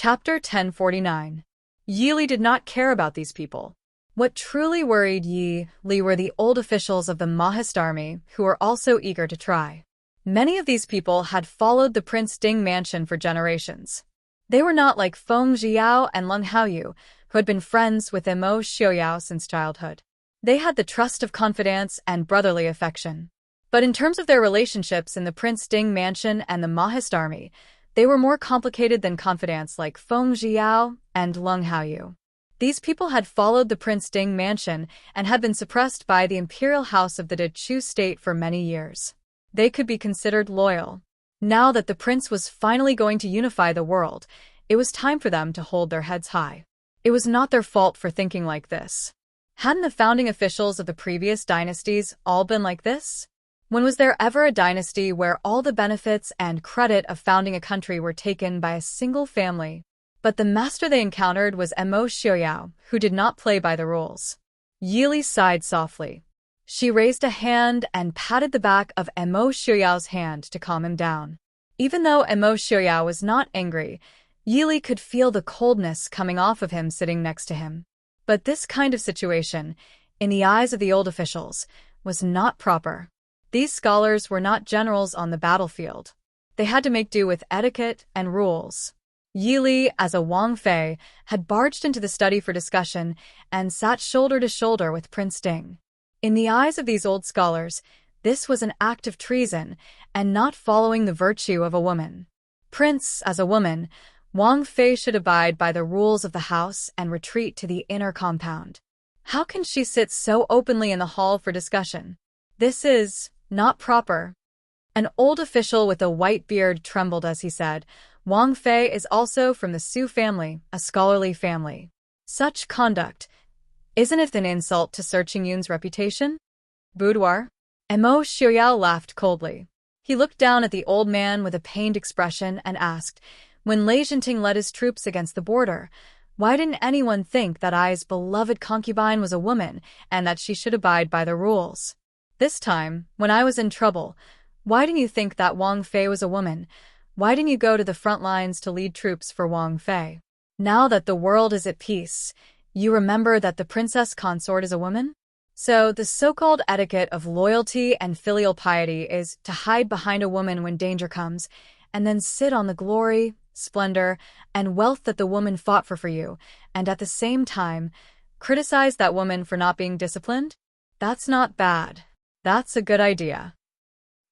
Chapter 1049. Yi Li did not care about these people. What truly worried Yi Li were the old officials of the Mahist army who were also eager to try. Many of these people had followed the Prince Ding mansion for generations. They were not like Feng Zhiyao and Leng Haoyu, who had been friends with Immerse Xiaoyao since childhood. They had the trust of confidence and brotherly affection. But in terms of their relationships in the Prince Ding mansion and the Mahist army, they were more complicated than confidants like Feng Zhiyao and Leng Haoyu. These people had followed the Prince Ding mansion and had been suppressed by the imperial house of the Dechu state for many years. They could be considered loyal. Now that the prince was finally going to unify the world, it was time for them to hold their heads high. It was not their fault for thinking like this. Hadn't the founding officials of the previous dynasties all been like this? When was there ever a dynasty where all the benefits and credit of founding a country were taken by a single family? But the master they encountered was Immerse Xiaoyao, who did not play by the rules. Yi Li sighed softly. She raised a hand and patted the back of Immerse Xiaoyao's hand to calm him down. Even though Immerse Xiaoyao was not angry, Yi Li could feel the coldness coming off of him sitting next to him. But this kind of situation, in the eyes of the old officials, was not proper. These scholars were not generals on the battlefield. They had to make do with etiquette and rules. Yi Li, as a Wang Fei, had barged into the study for discussion and sat shoulder to shoulder with Prince Ding. In the eyes of these old scholars, this was an act of treason and not following the virtue of a woman. Prince, as a woman, Wang Fei should abide by the rules of the house and retreat to the inner compound. How can she sit so openly in the hall for discussion? This is not proper. An old official with a white beard trembled as he said, Wang Fei is also from the Su family, a scholarly family. Such conduct, isn't it an insult to Sir Qingyun's reputation? Boudoir? Immerse Xiaoyao laughed coldly. He looked down at the old man with a pained expression and asked, when Enchanting led his troops against the border, why didn't anyone think that I's beloved concubine was a woman and that she should abide by the rules? This time, when I was in trouble, why didn't you think that Wang Fei was a woman? Why didn't you go to the front lines to lead troops for Wang Fei? Now that the world is at peace, you remember that the princess consort is a woman? So the so-called etiquette of loyalty and filial piety is to hide behind a woman when danger comes, and then sit on the glory, splendor, and wealth that the woman fought for you, and at the same time, criticize that woman for not being disciplined? That's not bad. That's a good idea.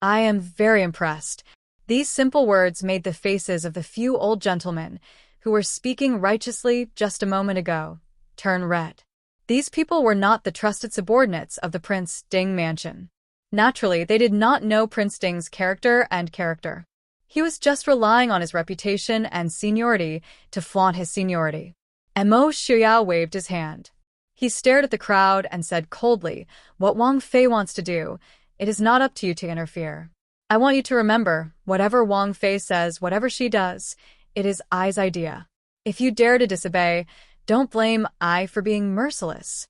I am very impressed. These simple words made the faces of the few old gentlemen, who were speaking righteously just a moment ago, turn red. These people were not the trusted subordinates of the Prince Ding mansion. Naturally, they did not know Prince Ding's character. He was just relying on his reputation and seniority to flaunt his seniority. Immerse Xiaoyao waved his hand. He stared at the crowd and said coldly, what Wang Fei wants to do, it is not up to you to interfere. I want you to remember, whatever Wang Fei says, whatever she does, it is I's idea. If you dare to disobey, don't blame I for being merciless.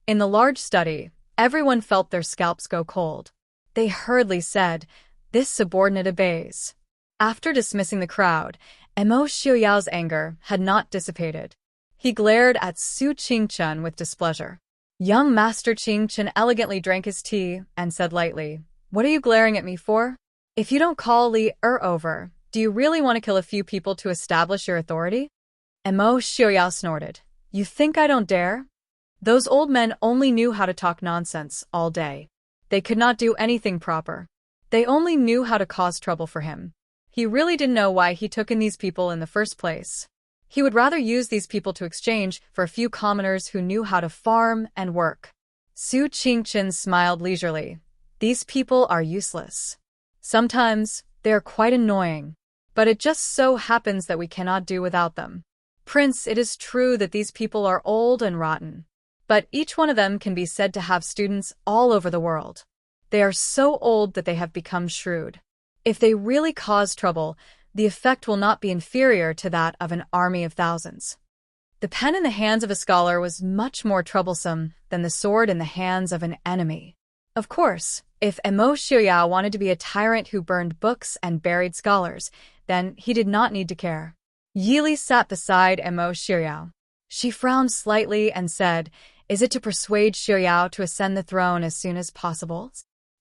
In the large study, everyone felt their scalps go cold. They hurriedly said, this subordinate obeys. After dismissing the crowd, Immerse Xiaoyao's anger had not dissipated. He glared at Su Qingchen with displeasure. Young Master Qingchen elegantly drank his tea and said lightly, what are you glaring at me for? If you don't call Li over, do you really want to kill a few people to establish your authority? Immerse Xiaoyao snorted. You think I don't dare? Those old men only knew how to talk nonsense all day. They could not do anything proper. They only knew how to cause trouble for him. He really didn't know why he took in these people in the first place. He would rather use these people to exchange for a few commoners who knew how to farm and work. Su Qingchen smiled leisurely. These people are useless. Sometimes, they are quite annoying. But it just so happens that we cannot do without them. Prince, it is true that these people are old and rotten. But each one of them can be said to have students all over the world. They are so old that they have become shrewd. If they really cause trouble, the effect will not be inferior to that of an army of thousands. The pen in the hands of a scholar was much more troublesome than the sword in the hands of an enemy. Of course, if Immerse Xiaoyao wanted to be a tyrant who burned books and buried scholars, then he did not need to care. Yili sat beside Emo Xiuyao. She frowned slightly and said, "Is it to persuade Xiuyao to ascend the throne as soon as possible?"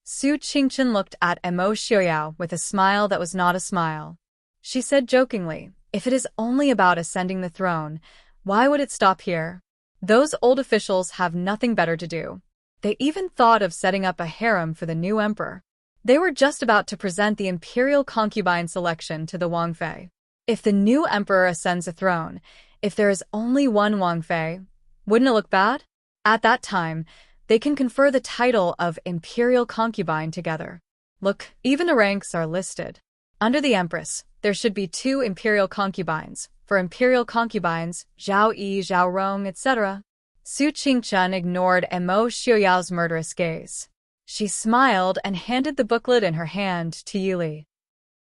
Su Qingchen looked at Emo Xiuyao with a smile that was not a smile. She said jokingly, "If it is only about ascending the throne, why would it stop here? Those old officials have nothing better to do. They even thought of setting up a harem for the new emperor. They were just about to present the imperial concubine selection to the Wangfei. If the new emperor ascends the throne, if there is only one Wangfei, wouldn't it look bad? At that time, they can confer the title of imperial concubine together. Look, even the ranks are listed. Under the empress, there should be 2 imperial concubines. For imperial concubines, Zhao Yi, Zhao Rong, etc." Su Qingchen ignored Emo Xiuyao's murderous gaze. She smiled and handed the booklet in her hand to Yili.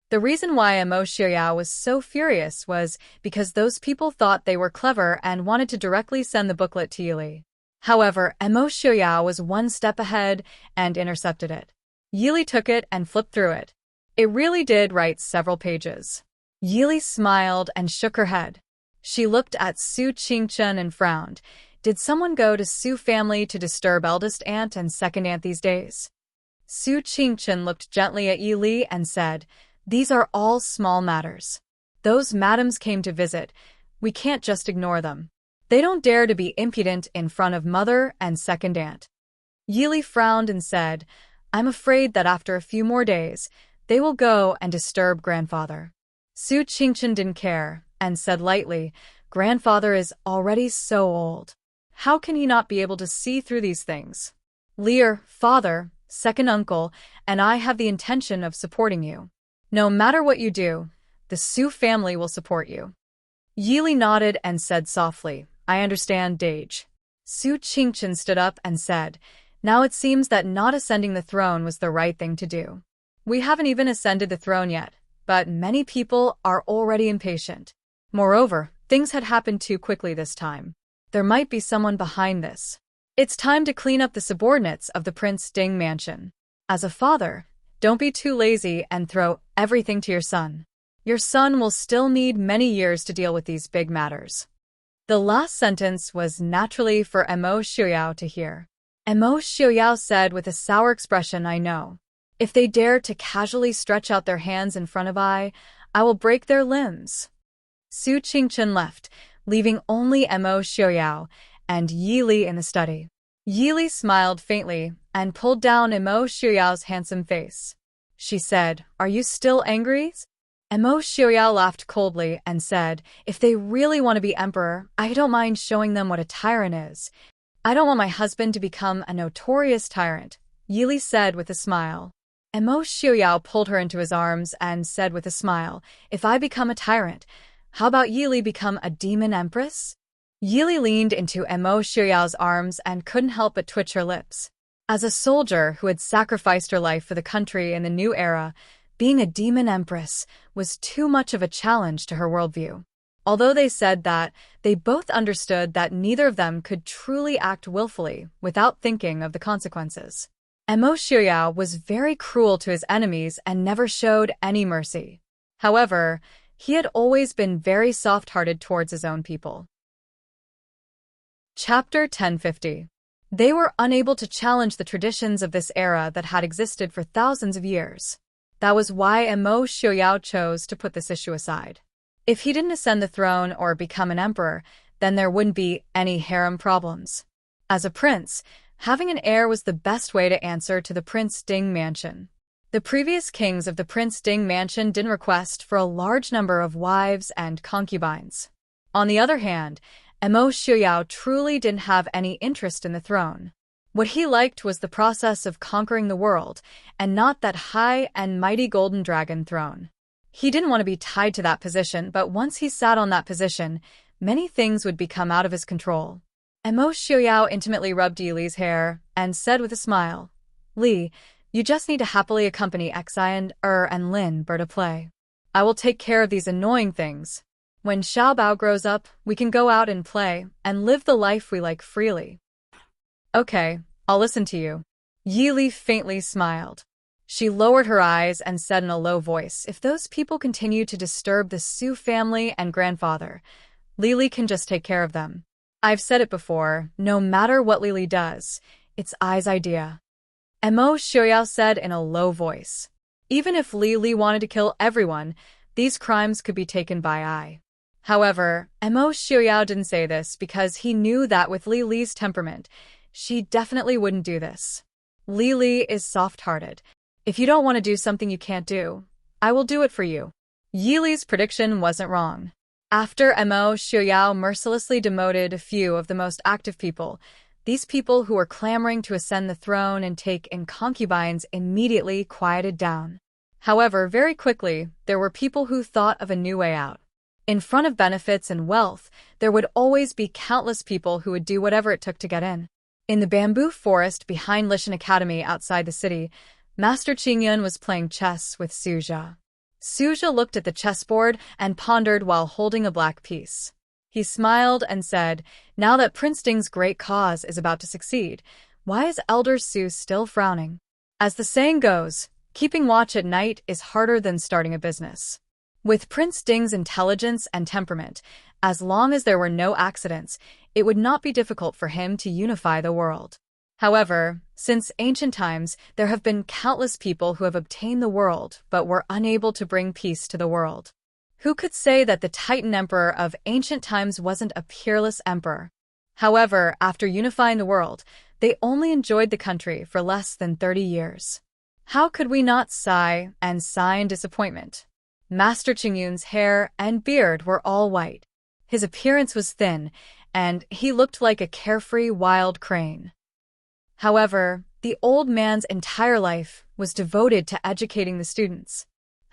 The reason why Emo Xiuyao was so furious was because those people thought they were clever and wanted to directly send the booklet to Yili. However, Emo Xiuyao was one step ahead and intercepted it. Yili took it and flipped through it. It really did write several pages. Yili smiled and shook her head. She looked at Su Qingchen and frowned. Did someone go to Su family to disturb eldest aunt and second aunt these days? Su Qingchen looked gently at Yili and said, "These are all small matters. Those madams came to visit. We can't just ignore them. They don't dare to be impudent in front of mother and second aunt." Yili frowned and said, "I'm afraid that after a few more days, they will go and disturb grandfather." Su Qingchen didn't care and said lightly, "Grandfather is already so old. How can he not be able to see through these things? Lear, father, second uncle, and I have the intention of supporting you. No matter what you do, the Su family will support you." Yili nodded and said softly, "I understand, Dage." Su Qingchen stood up and said, "Now it seems that not ascending the throne was the right thing to do. We haven't even ascended the throne yet, but many people are already impatient. Moreover, things had happened too quickly this time. There might be someone behind this. It's time to clean up the subordinates of the Prince Ding mansion. As a father, don't be too lazy and throw everything to your son. Your son will still need many years to deal with these big matters." The last sentence was naturally for Emo Xiuyao to hear. Emo Xiuyao said with a sour expression, "I know. If they dare to casually stretch out their hands in front of I will break their limbs." Su Qingchen left, leaving only Emo Xiuyao and Yili in the study. Yili smiled faintly and pulled down Emo Xiuyao's handsome face. She said, "Are you still angry?" Emo Xiuyao laughed coldly and said, "If they really want to be emperor, I don't mind showing them what a tyrant is. I don't want my husband to become a notorious tyrant," Yili said with a smile. Emo Xiuyao pulled her into his arms and said with a smile, "If I become a tyrant, how about Yili become a demon empress?" Yili leaned into Emo Xiuyao's arms and couldn't help but twitch her lips. As a soldier who had sacrificed her life for the country in the new era, being a demon empress was too much of a challenge to her worldview. Although they said that, they both understood that neither of them could truly act willfully without thinking of the consequences. Emo Xiuyao was very cruel to his enemies and never showed any mercy. However, he had always been very soft-hearted towards his own people. Chapter 1050. They were unable to challenge the traditions of this era that had existed for thousands of years. That was why Emo Xiuyao chose to put this issue aside. If he didn't ascend the throne or become an emperor, then there wouldn't be any harem problems. As a prince, having an heir was the best way to answer to the Prince Ding mansion. The previous kings of the Prince Ding mansion didn't request for a large number of wives and concubines. On the other hand, Emo Xiuyao truly didn't have any interest in the throne. What he liked was the process of conquering the world, and not that high and mighty golden dragon throne. He didn't want to be tied to that position, but once he sat on that position, many things would become out of his control. Emo Xiuyao intimately rubbed Yili's hair and said with a smile, "Li, you just need to happily accompany Xi and Lin Ber to play. I will take care of these annoying things. When Xiaobao grows up, we can go out and play and live the life we like freely." "Okay, I'll listen to you." Yili faintly smiled. She lowered her eyes and said in a low voice, "If those people continue to disturb the Su family and grandfather, Lily can just take care of them. I've said it before, no matter what Lily does, it's Ai's idea." Mo Xiaoyao said in a low voice. Even if Lily wanted to kill everyone, these crimes could be taken by Ai. However, Mo Xiaoyao didn't say this because he knew that with Lily's temperament, she definitely wouldn't do this. Lily is soft-hearted. If you don't want to do something you can't do, I will do it for you. Yili's prediction wasn't wrong. After Mo Xiaoyao mercilessly demoted a few of the most active people, these people who were clamoring to ascend the throne and take in concubines immediately quieted down. However, very quickly, there were people who thought of a new way out. In front of benefits and wealth, there would always be countless people who would do whatever it took to get in. In the bamboo forest behind Lishan Academy outside the city, Master Qingyun was playing chess with Suja. Suja looked at the chessboard and pondered while holding a black piece. He smiled and said, "Now that Prince Ding's great cause is about to succeed, why is Elder Su still frowning?" As the saying goes, keeping watch at night is harder than starting a business. With Prince Ding's intelligence and temperament, as long as there were no accidents, it would not be difficult for him to unify the world. However, since ancient times, there have been countless people who have obtained the world but were unable to bring peace to the world. Who could say that the Titan Emperor of ancient times wasn't a peerless emperor? However, after unifying the world, they only enjoyed the country for less than 30 years. How could we not sigh in disappointment? Master Qingyun's hair and beard were all white. His appearance was thin, and he looked like a carefree wild crane. However, the old man's entire life was devoted to educating the students.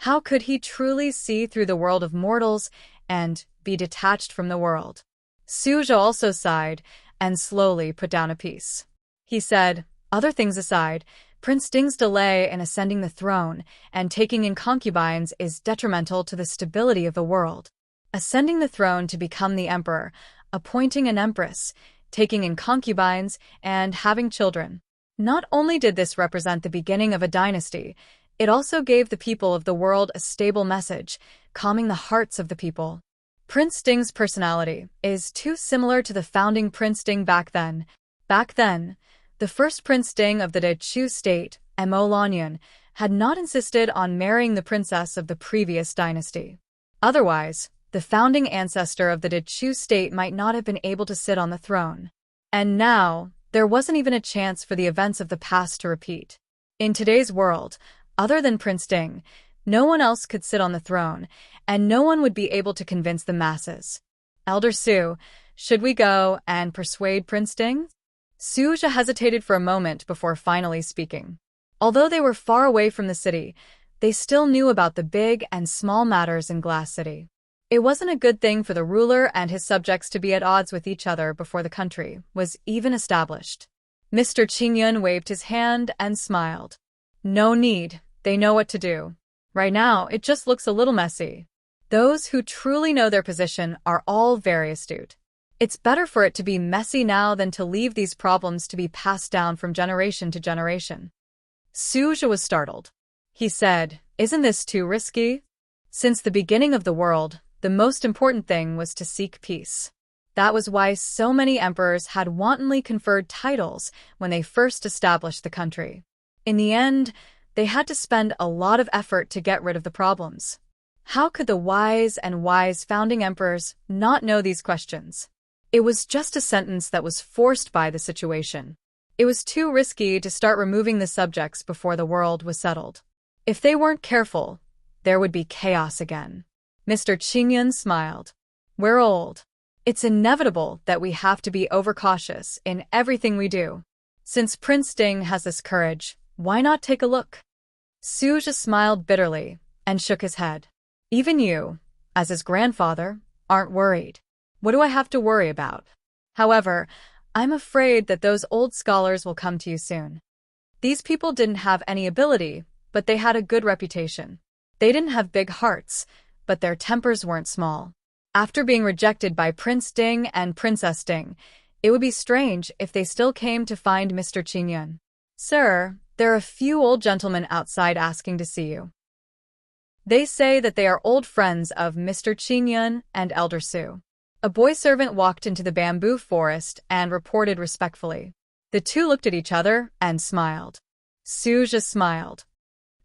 How could he truly see through the world of mortals and be detached from the world? Suja also sighed and slowly put down a piece. He said, "Other things aside, Prince Ding's delay in ascending the throne and taking in concubines is detrimental to the stability of the world. Ascending the throne to become the emperor, appointing an empress, taking in concubines, and having children. Not only did this represent the beginning of a dynasty, it also gave the people of the world a stable message, calming the hearts of the people. Prince Ding's personality is too similar to the founding Prince Ding back then. Back then, the first Prince Ding of the Dechu state, Mo Lanyan, had not insisted on marrying the princess of the previous dynasty. Otherwise, the founding ancestor of the Dechu state might not have been able to sit on the throne. And now, there wasn't even a chance for the events of the past to repeat. In today's world, other than Prince Ding, no one else could sit on the throne, and no one would be able to convince the masses. Elder Su, should we go and persuade Prince Ding? Suja hesitated for a moment before finally speaking. Although they were far away from the city, they still knew about the big and small matters in Glass City. It wasn't a good thing for the ruler and his subjects to be at odds with each other before the country was even established. Mr. Qingyun waved his hand and smiled. No need, they know what to do. Right now, it just looks a little messy. Those who truly know their position are all very astute. It's better for it to be messy now than to leave these problems to be passed down from generation to generation. Suja was startled. He said, "Isn't this too risky?" Since the beginning of the world, the most important thing was to seek peace. That was why so many emperors had wantonly conferred titles when they first established the country. In the end, they had to spend a lot of effort to get rid of the problems. How could the wise founding emperors not know these questions? It was just a sentence that was forced by the situation. It was too risky to start removing the subjects before the world was settled. If they weren't careful, there would be chaos again. Mr. Qingyun smiled. We're old. It's inevitable that we have to be overcautious in everything we do. Since Prince Ding has this courage, why not take a look? Suja smiled bitterly and shook his head. Even you, as his grandfather, aren't worried. What do I have to worry about? However, I'm afraid that those old scholars will come to you soon. These people didn't have any ability, but they had a good reputation. They didn't have big hearts, but their tempers weren't small. After being rejected by Prince Ding and Princess Ding, it would be strange if they still came to find Mr. Qingyun. Sir, There are a few old gentlemen outside asking to see you. They say that they are old friends of Mr. Qingyun and Elder Su. A boy servant walked into the bamboo forest and reported respectfully. The two looked at each other and smiled. Su just smiled.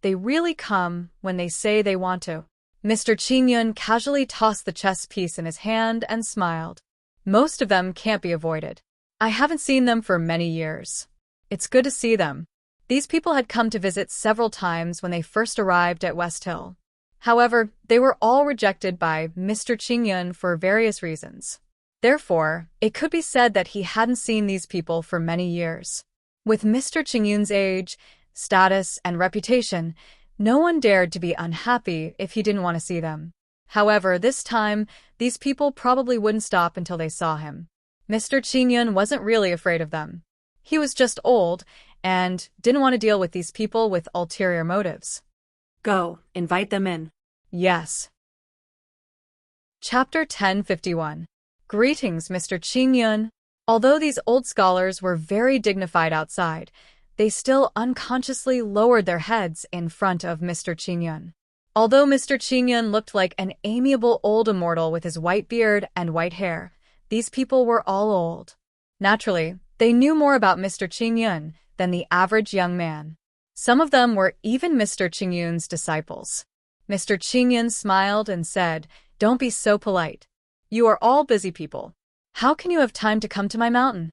They really come when they say they want to. Mr. Qingyun casually tossed the chess piece in his hand and smiled. Most of them can't be avoided. I haven't seen them for many years. It's good to see them. These people had come to visit several times when they first arrived at West Hill. However, they were all rejected by Mr. Qingyun for various reasons. Therefore, it could be said that he hadn't seen these people for many years. With Mr. Qingyun's age, status, and reputation, no one dared to be unhappy if he didn't want to see them. However, this time, these people probably wouldn't stop until they saw him. Mr. Qingyun wasn't really afraid of them. He was just old and didn't want to deal with these people with ulterior motives. Go, invite them in. Yes. Chapter 1051. Greetings, Mr. Qingyun. Although these old scholars were very dignified outside, they still unconsciously lowered their heads in front of Mr. Qingyun. Although Mr. Qingyun looked like an amiable old immortal with his white beard and white hair, these people were all old. Naturally, they knew more about Mr. Qingyun than the average young man. Some of them were even Mr. Qingyun's disciples. Mr. Qingyun smiled and said, "Don't be so polite. You are all busy people. How can you have time to come to my mountain?"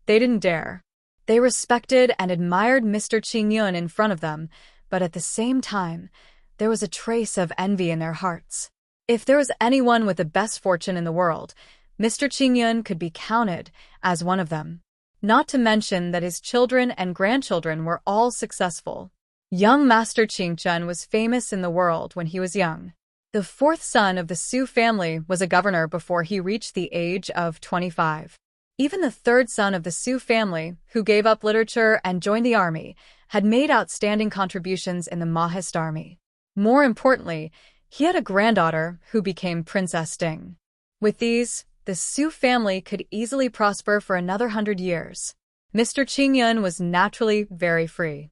They didn't dare. They respected and admired Mr. Qingyun in front of them, but at the same time, there was a trace of envy in their hearts. If there was anyone with the best fortune in the world, Mr. Qingyun could be counted as one of them. Not to mention that his children and grandchildren were all successful. Young Master Qingchun was famous in the world when he was young. The fourth son of the Su family was a governor before he reached the age of 25. Even the third son of the Su family, who gave up literature and joined the army, had made outstanding contributions in the Mahist army. More importantly, he had a granddaughter who became Princess Ding. With these, the Su family could easily prosper for another 100 years. Mr. Qingyun was naturally very free.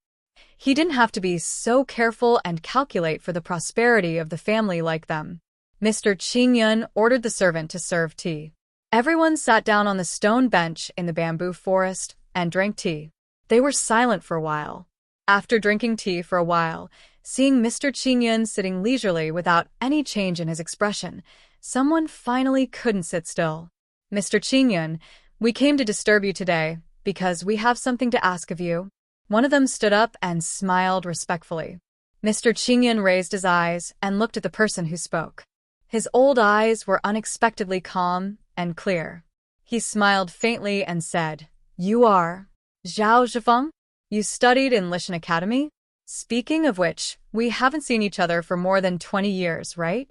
He didn't have to be so careful and calculate for the prosperity of the family like them. Mr. Qingyun ordered the servant to serve tea. Everyone sat down on the stone bench in the bamboo forest and drank tea. They were silent for a while. After drinking tea for a while, seeing Mr. Qingyun sitting leisurely without any change in his expression, someone finally couldn't sit still. "Mr. Qingyun, we came to disturb you today because we have something to ask of you." One of them stood up and smiled respectfully. Mr. Qingyun raised his eyes and looked at the person who spoke. His old eyes were unexpectedly calm and clear. He smiled faintly and said, "You are Zhao Zhifeng? You studied in Lishan Academy? Speaking of which, we haven't seen each other for more than 20 years, right?"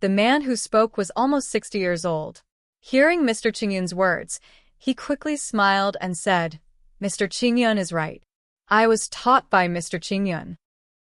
The man who spoke was almost 60 years old. Hearing Mr. Qingyun's words, he quickly smiled and said, "Mr. Qingyun is right. I was taught by Mr. Qingyun."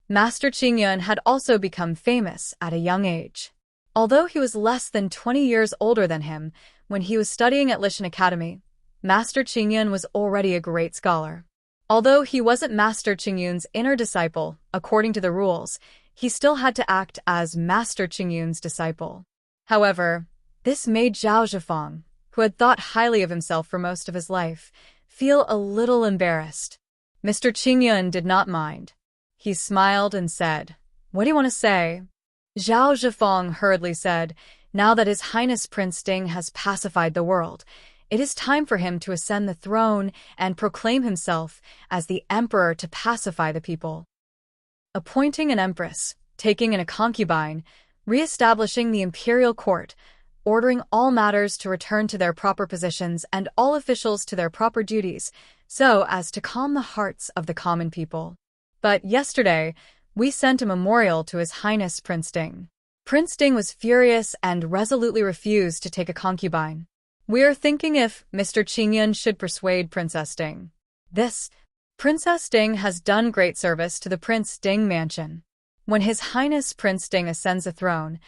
Master Qingyun had also become famous at a young age. Although he was less than 20 years older than him when he was studying at Lishan Academy, Master Qingyun was already a great scholar. Although he wasn't Master Qingyun's inner disciple, according to the rules, he still had to act as Master Qingyun's disciple. However, this made Zhao Zhifeng, who had thought highly of himself for most of his life, feel a little embarrassed. Mr. Qingyun did not mind. He smiled and said, "What do you want to say?" Zhao Zhifeng hurriedly said, "Now that His Highness Prince Ding has pacified the world, it is time for him to ascend the throne and proclaim himself as the emperor to pacify the people. Appointing an empress, taking in a concubine, re-establishing the imperial court, ordering all matters to return to their proper positions and all officials to their proper duties, so as to calm the hearts of the common people. But yesterday, we sent a memorial to His Highness Prince Ding. Prince Ding was furious and resolutely refused to take a concubine. We are thinking if Mr. Qingyun should persuade Princess Ding. Princess Ding has done great service to the Prince Ding mansion. When His Highness Prince Ding ascends the throne,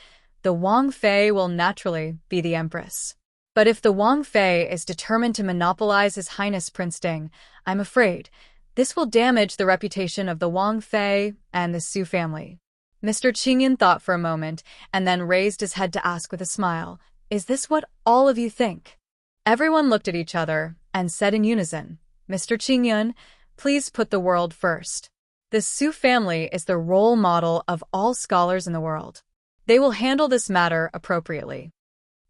the Wang Fei will naturally be the empress. But if the Wang Fei is determined to monopolize His Highness Prince Ding, I'm afraid This will damage the reputation of the Wang Fei and the Su family. Mr. Qingyan thought for a moment and then raised his head to ask with a smile, "Is this what all of you think?" Everyone looked at each other and said in unison, "Mr. Qingyan, please put the world first. The Su family is the role model of all scholars in the world. They will handle this matter appropriately."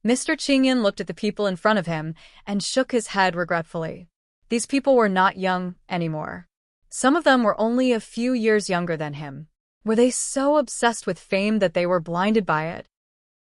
Mr. Qingyan looked at the people in front of him and shook his head regretfully. These people were not young anymore. Some of them were only a few years younger than him. Were they so obsessed with fame that they were blinded by it?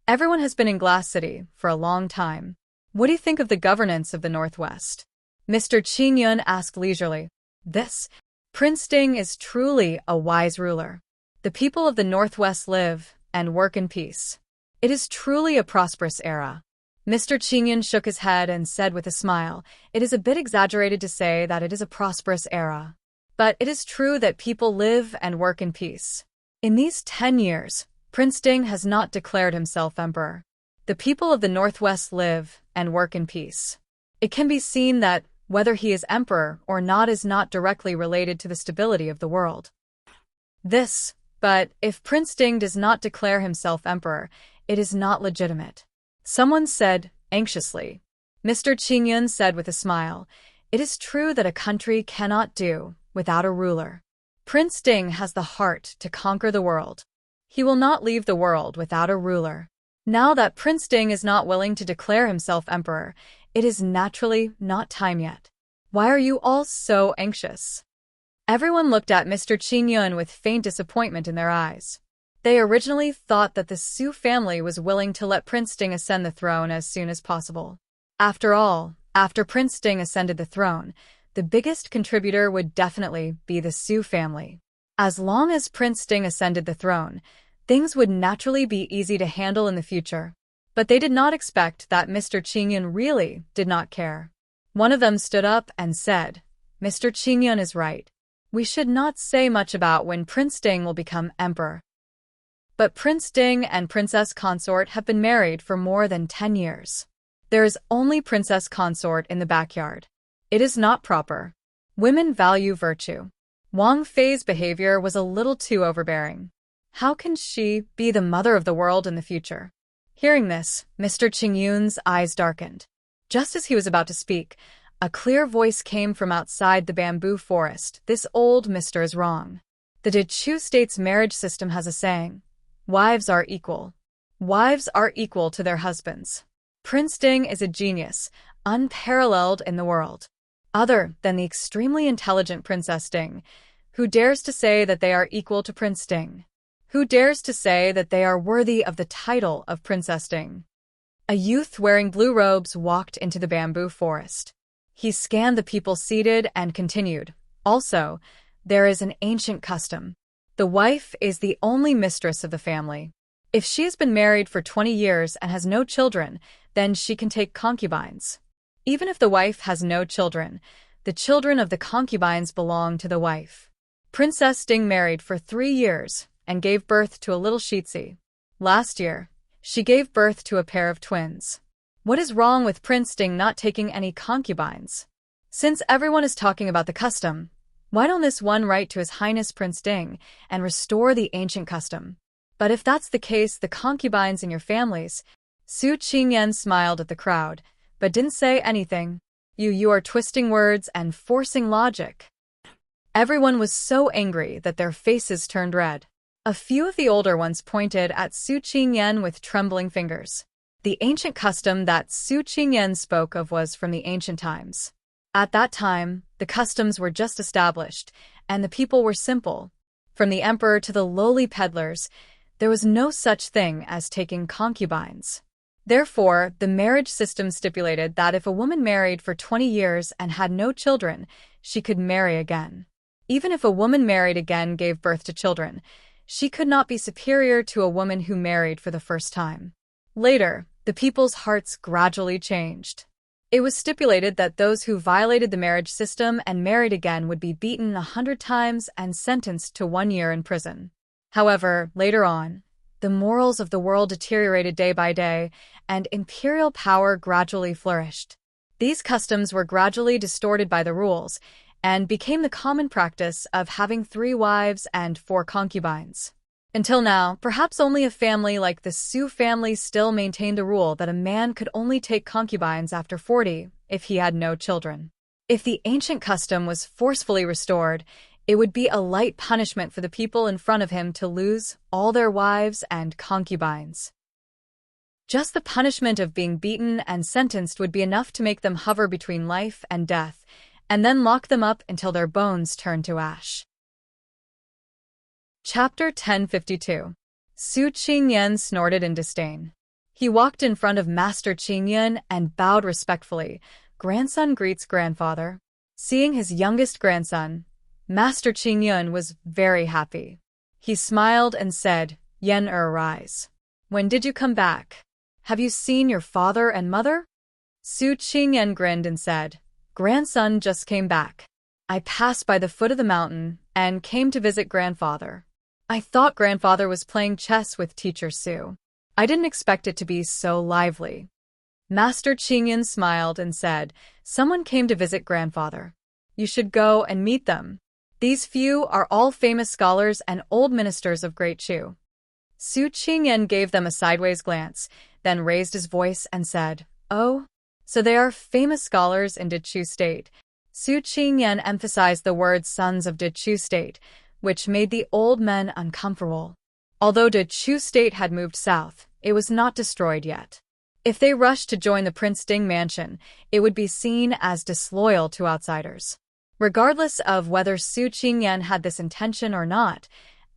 Everyone has been in Glass City for a long time. What do you think of the governance of the Northwest? Mr. Qingyun asked leisurely. This Prince Ding is truly a wise ruler. The people of the Northwest live and work in peace. It is truly a prosperous era. Mr. Qingyun shook his head and said with a smile, "It is a bit exaggerated to say that it is a prosperous era. But it is true that people live and work in peace. In these 10 years, Prince Ding has not declared himself emperor. The people of the Northwest live and work in peace. It can be seen that whether he is emperor or not is not directly related to the stability of the world. But if Prince Ding does not declare himself emperor, it is not legitimate." Someone said anxiously. Mr. Qingyun said with a smile, "It is true that a country cannot do without a ruler. Prince Ding has the heart to conquer the world. He will not leave the world without a ruler. Now that Prince Ding is not willing to declare himself emperor, it is naturally not time yet. Why are you all so anxious?" Everyone looked at Mr. Qingyun with faint disappointment in their eyes. They originally thought that the Su family was willing to let Prince Ding ascend the throne as soon as possible. After all, after Prince Ding ascended the throne, the biggest contributor would definitely be the Su family. As long as Prince Ding ascended the throne, things would naturally be easy to handle in the future. But they did not expect that Mr. Qingyun really did not care. One of them stood up and said, "Mr. Qingyun is right. We should not say much about when Prince Ding will become emperor. But Prince Ding and Princess Consort have been married for more than 10 years. There is only Princess Consort in the backyard. It is not proper. Women value virtue. Wang Fei's behavior was a little too overbearing. How can she be the mother of the world in the future?" Hearing this, Mr. Qingyun's eyes darkened. Just as he was about to speak, a clear voice came from outside the bamboo forest. "This old mister is wrong. The Dechu state's marriage system has a saying, 'Wives are equal.' Wives are equal to their husbands. Prince Ding is a genius, unparalleled in the world. Other than the extremely intelligent Princess Ding, who dares to say that they are equal to Prince Ding? Who dares to say that they are worthy of the title of Princess Ding?" A youth wearing blue robes walked into the bamboo forest. He scanned the people seated and continued, "Also, there is an ancient custom. The wife is the only mistress of the family. If she has been married for 20 years and has no children, then she can take concubines. Even if the wife has no children, the children of the concubines belong to the wife. Princess Ding married for 3 years and gave birth to a little Shitsi. Last year, she gave birth to a pair of twins. What is wrong with Prince Ding not taking any concubines? Since everyone is talking about the custom, why don't this one write to His Highness Prince Ding and restore the ancient custom? But if that's the case, the concubines in your families..." Su Qingyan smiled at the crowd, but didn't say anything. You are twisting words and forcing logic." Everyone was so angry that their faces turned red. A few of the older ones pointed at Su Qingyan with trembling fingers. The ancient custom that Su Qingyan spoke of was from the ancient times. At that time, the customs were just established, and the people were simple. From the emperor to the lowly peddlers, there was no such thing as taking concubines. Therefore, the marriage system stipulated that if a woman married for 20 years and had no children, she could marry again. Even if a woman married again gave birth to children, she could not be superior to a woman who married for the first time. Later, the people's hearts gradually changed. It was stipulated that those who violated the marriage system and married again would be beaten 100 times and sentenced to 1 year in prison. However, later on, the morals of the world deteriorated day by day, and imperial power gradually flourished. These customs were gradually distorted by the rules, and became the common practice of having 3 wives and 4 concubines. Until now, perhaps only a family like the Su family still maintained the rule that a man could only take concubines after 40 if he had no children. If the ancient custom was forcefully restored, it would be a light punishment for the people in front of him to lose all their wives and concubines. Just the punishment of being beaten and sentenced would be enough to make them hover between life and death, and then lock them up until their bones turned to ash. Chapter 1052. Su Qingyan snorted in disdain. He walked in front of Master Qingyan and bowed respectfully. Grandson greets grandfather. Seeing his youngest grandson, Master Qingyan was very happy. He smiled and said, "Yen rise. When did you come back? Have you seen your father and mother?" Su Qingyan grinned and said, "Grandson just came back. I passed by the foot of the mountain and came to visit grandfather. I thought grandfather was playing chess with teacher Su. I didn't expect it to be so lively." Master Qingyan smiled and said, "Someone came to visit grandfather. You should go and meet them. These few are all famous scholars and old ministers of Great Chu." Su Qingyan gave them a sideways glance, then raised his voice and said, "Oh, so they are famous scholars in Dechu State." Su Qingyan emphasized the words sons of Dechu State, which made the old men uncomfortable. Although Dechu State had moved south, it was not destroyed yet. If they rushed to join the Prince Ding mansion, it would be seen as disloyal to outsiders. Regardless of whether Su Qingyan had this intention or not,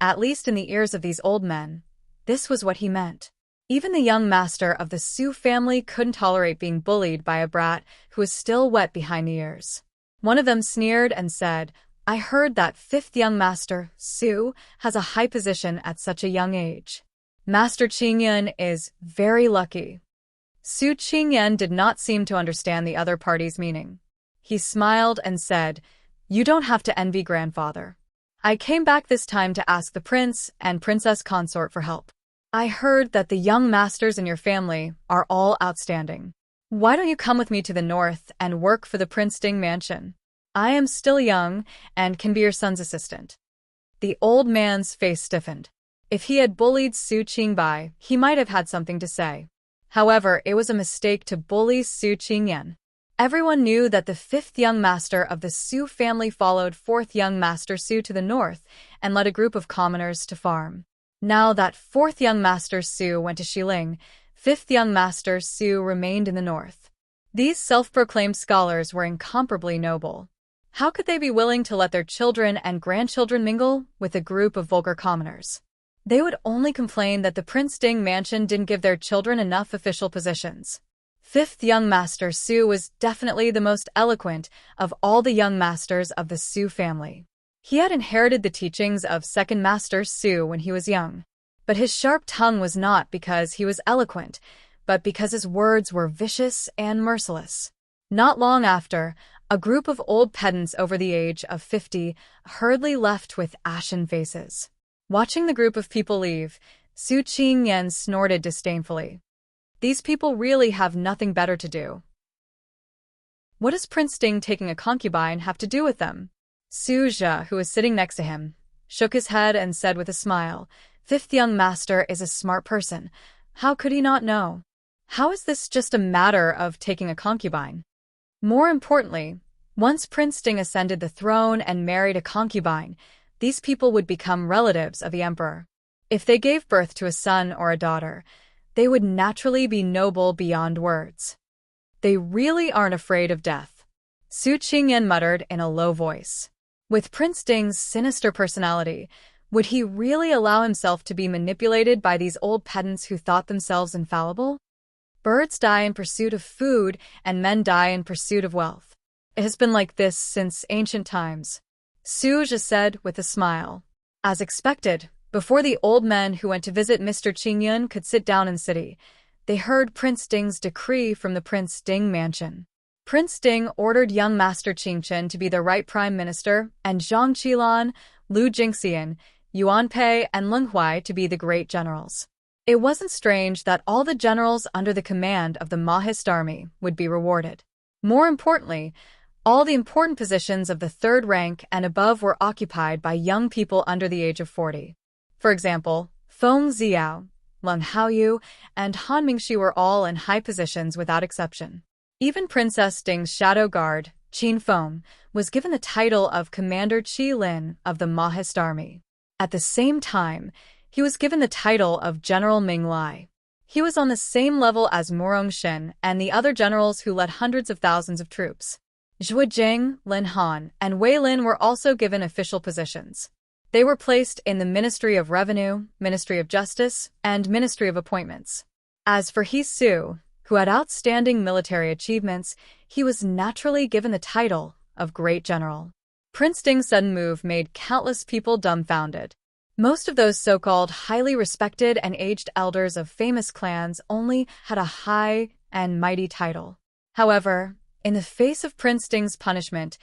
at least in the ears of these old men, this was what he meant. Even the young master of the Su family couldn't tolerate being bullied by a brat who was still wet behind the ears. One of them sneered and said, "I heard that 5th young master, Su, has a high position at such a young age. Master Qingyan is very lucky." Su Qingyan did not seem to understand the other party's meaning. He smiled and said, "You don't have to envy grandfather. I came back this time to ask the prince and princess consort for help. I heard that the young masters in your family are all outstanding. Why don't you come with me to the north and work for the Prince Ding mansion? I am still young and can be your son's assistant." The old man's face stiffened. If he had bullied Su Qingbai, he might have had something to say. However, it was a mistake to bully Su Qingyan. Everyone knew that the 5th young master of the Su family followed 4th young master Su to the north and led a group of commoners to farm. Now that 4th young master Su went to Xiling, 5th young master Su remained in the north. These self-proclaimed scholars were incomparably noble. How could they be willing to let their children and grandchildren mingle with a group of vulgar commoners? They would only complain that the Prince Ding mansion didn't give their children enough official positions. 5th young master Su was definitely the most eloquent of all the young masters of the Su family. He had inherited the teachings of 2nd master Su when he was young. But his sharp tongue was not because he was eloquent, but because his words were vicious and merciless. Not long after, a group of old pedants over the age of 50 hurriedly left with ashen faces. Watching the group of people leave, Su Qingyan snorted disdainfully. These people really have nothing better to do. What does Prince Ding taking a concubine have to do with them? Su Zhe, who was sitting next to him, shook his head and said with a smile, "5th young master is a smart person. How could he not know? How is this just a matter of taking a concubine? More importantly, once Prince Ding ascended the throne and married a concubine, these people would become relatives of the emperor. If they gave birth to a son or a daughter, they would naturally be noble beyond words. They really aren't afraid of death." Su Qingyan muttered in a low voice. With Prince Ding's sinister personality, would he really allow himself to be manipulated by these old pedants who thought themselves infallible? Birds die in pursuit of food, and men die in pursuit of wealth. It has been like this since ancient times. Su Zhe said with a smile. As expected, before the old men who went to visit Mr. Qingyan could sit down in city, they heard Prince Ding's decree from the Prince Ding mansion. Prince Ding ordered young Master Qingchen to be the right prime minister and Zhang Qilan, Lu Jingxian, Yuan Pei, and Leng Huai to be the great generals. It wasn't strange that all the generals under the command of the Mahist army would be rewarded. More importantly, All the important positions of the third rank and above were occupied by young people under the age of 40. For example, Feng Xiao, Leng Haoyu, and Han Mingxi were all in high positions without exception. Even Princess Ding's shadow guard, Qin Feng, was given the title of Commander Qi Lin of the Mahist Army. At the same time, he was given the title of General Ming Lai. He was on the same level as Murong Xin and the other generals who led hundreds of thousands of troops. Zhou Jing, Lin Han, and Wei Lin were also given official positions. They were placed in the Ministry of Revenue, Ministry of Justice, and Ministry of Appointments. As for He Su, who had outstanding military achievements, he was naturally given the title of Great General. Prince Ding's sudden move made countless people dumbfounded. Most of those so-called highly respected and aged elders of famous clans only had a high and mighty title. However, in the face of Prince Ding's punishment,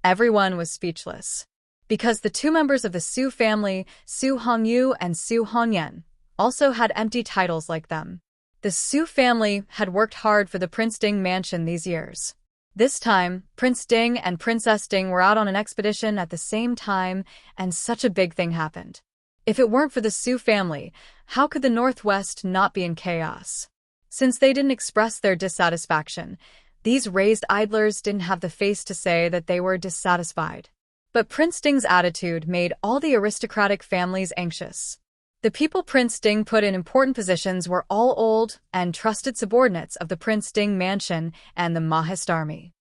everyone was speechless. Because the two members of the Su family, Su Hongyu and Su Hongyan, also had empty titles like them. The Su family had worked hard for the Prince Ding mansion these years. This time, Prince Ding and Princess Ding were out on an expedition at the same time, and such a big thing happened. If it weren't for the Su family, how could the Northwest not be in chaos? Since they didn't express their dissatisfaction, these raised idlers didn't have the face to say that they were dissatisfied. But Prince Ding's attitude made all the aristocratic families anxious. The people Prince Ding put in important positions were all old and trusted subordinates of the Prince Ding mansion and the Mahist army.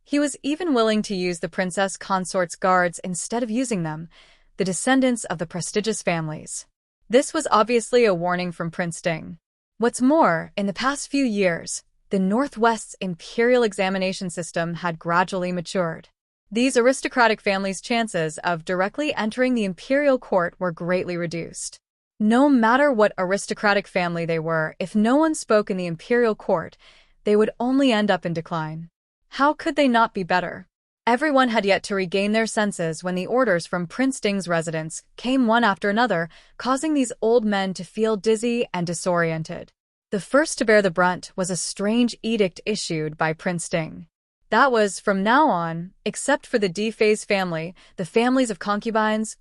He was even willing to use the princess consort's guards instead of using them, the descendants of the prestigious families. This was obviously a warning from Prince Ding. What's more, in the past few years, the Northwest's imperial examination system had gradually matured. These aristocratic families' chances of directly entering the imperial court were greatly reduced. No matter what aristocratic family they were, if no one spoke in the imperial court, they would only end up in decline. How could they not be better? Everyone had yet to regain their senses when the orders from Prince Ding's residence came one after another, causing these old men to feel dizzy and disoriented. The first to bear the brunt was a strange edict issued by Prince Ding. That was, from now on, except for the D-phase family, the families of concubines,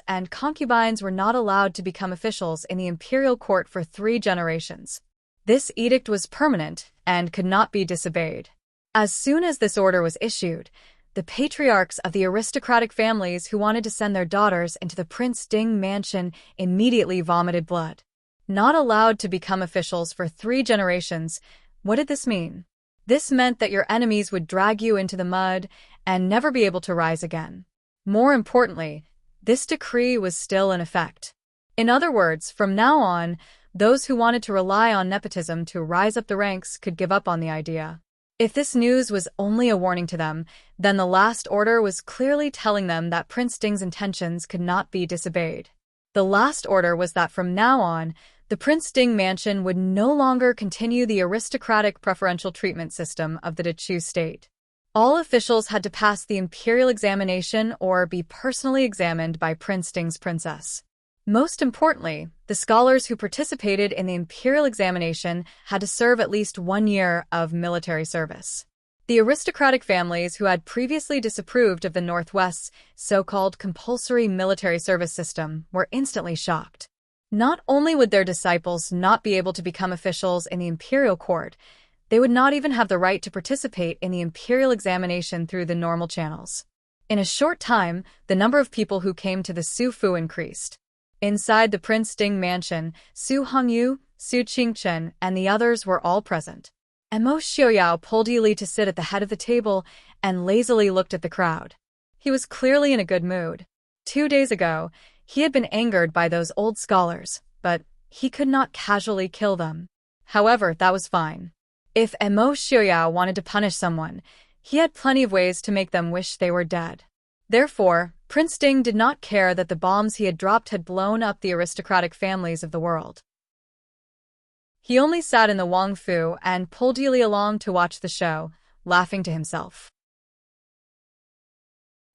and concubines were not allowed to become officials in the imperial court for 3 generations. This edict was permanent and could not be disobeyed. As soon as this order was issued, the patriarchs of the aristocratic families who wanted to send their daughters into the Prince Ding mansion immediately vomited blood. Not allowed to become officials for 3 generations, what did this mean? This meant that your enemies would drag you into the mud and never be able to rise again. More importantly, this decree was still in effect. In other words, from now on, those who wanted to rely on nepotism to rise up the ranks could give up on the idea. If this news was only a warning to them, then the last order was clearly telling them that Prince Ding's intentions could not be disobeyed. The last order was that from now on, the Prince Ding mansion would no longer continue the aristocratic preferential treatment system of the Dechu state. All officials had to pass the imperial examination or be personally examined by Prince Ding's princess. Most importantly, the scholars who participated in the imperial examination had to serve at least 1 year of military service. The aristocratic families who had previously disapproved of the Northwest's so-called compulsory military service system were instantly shocked. Not only would their disciples not be able to become officials in the imperial court, they would not even have the right to participate in the imperial examination through the normal channels. In a short time, the number of people who came to the Su Fu increased. Inside the Prince Ding mansion, Su Hongyu, Su Qingchen, and the others were all present. Mo Xiaoyao pulled Yili to sit at the head of the table and lazily looked at the crowd. He was clearly in a good mood. 2 days ago, he had been angered by those old scholars, but he could not casually kill them. However, that was fine. If Mo Xiaoyao wanted to punish someone, he had plenty of ways to make them wish they were dead. Therefore, Prince Ding did not care that the bombs he had dropped had blown up the aristocratic families of the world. He only sat in the Wang Fu and pulled Yili along to watch the show, laughing to himself.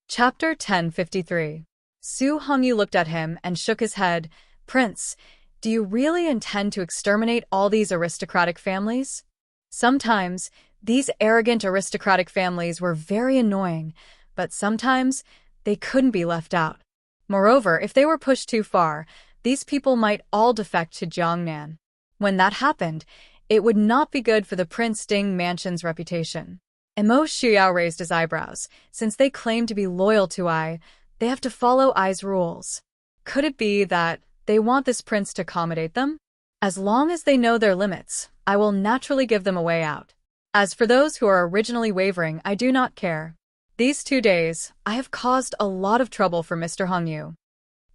Chapter 1053. Su Hongyu looked at him and shook his head. Prince, do you really intend to exterminate all these aristocratic families? Sometimes, These arrogant aristocratic families were very annoying, but sometimes they couldn't be left out. Moreover, if they were pushed too far, these people might all defect to Jiangnan. When that happened, it would not be good for the Prince Ding mansion's reputation. Mo Xiuyao raised his eyebrows. Since they claim to be loyal to Ai, they have to follow Ai's rules. Could it be that they want this prince to accommodate them? As long as they know their limits, I will naturally give them a way out. As for those who are originally wavering, I do not care. These 2 days, I have caused a lot of trouble for Mr. Hongyu.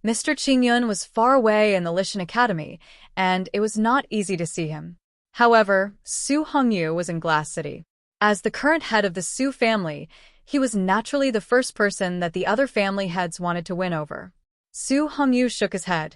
Mr. Qingyun was far away in the Lishan Academy, and it was not easy to see him. However, Su Hongyu was in Glass City. As the current head of the Su family, he was naturally the first person that the other family heads wanted to win over. Su Hongyu shook his head,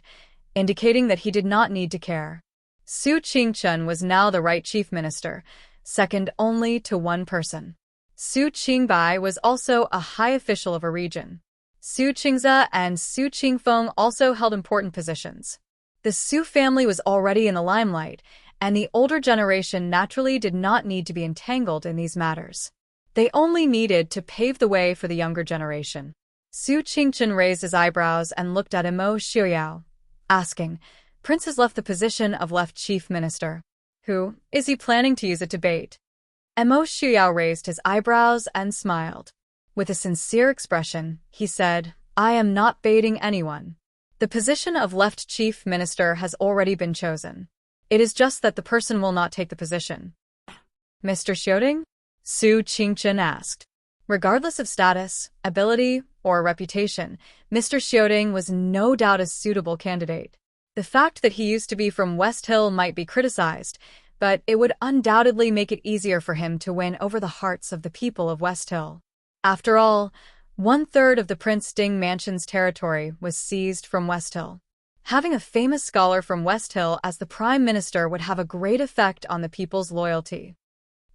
indicating that he did not need to care. Su Qingchun was now the right chief minister, second only to one person. Su Qingbai was also a high official of a region. Su Qingze and Su Qingfeng also held important positions. The Su family was already in the limelight, and the older generation naturally did not need to be entangled in these matters. They only needed to pave the way for the younger generation. Su Qingchun raised his eyebrows and looked at Mo Xiuyao, asking, Prince has left the position of left chief minister. Who is he planning to use it to bait? Mo Xiuyao raised his eyebrows and smiled. With a sincere expression, he said, I am not baiting anyone. The position of left chief minister has already been chosen. It is just that the person will not take the position. Mr. Xiaoding? Su Qingchun asked. Regardless of status, ability, or reputation, Mr. Xiaoding was no doubt a suitable candidate. The fact that he used to be from West Hill might be criticized, but it would undoubtedly make it easier for him to win over the hearts of the people of West Hill. After all, 1/3 of the Prince Ding mansion's territory was seized from West Hill. Having a famous scholar from West Hill as the prime minister would have a great effect on the people's loyalty.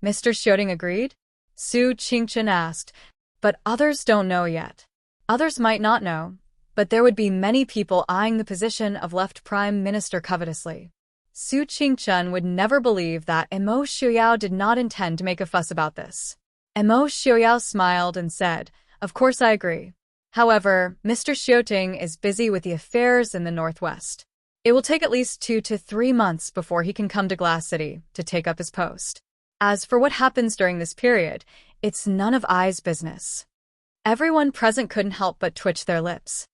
Mr. Xiaoding agreed? Su Qingchun asked, but others don't know yet. Others might not know, but there would be many people eyeing the position of left prime minister covetously. Su Qingchun would never believe that Mo Xiuyao did not intend to make a fuss about this. Mo Xiuyao smiled and said, Of course I agree. However, Mr. Xiaoting is busy with the affairs in the northwest. It will take at least 2 to 3 months before he can come to Glass City to take up his post. As for what happens during this period, it's none of Ai's business. Everyone present couldn't help but twitch their lips.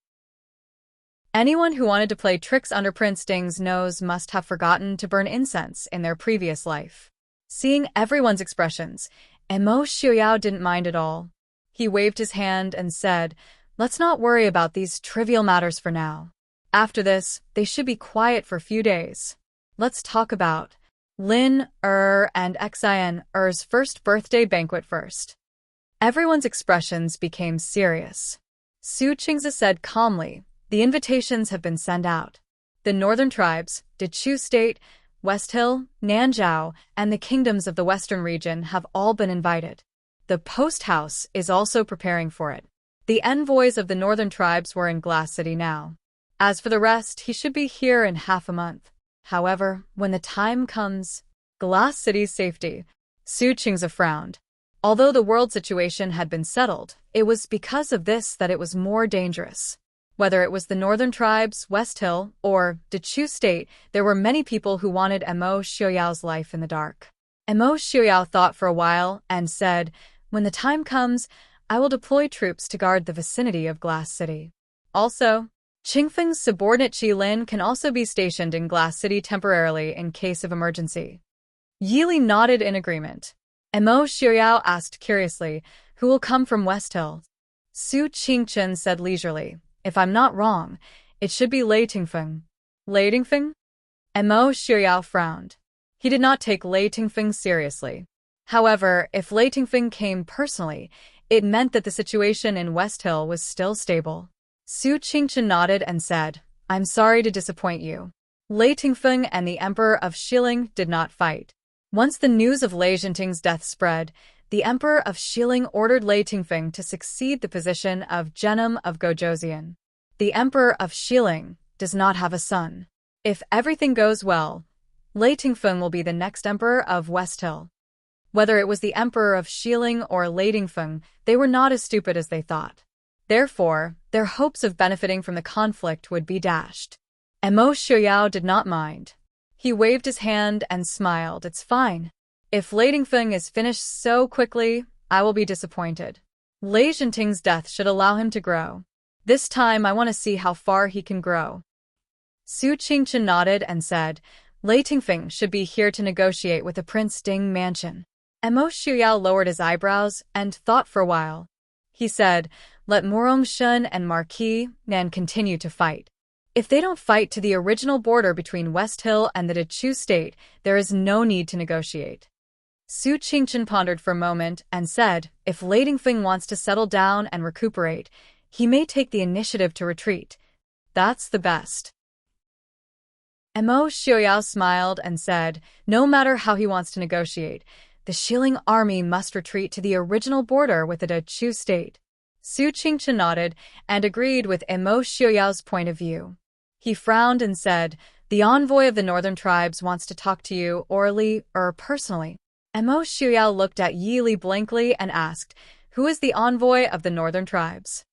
Anyone who wanted to play tricks under Prince Ding's nose must have forgotten to burn incense in their previous life. Seeing everyone's expressions, Mo Xiuyao didn't mind at all. He waved his hand and said, Let's not worry about these trivial matters for now. After this, they should be quiet for a few days. Let's talk about Lin and Xin first birthday banquet first. Everyone's expressions became serious. Su Qingze said calmly, The invitations have been sent out. The northern tribes, Dechu State, West Hill, Nanzhao, and the kingdoms of the western region have all been invited. The post house is also preparing for it. The envoys of the northern tribes were in Glass City now. As for the rest, he should be here in half a month. However, when the time comes, Glass City's safety. Su Qingze frowned. Although the world situation had been settled, it was because of this that it was more dangerous. Whether it was the northern tribes, West Hill, or Dechu State, there were many people who wanted Mo Xiuyao's life in the dark. Mo Xiuyao thought for a while and said, When the time comes, I will deploy troops to guard the vicinity of Glass City. Also, Qingfeng's subordinate Qi Lin can also be stationed in Glass City temporarily in case of emergency. Yili nodded in agreement. Mo Xiuyao asked curiously, Who will come from West Hill? Su Qingchun said leisurely, If I'm not wrong, it should be Lei Tingfeng. Lei Tingfeng? Mo Xiuyao frowned. He did not take Lei Tingfeng seriously. However, if Lei Tingfeng came personally, it meant that the situation in West Hill was still stable. Su Qingchun nodded and said, I'm sorry to disappoint you. Lei Tingfeng and the Emperor of Xiling did not fight. Once the news of Lei Jinting's death spread, the Emperor of Xiling ordered Lei Tingfeng to succeed the position of Genom of Gojoseon. The Emperor of Xiling does not have a son. If everything goes well, Lei Tingfeng will be the next Emperor of West Hill. Whether it was the emperor of Xiling or Ladingfeng, they were not as stupid as they thought. Therefore, their hopes of benefiting from the conflict would be dashed. Mo Shuyao did not mind. He waved his hand and smiled. It's fine. If Ladingfeng is finished so quickly, I will be disappointed. Lei Zhenting's death should allow him to grow. This time I want to see how far he can grow. Su Qingchen nodded and said, Lei Tingfeng should be here to negotiate with the Prince Ding mansion. Mo Shuyao lowered his eyebrows and thought for a while. He said, let Morong Shun and Marquis Nan continue to fight. If they don't fight to the original border between West Hill and the Dechu state, there is no need to negotiate. Su Qingchen pondered for a moment and said, if Ladingfeng wants to settle down and recuperate, he may take the initiative to retreat. That's the best. Mo Shuyao smiled and said, no matter how he wants to negotiate, the Xiling army must retreat to the original border with the Dechu state. Su Qingchen nodded and agreed with Mo Xuyao's point of view. He frowned and said, the envoy of the northern tribes wants to talk to you orally or personally. Mo Shuyao looked at Yi Li blankly and asked, who is the envoy of the northern tribes?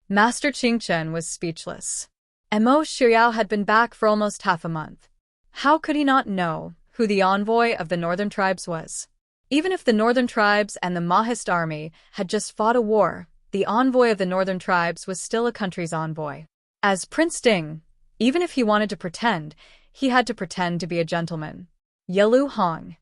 Master Qingchen was speechless. Mo Shuyao had been back for almost half a month. How could he not know who the envoy of the northern tribes was? Even if the northern tribes and the Mahist army had just fought a war, the envoy of the northern tribes was still a country's envoy. As Prince Ding, even if he wanted to pretend, he had to pretend to be a gentleman. Yalu Hong.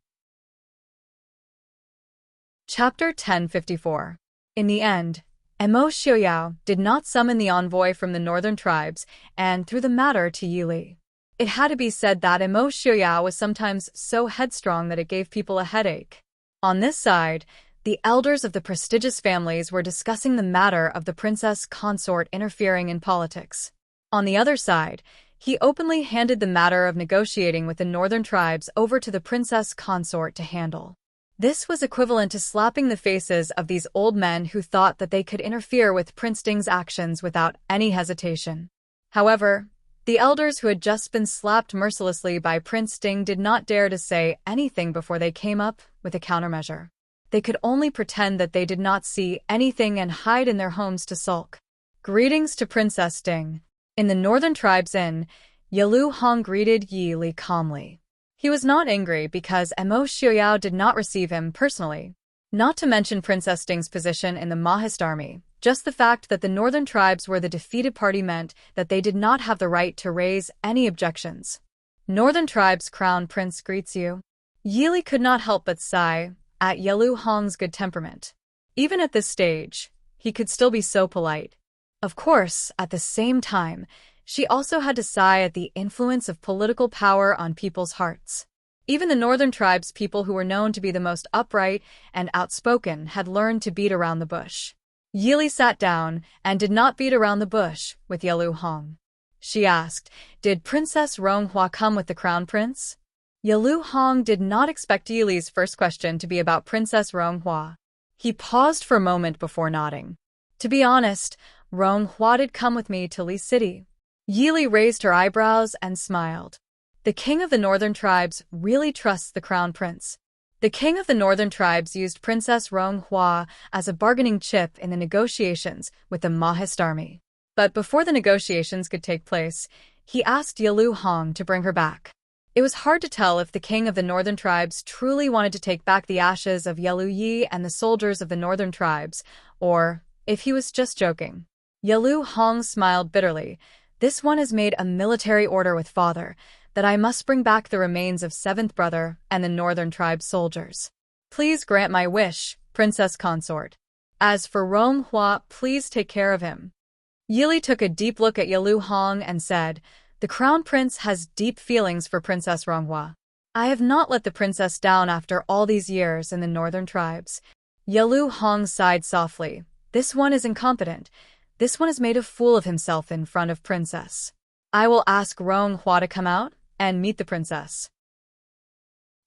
Chapter 1054. In the end, Mo Shuyao did not summon the envoy from the northern tribes and threw the matter to Yi Li. It had to be said that Mo Shuyao was sometimes so headstrong that it gave people a headache. On this side, the elders of the prestigious families were discussing the matter of the princess consort interfering in politics. On the other side, he openly handed the matter of negotiating with the northern tribes over to the princess consort to handle. This was equivalent to slapping the faces of these old men who thought that they could interfere with Prince Ding's actions without any hesitation. However, the elders who had just been slapped mercilessly by Prince Ding did not dare to say anything before they came up with a countermeasure. They could only pretend that they did not see anything and hide in their homes to sulk. Greetings to Princess Ding. In the Northern Tribes Inn, Yalu Hong greeted Yi Li calmly. He was not angry because Mo Shuyao did not receive him personally. Not to mention Princess Ding's position in the Mahist army, just the fact that the northern tribes were the defeated party meant that they did not have the right to raise any objections. Northern Tribes Crown Prince greets you. Yi Li could not help but sigh at Yalu Hong's good temperament. Even at this stage, he could still be so polite. Of course, at the same time, she also had to sigh at the influence of political power on people's hearts. Even the northern tribes people who were known to be the most upright and outspoken had learned to beat around the bush. Yi Li sat down and did not beat around the bush with Yalu Hong. She asked, did Princess Ronghua come with the crown prince? Yalu Hong did not expect Yi Li's first question to be about Princess Ronghua. He paused for a moment before nodding. To be honest, Ronghua did come with me to Li City. Yi Li raised her eyebrows and smiled. The king of the northern tribes really trusts the crown prince. The king of the northern tribes used Princess Ronghua as a bargaining chip in the negotiations with the Mahist army. But before the negotiations could take place, he asked Yalu Hong to bring her back. It was hard to tell if the king of the northern tribes truly wanted to take back the ashes of Yalu Yi and the soldiers of the northern tribes, or if he was just joking. Yalu Hong smiled bitterly. This one has made a military order with father, that I must bring back the remains of seventh brother and the northern tribe soldiers. Please grant my wish, princess consort. As for Ronghua, please take care of him. Yi Li took a deep look at Yalu Hong and said, the crown prince has deep feelings for Princess Ronghua. I have not let the princess down after all these years in the northern tribes. Yalu Hong sighed softly. This one is incompetent. This one has made a fool of himself in front of princess. I will ask Ronghua to come out and meet the princess.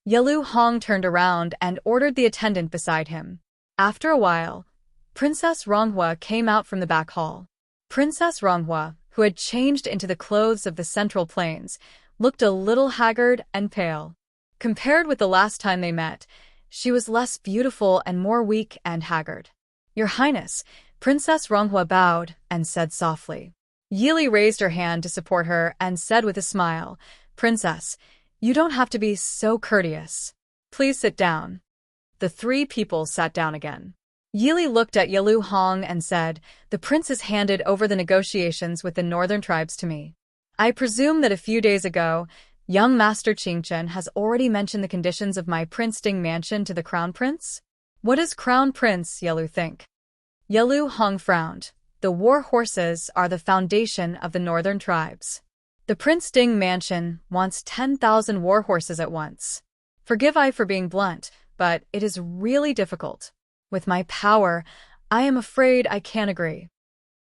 Yalu Hong turned around and ordered the attendant beside him. After a while, Princess Ronghua came out from the back hall. Princess Ronghua, who had changed into the clothes of the Central Plains, looked a little haggard and pale. Compared with the last time they met, She was less beautiful and more weak and haggard. "Your Highness," Princess Ronghua bowed and said softly. Yili raised her hand to support her and said with a smile, "Princess, you don't have to be so courteous. Please sit down." The three people sat down again. Yili looked at Yalu Hong and said, "The prince has handed over the negotiations with the northern tribes to me. I presume that a few days ago, young Master Qingchen has already mentioned the conditions of my Prince Ding mansion to the Crown Prince? What does Crown Prince Yalu think?" Yalu Hong frowned. "The war horses are the foundation of the northern tribes. The Prince Ding mansion wants 10,000 war horses at once. Forgive I for being blunt, but it is really difficult. With my power, I am afraid I can't agree."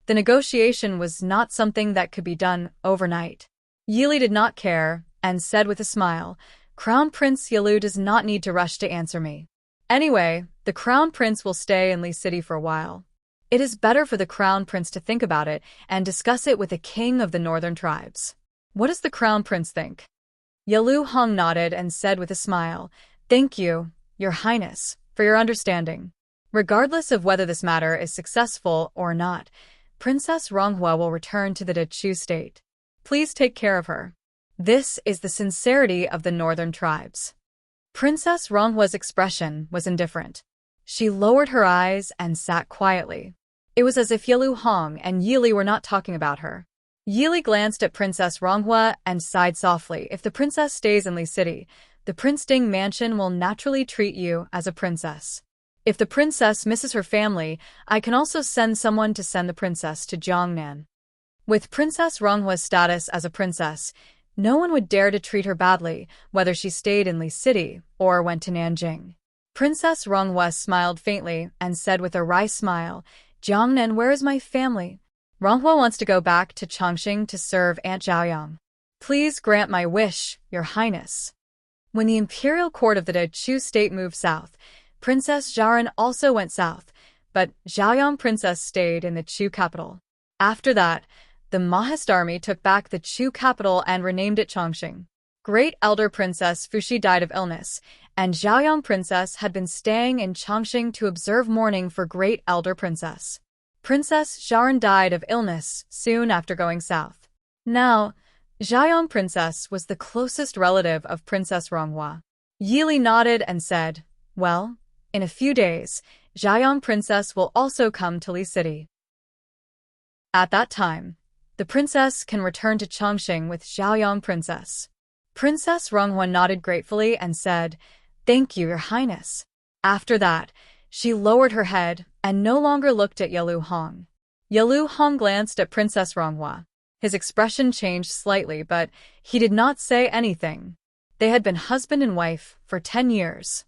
The negotiation was not something that could be done overnight. Yili did not care and said with a smile, "Crown Prince Yalu does not need to rush to answer me. Anyway, the Crown Prince will stay in Li City for a while. It is better for the Crown Prince to think about it and discuss it with the king of the northern tribes. What does the Crown Prince think?" Yalu Hong nodded and said with a smile, "Thank you, Your Highness, for your understanding. Regardless of whether this matter is successful or not, Princess Ronghua will return to the Dechu state. Please take care of her. This is the sincerity of the northern tribes." Princess Ronghua's expression was indifferent. She lowered her eyes and sat quietly. It was as if Yalu Hong and Yili were not talking about her. Yili glanced at Princess Ronghua and sighed softly. "If the princess stays in Li City, the Prince Ding mansion will naturally treat you as a princess. If the princess misses her family, I can also send someone to send the princess to Jiangnan. With Princess Ronghua's status as a princess, no one would dare to treat her badly, whether she stayed in Li City or went to Nanjing." Princess Ronghua smiled faintly and said with a wry smile, "Jiangnan, where is my family? Ronghua wants to go back to Chongqing to serve Aunt Zhaoyang. Please grant my wish, Your Highness." When the imperial court of the Dechu state moved south, Princess Zhaoran also went south, but Zhaoyang princess stayed in the Chu capital. After that, the Mahist army took back the Chu capital and renamed it Chongqing. Great Elder Princess Fuxi died of illness, and Zhaoyang princess had been staying in Chongqing to observe mourning for Great Elder Princess. Princess Zhaoran died of illness soon after going south. Now, Zhaoyang princess was the closest relative of Princess Ronghua. Yili nodded and said, "Well, in a few days, Zhaoyang princess will also come to Li City. At that time, the princess can return to Chongqing with Zhaoyang princess." Princess Ronghua nodded gratefully and said, "Thank you, Your Highness." After that, she lowered her head and no longer looked at Yalu Hong. Yalu Hong glanced at Princess Ronghua. His expression changed slightly, but he did not say anything. They had been husband and wife for 10 years.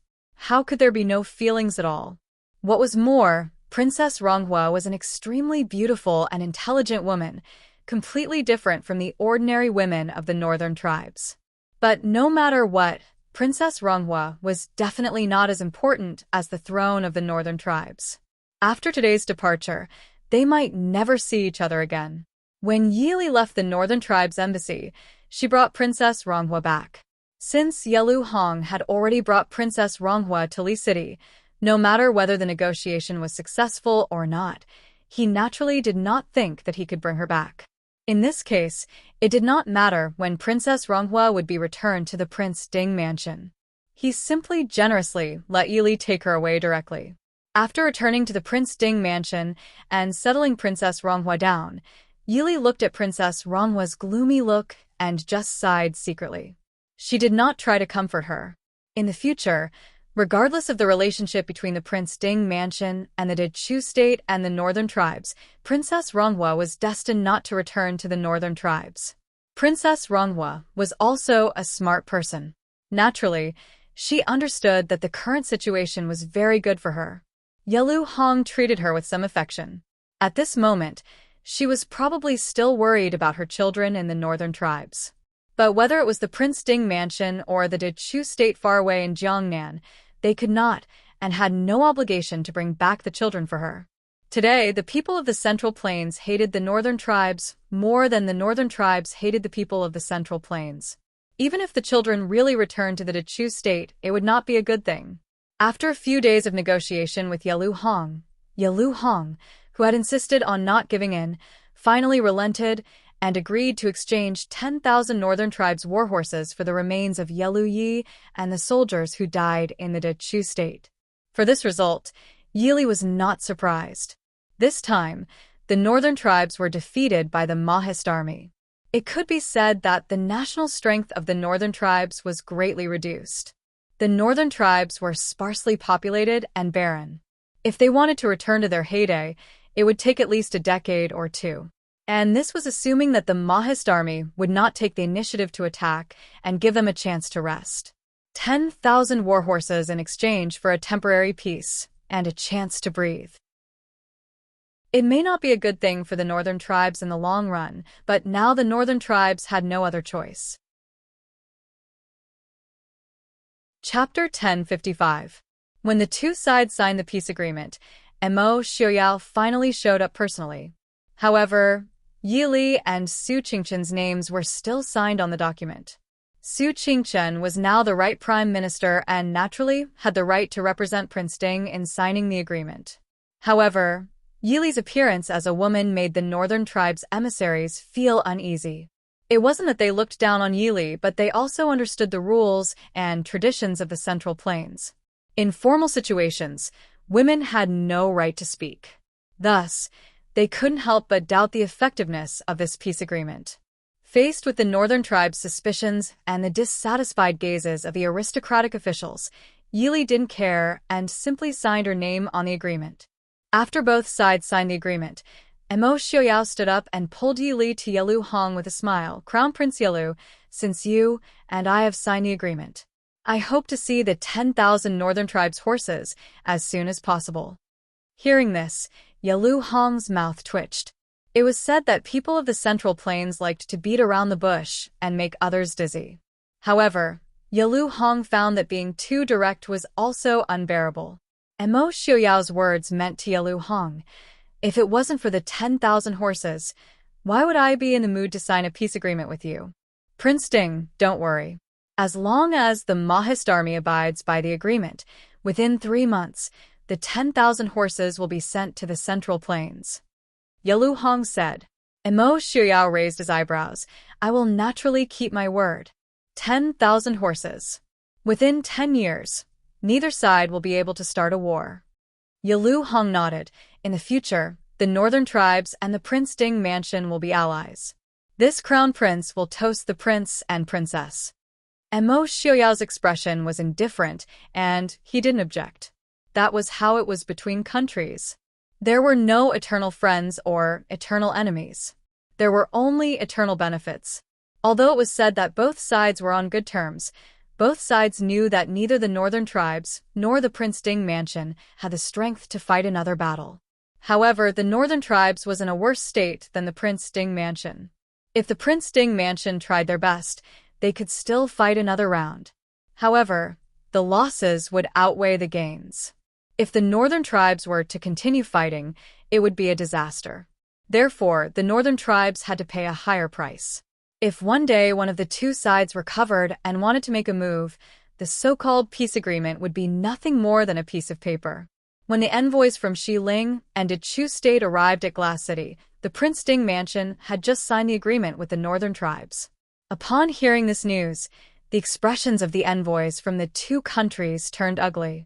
How could there be no feelings at all? What was more, Princess Ronghua was an extremely beautiful and intelligent woman, completely different from the ordinary women of the northern tribes. But no matter what, Princess Ronghua was definitely not as important as the throne of the northern tribes. After today's departure, they might never see each other again. When Yili left the northern tribes' embassy, she brought Princess Ronghua back. Since Yalu Hong had already brought Princess Ronghua to Li City, no matter whether the negotiation was successful or not, he naturally did not think that he could bring her back. In this case, it did not matter when Princess Ronghua would be returned to the Prince Ding mansion. He simply generously let Yili take her away directly. After returning to the Prince Ding mansion and settling Princess Ronghua down, Yili looked at Princess Ronghua's gloomy look and just sighed secretly. She did not try to comfort her. In the future, regardless of the relationship between the Prince Ding mansion and the Dechu state and the northern tribes, Princess Ronghua was destined not to return to the northern tribes. Princess Ronghua was also a smart person. Naturally, she understood that the current situation was very good for her. Yalu Hong treated her with some affection. At this moment, she was probably still worried about her children in the northern tribes. But whether it was the Prince Ding mansion or the Dechu state far away in Jiangnan, they could not and had no obligation to bring back the children for her. Today, the people of the Central Plains hated the northern tribes more than the northern tribes hated the people of the Central Plains. Even if the children really returned to the Dechu state, it would not be a good thing. After a few days of negotiation with Yalu Hong, who had insisted on not giving in, finally relented and agreed to exchange 10,000 northern tribes' warhorses for the remains of Yalu Yi and the soldiers who died in the Dechu state. For this result, Yili was not surprised. This time, the northern tribes were defeated by the Mahist army. It could be said that the national strength of the northern tribes was greatly reduced. The northern tribes were sparsely populated and barren. If they wanted to return to their heyday, it would take at least a decade or two. And this was assuming that the Mahist army would not take the initiative to attack and give them a chance to rest. 10,000 warhorses in exchange for a temporary peace and a chance to breathe. It may not be a good thing for the northern tribes in the long run, but now the northern tribes had no other choice. Chapter 1055. When the two sides signed the peace agreement, Mo Xiaoyao finally showed up personally. However, Yi Li and Su Qingchen's names were still signed on the document. Su Qingchen was now the right prime minister and naturally had the right to represent Prince Ding in signing the agreement. However, Yi Li's appearance as a woman made the northern tribes' emissaries feel uneasy. It wasn't that they looked down on Yi Li, but they also understood the rules and traditions of the Central Plains. In formal situations, women had no right to speak. Thus, they couldn't help but doubt the effectiveness of this peace agreement. Faced with the northern tribes' suspicions and the dissatisfied gazes of the aristocratic officials, Yi Li didn't care and simply signed her name on the agreement. After both sides signed the agreement, Mo Xiaoyao stood up and pulled Yi Li to Yalu Hong with a smile. "Crown Prince Yalu, since you and I have signed the agreement, I hope to see the 10,000 northern tribes' horses as soon as possible." Hearing this, Yalu Hong's mouth twitched. It was said that people of the Central Plains liked to beat around the bush and make others dizzy. However, Yalu Hong found that being too direct was also unbearable. Mo Xiaoyao's words meant to Yalu Hong, "If it wasn't for the 10,000 horses, why would I be in the mood to sign a peace agreement with you? Prince Ding, don't worry. As long as the Mahist army abides by the agreement, within 3 months, the 10,000 horses will be sent to the Central Plains." Yalu Hong said. Mo Xiaoyao raised his eyebrows. "I will naturally keep my word. 10,000 horses. Within 10 years, neither side will be able to start a war." Yalu Hong nodded. "In the future, the northern tribes and the Prince Ding mansion will be allies. This crown prince will toast the prince and princess." Mo Xiaoyao's expression was indifferent, and he didn't object. That was how it was between countries. There were no eternal friends or eternal enemies. There were only eternal benefits. Although it was said that both sides were on good terms, both sides knew that neither the northern tribes nor the Prince Ding mansion had the strength to fight another battle. However, the northern tribes was in a worse state than the Prince Ding mansion. If the Prince Ding mansion tried their best, they could still fight another round. However, the losses would outweigh the gains. If the northern tribes were to continue fighting, it would be a disaster. Therefore, the northern tribes had to pay a higher price. If one day one of the two sides recovered and wanted to make a move, the so-called peace agreement would be nothing more than a piece of paper. When the envoys from Xiling and Dechu State arrived at Glass City, the Prince Ding mansion had just signed the agreement with the northern tribes. Upon hearing this news, the expressions of the envoys from the two countries turned ugly.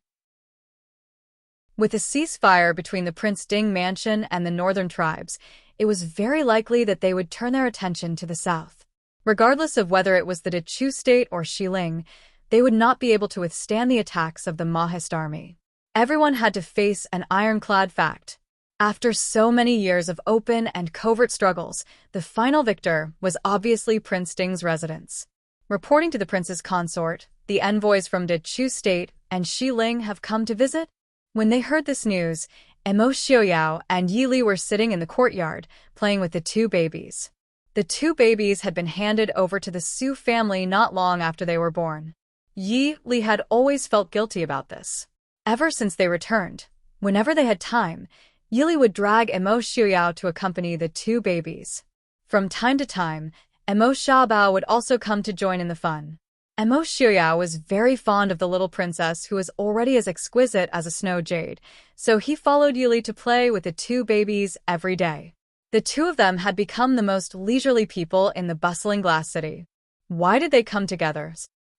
With a ceasefire between the Prince Ding mansion and the northern tribes, it was very likely that they would turn their attention to the south. Regardless of whether it was the Dechu State or Xiling, they would not be able to withstand the attacks of the Mahist army. Everyone had to face an ironclad fact. After so many years of open and covert struggles, the final victor was obviously Prince Ding's residence. Reporting to the prince's consort, the envoys from Dechu State and Xiling have come to visit. When they heard this news, Mo Xiaoyao and Yi Li were sitting in the courtyard, playing with the two babies. The two babies had been handed over to the Su family not long after they were born. Yi Li had always felt guilty about this. Ever since they returned, whenever they had time, Yi Li would drag Mo Xiaoyao to accompany the two babies. From time to time, Mo Xiaobao would also come to join in the fun. Emo Xiuyao was very fond of the little princess who was already as exquisite as a snow jade, so he followed Yili to play with the two babies every day. The two of them had become the most leisurely people in the bustling glass city. Why did they come together?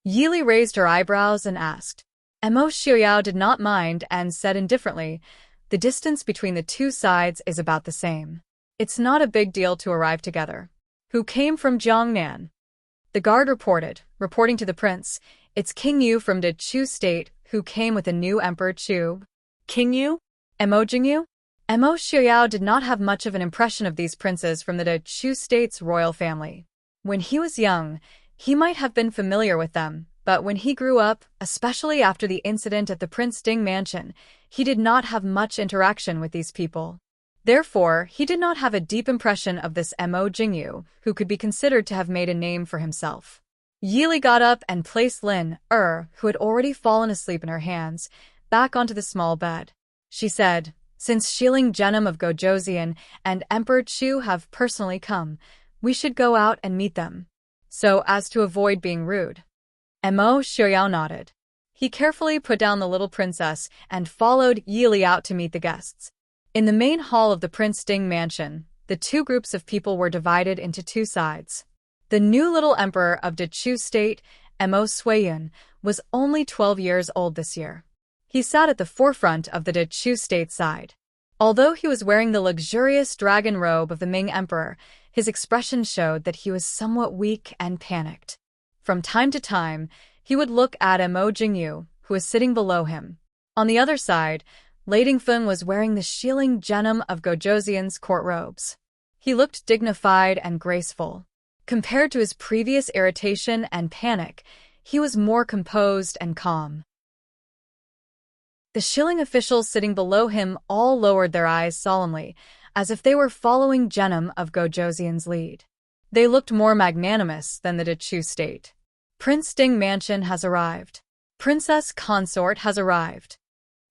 Yili raised her eyebrows and asked. Emo Xiuyao did not mind and said indifferently, "The distance between the two sides is about the same. It's not a big deal to arrive together." Who came from Jiangnan? The guard reporting to the prince, "It's King Yu from the Chu state who came with the new Emperor Chu." King Yu? Emo Jingyu? Emo Xiuyao did not have much of an impression of these princes from the Chu state's royal family. When he was young, he might have been familiar with them, but when he grew up, especially after the incident at the Prince Ding mansion, he did not have much interaction with these people. Therefore, he did not have a deep impression of this Mo Jingyu, who could be considered to have made a name for himself. Yili got up and placed Lin, who had already fallen asleep in her hands, back onto the small bed. She said, "Since Shilin Genom of Gojoseon and Emperor Chu have personally come, we should go out and meet them, so as to avoid being rude." Mo Xiuyao nodded. He carefully put down the little princess and followed Yili out to meet the guests. In the main hall of the Prince Ding mansion, the two groups of people were divided into two sides. The new little emperor of the Chu state, Mo Suiyun, was only 12 years old this year. He sat at the forefront of the Chu state side. Although he was wearing the luxurious dragon robe of the Ming emperor, his expression showed that he was somewhat weak and panicked. From time to time, he would look at Mo Jingyu, who was sitting below him. On the other side, Lei Dingfeng was wearing the Shilin Genom of Gojoseon's court robes. He looked dignified and graceful. Compared to his previous irritation and panic, he was more composed and calm. The Shilin officials sitting below him all lowered their eyes solemnly, as if they were following Genom of Gojoseon's lead. They looked more magnanimous than the Chu state. Prince Ding mansion has arrived. Princess consort has arrived.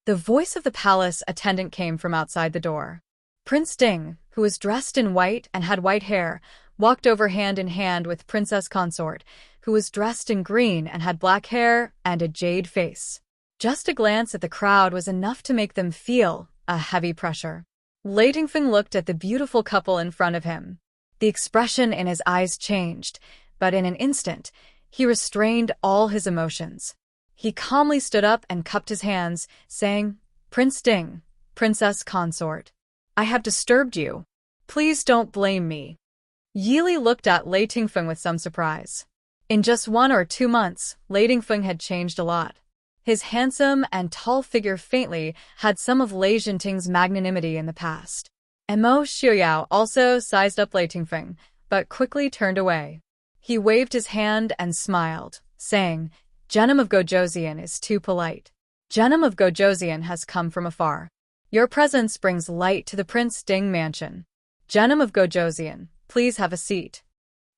The voice of the palace attendant came from outside the door. Prince Ding, who was dressed in white and had white hair, walked over hand in hand with Princess Consort, who was dressed in green and had black hair and a jade face. Just a glance at the crowd was enough to make them feel a heavy pressure. Lei Dingfeng looked at the beautiful couple in front of him. The expression in his eyes changed, but in an instant, he restrained all his emotions. He calmly stood up and cupped his hands, saying, "Prince Ding, Princess Consort, I have disturbed you. Please don't blame me." Yili looked at Lei Dingfeng with some surprise. In just 1 or 2 months, Lei Dingfeng had changed a lot. His handsome and tall figure faintly had some of Lei Jinting's magnanimity in the past. Mo Xiuyao also sized up Lei Dingfeng, but quickly turned away. He waved his hand and smiled, saying, "Genom of Gojoseon is too polite. Genom of Gojoseon has come from afar. Your presence brings light to the Prince Ding mansion. Genom of Gojoseon, please have a seat."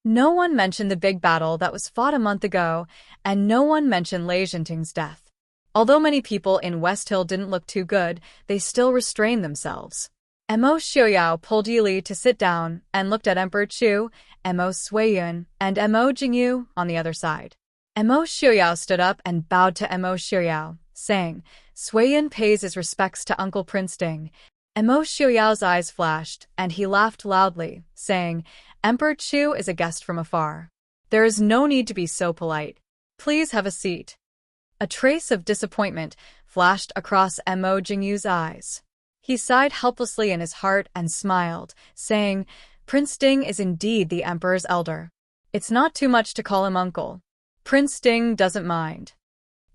No one mentioned the big battle that was fought a month ago, and no one mentioned Lei Jinting's death. Although many people in West Hill didn't look too good, they still restrained themselves. Mo Xiuyao pulled Yili to sit down and looked at Emperor Chu, Mo Suiyun, and Mo Jingyu on the other side. Mo Xiuyao stood up and bowed to Mo Xiuyao, saying, "Suiyun pays his respects to Uncle Prince Ding." Mo Xiuyao's eyes flashed, and he laughed loudly, saying, "Emperor Chu is a guest from afar. There is no need to be so polite. Please have a seat." A trace of disappointment flashed across Mo Jingyu's eyes. He sighed helplessly in his heart and smiled, saying, "Prince Ding is indeed the emperor's elder. It's not too much to call him uncle. Prince Ding doesn't mind."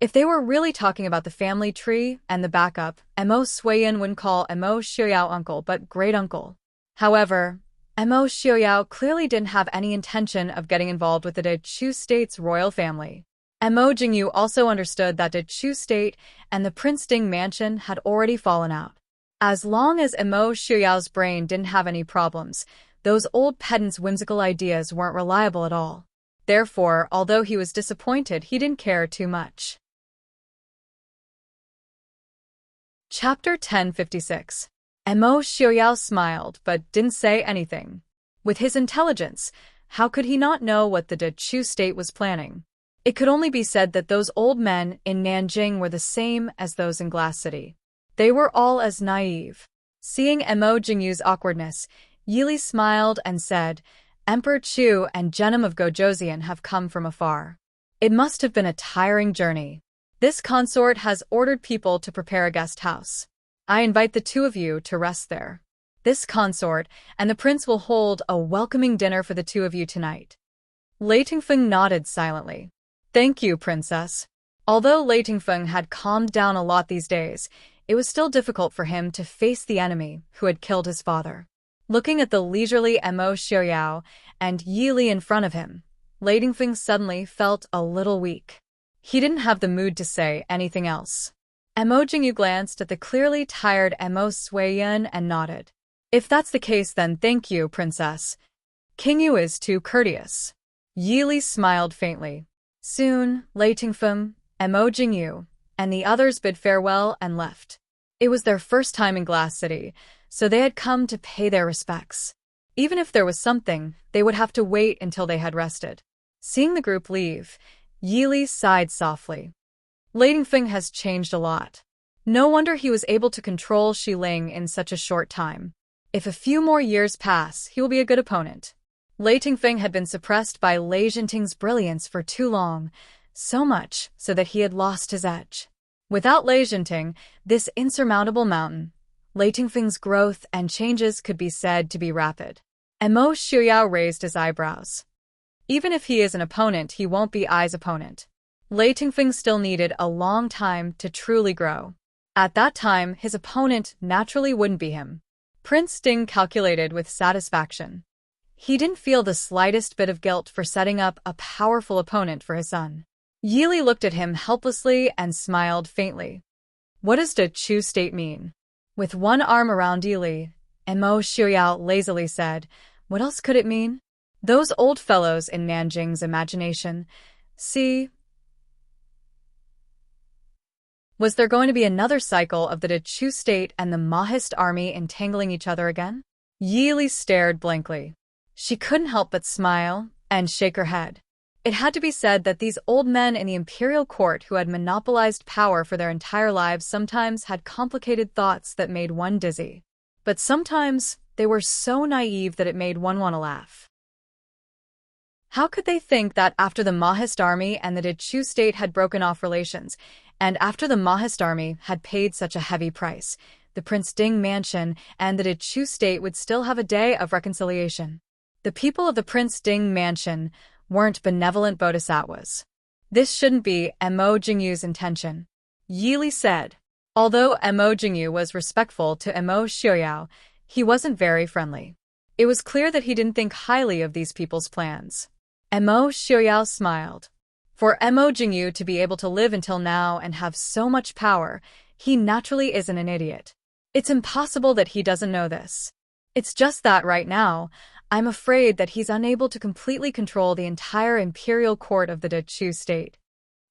If they were really talking about the family tree and the backup, Mo Suiyun wouldn't call Mo Xiuyao uncle but great uncle. However, Mo Xiuyao clearly didn't have any intention of getting involved with the Chu state's royal family. Mo Jingyu also understood that the Chu state and the Prince Ding mansion had already fallen out. As long as Mo Xiuyao's brain didn't have any problems, those old pedants' whimsical ideas weren't reliable at all. Therefore, although he was disappointed, he didn't care too much. Chapter 1056. Mo Xiuyao smiled but didn't say anything. With his intelligence, how could he not know what the Chu state was planning? It could only be said that those old men in Nanjing were the same as those in Glass City. They were all as naive. Seeing Mo Jingyu's awkwardness, Yili smiled and said, Emperor Chu and Genom of Gojoseon have come from afar. It must have been a tiring journey. This consort has ordered people to prepare a guest house. I invite the two of you to rest there. This consort and the prince will hold a welcoming dinner for the two of you tonight. Lei Tingfeng nodded silently. Thank you, princess. Although Lei Tingfeng had calmed down a lot these days, it was still difficult for him to face the enemy who had killed his father. Looking at the leisurely Mo Xiaoyao and Yi Li in front of him, Lei Tingfeng suddenly felt a little weak. He didn't have the mood to say anything else. Mo Jingyu glanced at the clearly tired Mo Suiyun and nodded. If that's the case, then thank you, princess. King Yu is too courteous. Yi Li smiled faintly. Soon, Lei Tingfeng, Mo Jingyu, and the others bid farewell and left. It was their first time in Glass City, so they had come to pay their respects. Even if there was something, they would have to wait until they had rested. Seeing the group leave, Yi Li sighed softly. Lei Tingfeng has changed a lot. No wonder he was able to control Shi Ling in such a short time. If a few more years pass, he will be a good opponent. Lei Tingfeng had been suppressed by Lei Jinting's brilliance for too long, so much so that he had lost his edge. Without Lei Jinting, this insurmountable mountain, Lei Tingfeng's growth and changes could be said to be rapid. Mo Xiaoyao raised his eyebrows. Even if he is an opponent, he won't be Ai's opponent. Lei Tingfeng still needed a long time to truly grow. At that time, his opponent naturally wouldn't be him. Prince Ding calculated with satisfaction. He didn't feel the slightest bit of guilt for setting up a powerful opponent for his son. Yi Li looked at him helplessly and smiled faintly. What does the Chu state mean? With one arm around Yi Li, Mo Xiaoyao lazily said, what else could it mean? Those old fellows in Nanjing's imagination. See? Was there going to be another cycle of the Chu state and the Mahist army entangling each other again? Yi Li stared blankly. She couldn't help but smile and shake her head. It had to be said that these old men in the imperial court who had monopolized power for their entire lives sometimes had complicated thoughts that made one dizzy. But sometimes they were so naive that it made one want to laugh. How could they think that after the Mahist army and the Chu state had broken off relations, and after the Mahist army had paid such a heavy price, the Prince Ding mansion and the Chu state would still have a day of reconciliation? The people of the Prince Ding mansion weren't benevolent bodhisattvas. This shouldn't be Mo Jingyu's intention. Yi Li said. Although Mo Jingyu was respectful to Mo Xiaoyao, he wasn't very friendly. It was clear that he didn't think highly of these people's plans. Mo Xiaoyao smiled. For Mo Jingyu to be able to live until now and have so much power, he naturally isn't an idiot. It's impossible that he doesn't know this. It's just that right now, I'm afraid that he's unable to completely control the entire imperial court of the Chu state.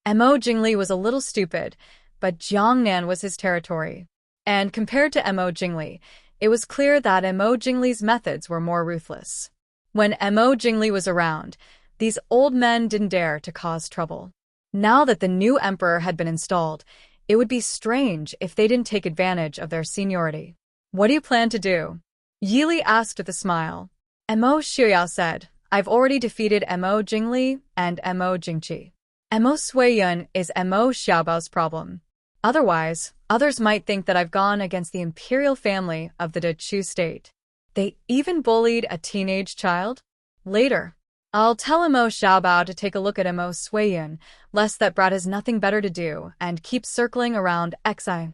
Mo Jingli was a little stupid, but Jiangnan was his territory. And compared to Mo Jingli, it was clear that Mo Jingli's methods were more ruthless. When Mo Jingli was around, these old men didn't dare to cause trouble. Now that the new emperor had been installed, it would be strange if they didn't take advantage of their seniority. What do you plan to do? Yi Li asked with a smile. Mo Xiaoyao said, I've already defeated Mo Jingli and Mo Jingqi. Mo Suiyun is Mo Xiaobao's problem. Otherwise, others might think that I've gone against the imperial family of the Chu state. They even bullied a teenage child? Later, I'll tell Mo Xiaobao to take a look at Mo Suiyun, lest that brat has nothing better to do and keep circling around Xi.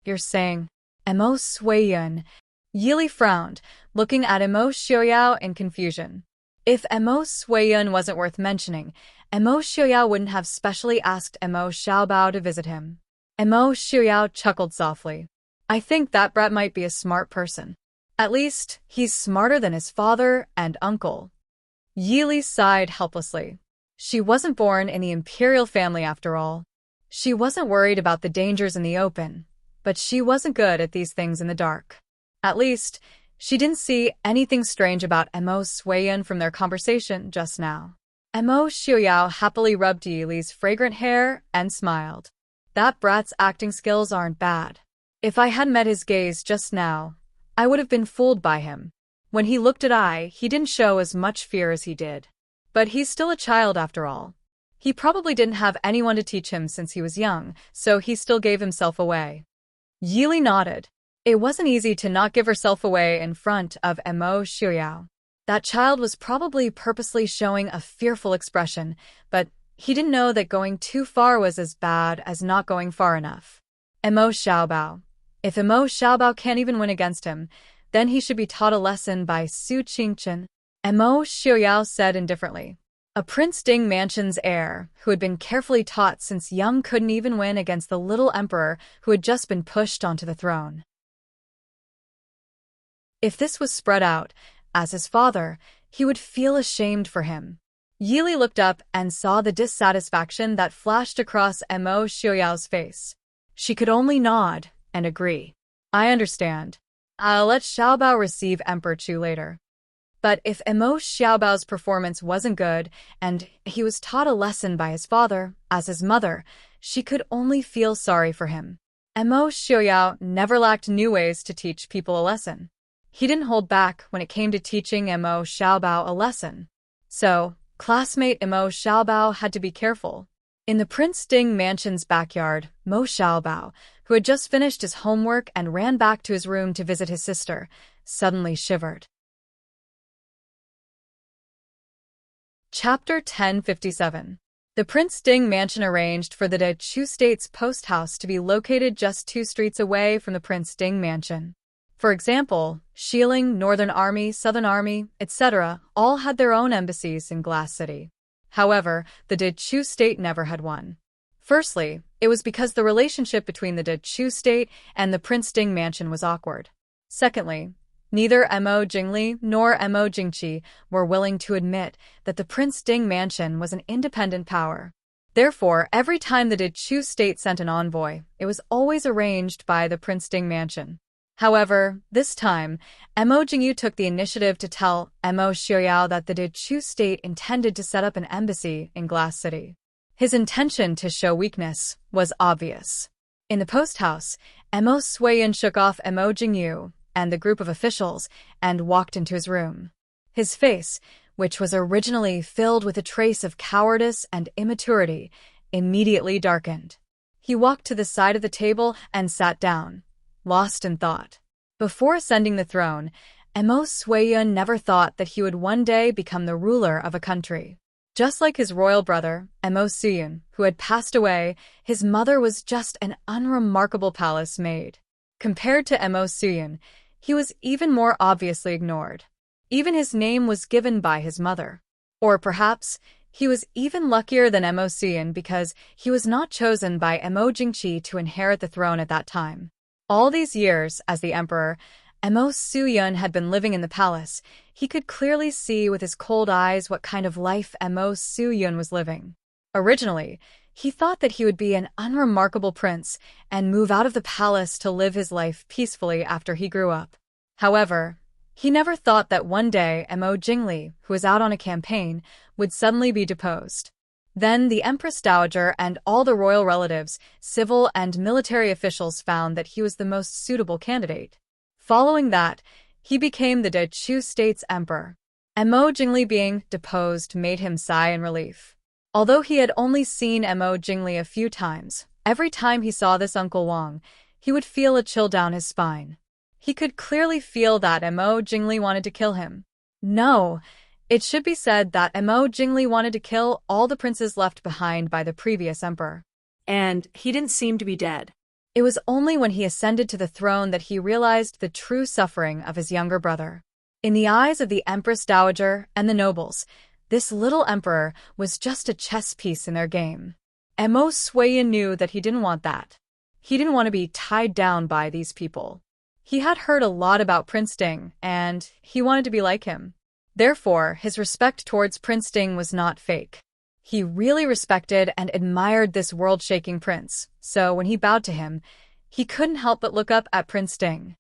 You're saying, Mo Suiyun. Yi Li frowned, looking at Mo Xiaoyao in confusion. If Mo Suiyun wasn't worth mentioning, Mo Xiaoyao wouldn't have specially asked Mo Xiaobao to visit him. Mo Xiaoyao chuckled softly. I think that brat might be a smart person. At least, he's smarter than his father and uncle. Yi Li sighed helplessly. She wasn't born in the imperial family after all. She wasn't worried about the dangers in the open, but she wasn't good at these things in the dark. At least, she didn't see anything strange about Mo Suiyun from their conversation just now. Mo Xiaoyao happily rubbed Yi Li's fragrant hair and smiled. That brat's acting skills aren't bad. If I had met his gaze just now, I would have been fooled by him. When he looked at I, he didn't show as much fear as he did. But he's still a child after all. He probably didn't have anyone to teach him since he was young, so he still gave himself away. Yi Li nodded. It wasn't easy to not give herself away in front of Mo Xiaoyao. That child was probably purposely showing a fearful expression, but he didn't know that going too far was as bad as not going far enough. Mo Xiaobao. If Mo Xiaobao can't even win against him, then he should be taught a lesson by Su Qingchen. Mo Xiaoyao said indifferently. A Prince Ding Mansion's heir, who had been carefully taught since young, couldn't even win against the little emperor who had just been pushed onto the throne. If this was spread out, as his father, he would feel ashamed for him. Yi Li looked up and saw the dissatisfaction that flashed across Mo Xiaoyao's face. She could only nod and agree. I understand. I'll let Xiaobao receive Emperor Chu later. But if Mo Xiaobao's performance wasn't good, and he was taught a lesson by his father, as his mother, she could only feel sorry for him. Mo Xiaoyao never lacked new ways to teach people a lesson. He didn't hold back when it came to teaching Mo Xiaobao a lesson. So, classmate Mo Xiaobao had to be careful. In the Prince Ding Mansion's backyard, Mo Xiaobao, who had just finished his homework and ran back to his room to visit his sister, suddenly shivered. Chapter 1057. The Prince Ding Mansion arranged for the De Chu State's post house to be located just 2 streets away from the Prince Ding Mansion. For example, Xiling, Northern Army, Southern Army, etc., all had their own embassies in Glass City. However, the De Chu State never had one. Firstly, it was because the relationship between the De Chu State and the Prince Ding Mansion was awkward. Secondly, neither Mo Jingli nor Mo Jingqi were willing to admit that the Prince Ding Mansion was an independent power. Therefore, every time the De Chu State sent an envoy, it was always arranged by the Prince Ding Mansion. However, this time, Mo Jingyu took the initiative to tell Mo Xiaoyao that the De Chu State intended to set up an embassy in Glass City. His intention to show weakness was obvious. In the post house, Mo Suiyan shook off Mo Jingyu and the group of officials and walked into his room. His face, which was originally filled with a trace of cowardice and immaturity, immediately darkened. He walked to the side of the table and sat down, lost in thought. Before ascending the throne, Mo Suiyan never thought that he would one day become the ruler of a country. Just like his royal brother, Mo Suiyan, who had passed away, his mother was just an unremarkable palace maid. Compared to Mo Suiyan, he was even more obviously ignored. Even his name was given by his mother. Or perhaps, he was even luckier than Mo Suiyan because he was not chosen by Mo Jingqi to inherit the throne at that time. All these years, as the emperor, Mo Suiyan had been living in the palace. He could clearly see with his cold eyes what kind of life Mo Suiyan was living. Originally, he thought that he would be an unremarkable prince and move out of the palace to live his life peacefully after he grew up. However, he never thought that one day Mo Jingli, who was out on a campaign, would suddenly be deposed. Then the Empress Dowager and all the royal relatives, civil and military officials found that he was the most suitable candidate. Following that, he became the De Chu State's emperor. Mo Jingli being deposed made him sigh in relief. Although he had only seen Mo Jingli a few times, every time he saw this Uncle Wang, he would feel a chill down his spine. He could clearly feel that Mo Jingli wanted to kill him. No, it should be said that Mo Jingli wanted to kill all the princes left behind by the previous emperor. And he didn't seem to be dead. It was only when he ascended to the throne that he realized the true suffering of his younger brother. In the eyes of the Empress Dowager and the nobles, this little emperor was just a chess piece in their game. Mo Suiyan knew that he didn't want that. He didn't want to be tied down by these people. He had heard a lot about Prince Ding, and he wanted to be like him. Therefore, his respect towards Prince Ding was not fake. He really respected and admired this world-shaking prince, so when he bowed to him, he couldn't help but look up at Prince Ding.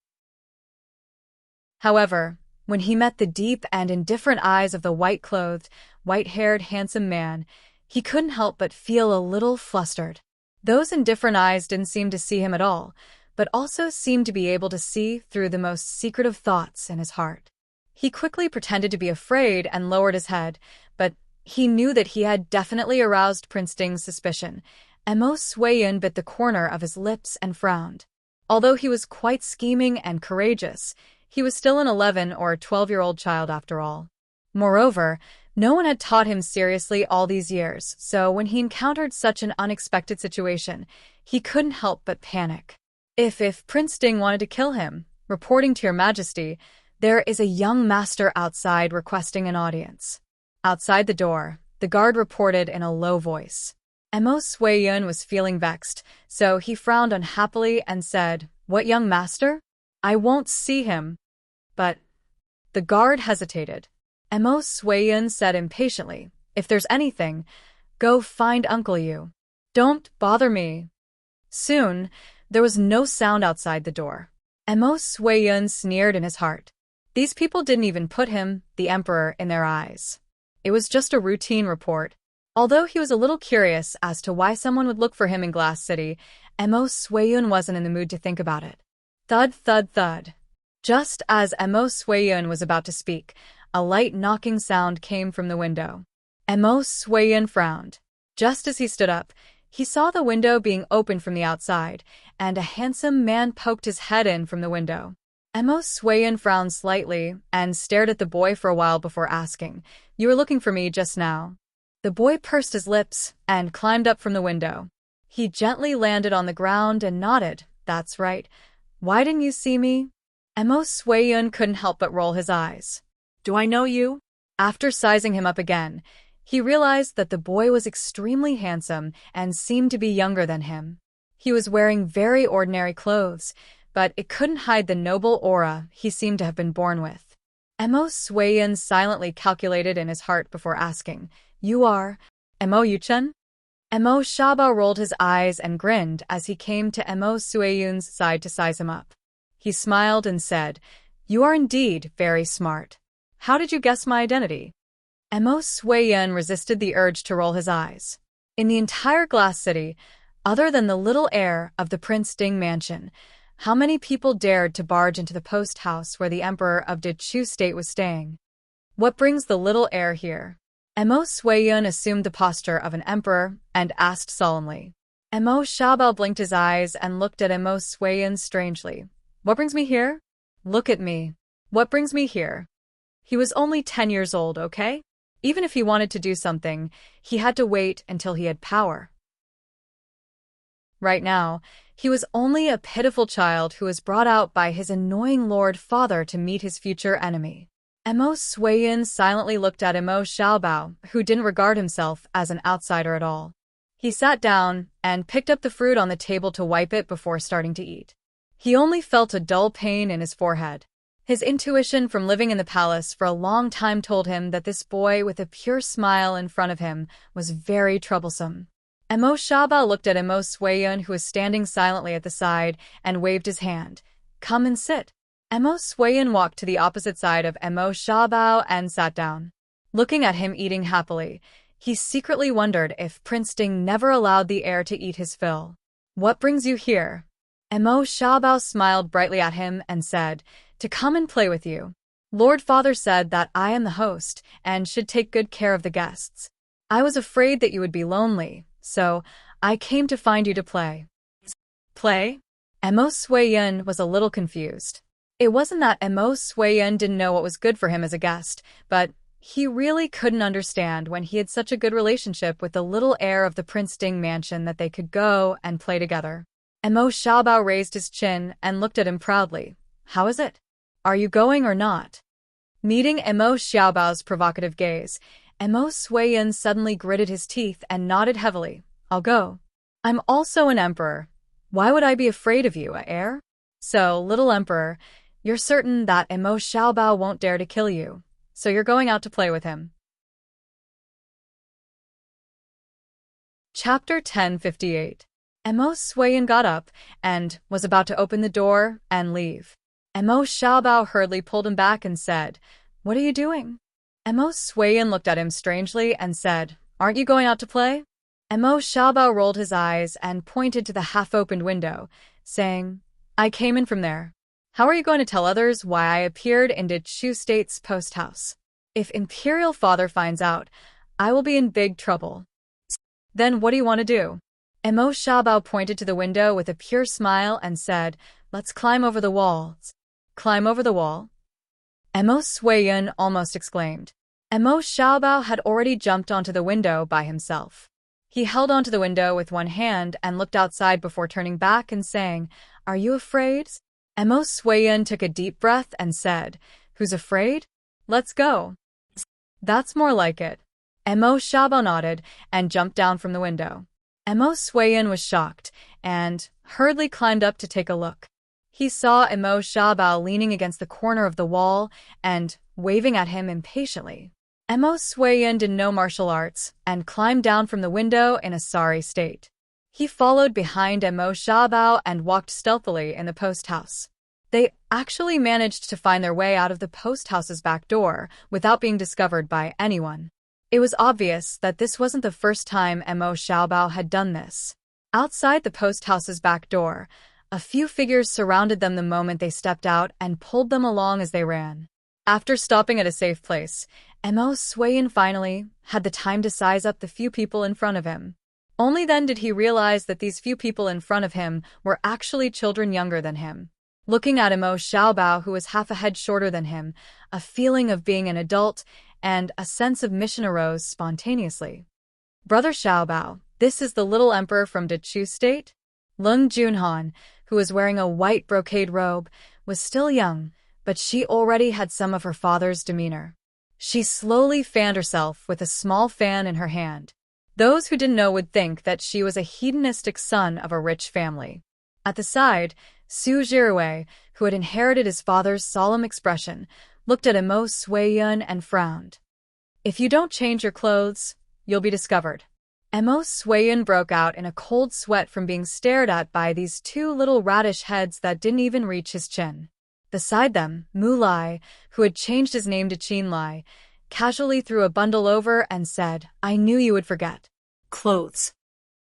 However, when he met the deep and indifferent eyes of the white-clothed, white-haired, handsome man, he couldn't help but feel a little flustered. Those indifferent eyes didn't seem to see him at all, but also seemed to be able to see through the most secretive thoughts in his heart. He quickly pretended to be afraid and lowered his head, but he knew that he had definitely aroused Prince Ding's suspicion. Emo Suiyun bit the corner of his lips and frowned. Although he was quite scheming and courageous, he was still an 11 or 12-year-old child after all. Moreover, no one had taught him seriously all these years, so when he encountered such an unexpected situation, he couldn't help but panic. If Prince Ding wanted to kill him, reporting to your majesty, there is a young master outside requesting an audience. Outside the door, the guard reported in a low voice. Emo Suiyun was feeling vexed, so he frowned unhappily and said, "What young master? I won't see him." But the guard hesitated. Emo Suiyun said impatiently, "If there's anything, go find Uncle Yu. Don't bother me." Soon, there was no sound outside the door. Emo Suiyun sneered in his heart. These people didn't even put him, the emperor, in their eyes. It was just a routine report. Although he was a little curious as to why someone would look for him in Glass City, Emo Suiyun wasn't in the mood to think about it. Thud, thud, thud. Just as Emo Suiyun was about to speak, a light knocking sound came from the window. Emo Suiyun frowned. Just as he stood up, he saw the window being opened from the outside, and a handsome man poked his head in from the window. Emo Suiyun frowned slightly and stared at the boy for a while before asking, "You were looking for me just now?" The boy pursed his lips and climbed up from the window. He gently landed on the ground and nodded. "That's right. Why didn't you see me?" Emo Suiyun couldn't help but roll his eyes. "Do I know you?" After sizing him up again, he realized that the boy was extremely handsome and seemed to be younger than him. He was wearing very ordinary clothes, but it couldn't hide the noble aura he seemed to have been born with. Emo Suiyun silently calculated in his heart before asking, "You are Emo Yuchen?" Emo Xiaobao rolled his eyes and grinned as he came to Emo Suiyun's side to size him up. He smiled and said, "You are indeed very smart. How did you guess my identity?" Emo Suiyun resisted the urge to roll his eyes. In the entire Glass City, other than the little heir of the Prince Ding mansion, how many people dared to barge into the post house where the emperor of Dechu State was staying? What brings the little heir here? Emo Suiyun assumed the posture of an emperor and asked solemnly. Emo Xiaobao blinked his eyes and looked at Emo Suiyun strangely. "What brings me here?" "Look at me. What brings me here?" He was only 10 years old, okay? Even if he wanted to do something, he had to wait until he had power. Right now, he was only a pitiful child who was brought out by his annoying lord father to meet his future enemy. Emo Suiyun silently looked at Emo Xiaobao, who didn't regard himself as an outsider at all. He sat down and picked up the fruit on the table to wipe it before starting to eat. He only felt a dull pain in his forehead. His intuition from living in the palace for a long time told him that this boy with a pure smile in front of him was very troublesome. Emo Xiaobao looked at Emo Suiyun, who was standing silently at the side, and waved his hand. "Come and sit." Emo Suiyun walked to the opposite side of Emo Xiaobao and sat down. Looking at him eating happily, he secretly wondered if Prince Ding never allowed the heir to eat his fill. "What brings you here?" Emo Xiaobao smiled brightly at him and said, "To come and play with you. Lord Father said that I am the host and should take good care of the guests. I was afraid that you would be lonely, so I came to find you to play." "Play?" Emo Suiyun was a little confused. It wasn't that Emo Suiyun didn't know what was good for him as a guest, but he really couldn't understand when he had such a good relationship with the little heir of the Prince Ding mansion that they could go and play together. Emo Xiaobao raised his chin and looked at him proudly. "How is it? Are you going or not?" Meeting Emo Xiaobao's provocative gaze, Emo Suiyun suddenly gritted his teeth and nodded heavily. "I'll go. I'm also an emperor. Why would I be afraid of you, a heir? So, little emperor, you're certain that Emo Xiaobao won't dare to kill you, so you're going out to play with him." Chapter 1058. Emo Suiyun got up and was about to open the door and leave. Emo Xiaobao hurriedly pulled him back and said, "What are you doing?" Emo Swayan looked at him strangely and said, "Aren't you going out to play?" Emo Xiaobao rolled his eyes and pointed to the half-opened window, saying, "I came in from there. How are you going to tell others why I appeared in the Chu State's post house? If Imperial Father finds out, I will be in big trouble." "Then what do you want to do?" Emo Xiaobao pointed to the window with a pure smile and said, "Let's climb over the wall." "Climb over the wall?" Emo Swayan almost exclaimed. Emo Xiaobao had already jumped onto the window by himself. He held onto the window with one hand and looked outside before turning back and saying, "Are you afraid?" Emo Swayan took a deep breath and said, "Who's afraid? Let's go." "That's more like it." Emo Xiaobao nodded and jumped down from the window. Emo Swayan was shocked and hurriedly climbed up to take a look. He saw Emo Xiaobao leaning against the corner of the wall and waving at him impatiently. Emo Swayan did no martial arts and climbed down from the window in a sorry state. He followed behind Emo Xiaobao and walked stealthily in the post house. They actually managed to find their way out of the post house's back door without being discovered by anyone. It was obvious that this wasn't the first time Emo Xiaobao had done this. Outside the post house's back door, a few figures surrounded them the moment they stepped out and pulled them along as they ran. After stopping at a safe place, Emo Swayan finally had the time to size up the few people in front of him. Only then did he realize that these few people in front of him were actually children younger than him. Looking at Emo Xiaobao, who was half a head shorter than him, a feeling of being an adult and a sense of mission arose spontaneously. "Brother Xiaobao, this is the little emperor from the Chu State?" Lung Junhan, who was wearing a white brocade robe, was still young, but she already had some of her father's demeanor. She slowly fanned herself with a small fan in her hand. Those who didn't know would think that she was a hedonistic son of a rich family. At the side, Su Jirue, who had inherited his father's solemn expression, looked at Emo Swayan and frowned. "If you don't change your clothes, you'll be discovered." Emo Swayan broke out in a cold sweat from being stared at by these two little radish heads that didn't even reach his chin. Beside them, Mu Lai, who had changed his name to Qin Lai, casually threw a bundle over and said, "I knew you would forget." "Clothes."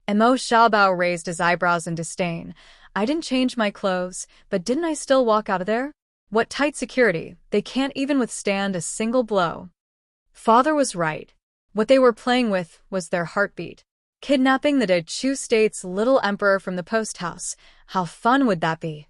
Emo Xiaobao raised his eyebrows in disdain. "I didn't change my clothes, but didn't I still walk out of there? What tight security, they can't even withstand a single blow." Father was right. What they were playing with was their heartbeat. Kidnapping the Chu State's little emperor from the post house. How fun would that be?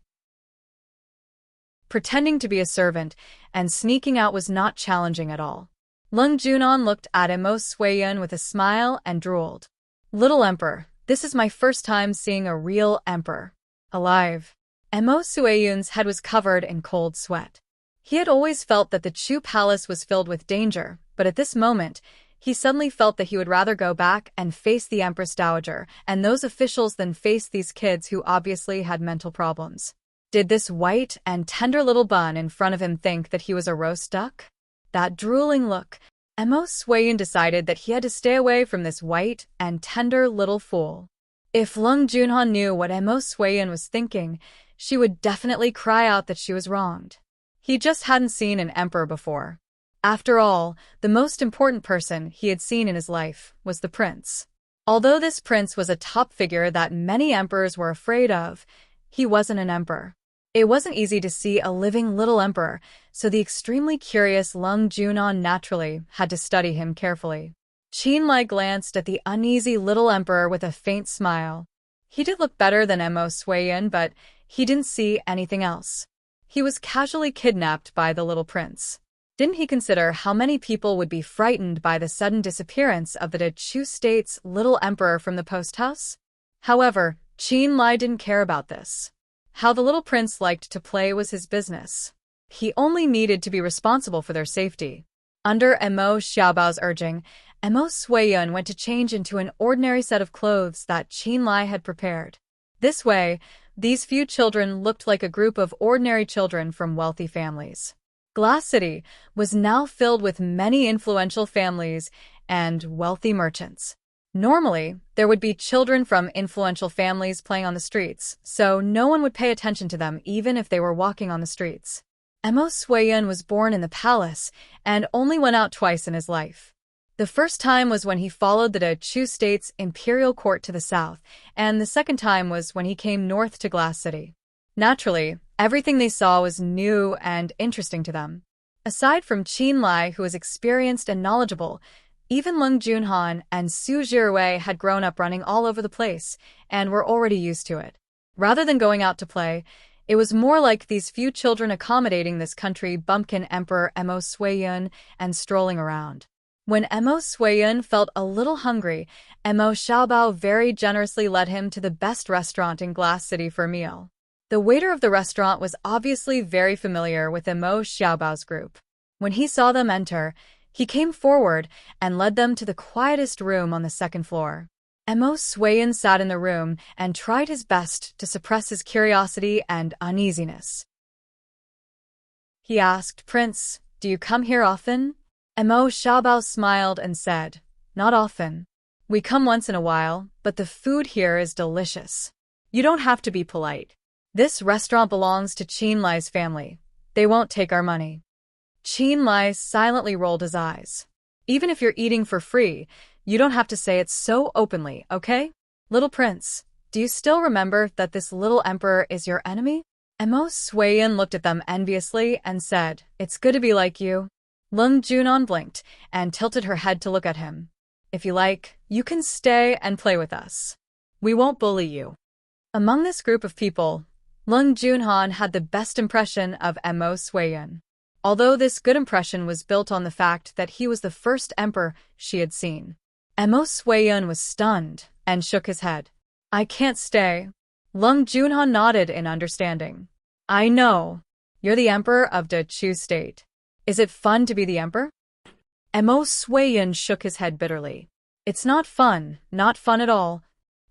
Pretending to be a servant and sneaking out was not challenging at all. Lung Junon looked at Emo Swayan with a smile and drooled. "Little emperor, this is my first time seeing a real emperor. Alive." Emo Swayan's head was covered in cold sweat. He had always felt that the Chu Palace was filled with danger, but at this moment, he suddenly felt that he would rather go back and face the Empress Dowager and those officials than face these kids who obviously had mental problems. Did this white and tender little bun in front of him think that he was a roast duck? That drooling look. Emo Swayan decided that he had to stay away from this white and tender little fool. If Lung Junhan knew what Emo Swayan was thinking, she would definitely cry out that she was wronged. He just hadn't seen an emperor before. After all, the most important person he had seen in his life was the prince. Although this prince was a top figure that many emperors were afraid of, he wasn't an emperor. It wasn't easy to see a living little emperor, so the extremely curious Lung Junon naturally had to study him carefully. Qin Lai glanced at the uneasy little emperor with a faint smile. He did look better than Emo Swayan, but he didn't see anything else. He was casually kidnapped by the little prince. Didn't he consider how many people would be frightened by the sudden disappearance of the Chu State's little emperor from the post house? However, Qin Lai didn't care about this. How the little prince liked to play was his business. He only needed to be responsible for their safety. Under Emo Xiaobao's urging, Emo Swayan went to change into an ordinary set of clothes that Qin Lai had prepared. This way, these few children looked like a group of ordinary children from wealthy families. Glass City was now filled with many influential families and wealthy merchants. Normally, there would be children from influential families playing on the streets, so no one would pay attention to them even if they were walking on the streets. Emo Suiyun was born in the palace and only went out twice in his life. The first time was when he followed the Chu state's imperial court to the south, and the second time was when he came north to Glass City. Naturally, everything they saw was new and interesting to them. Aside from Qin Lai, who was experienced and knowledgeable, even Lung Junhan and Su Jirui had grown up running all over the place and were already used to it. Rather than going out to play, it was more like these few children accommodating this country bumpkin Emperor Emo Suiyun and strolling around. When Emo Suiyun felt a little hungry, Emo Xiaobao very generously led him to the best restaurant in Glass City for a meal. The waiter of the restaurant was obviously very familiar with Emo Xiaobao's group. When he saw them enter, he came forward and led them to the quietest room on the second floor. Emo Suiyun sat in the room and tried his best to suppress his curiosity and uneasiness. He asked, "Prince, do you come here often?" Emo Xiaobao smiled and said, "Not often. We come once in a while, but the food here is delicious. You don't have to be polite. This restaurant belongs to Qin Lai's family. They won't take our money." Qin Lai silently rolled his eyes. "Even if you're eating for free, you don't have to say it so openly, okay? Little prince, do you still remember that this little emperor is your enemy?" Emo Suiyun looked at them enviously and said, "It's good to be like you." Lung Junon blinked and tilted her head to look at him. "If you like, you can stay and play with us. We won't bully you." Among this group of people, Lung Junhan had the best impression of Emo Suiyun. Although this good impression was built on the fact that he was the first emperor she had seen. Emo Suiyun was stunned and shook his head. "I can't stay." Lung Junhan nodded in understanding. "I know. You're the emperor of the Chu state. Is it fun to be the emperor?" Emo Suiyun shook his head bitterly. "It's not fun at all."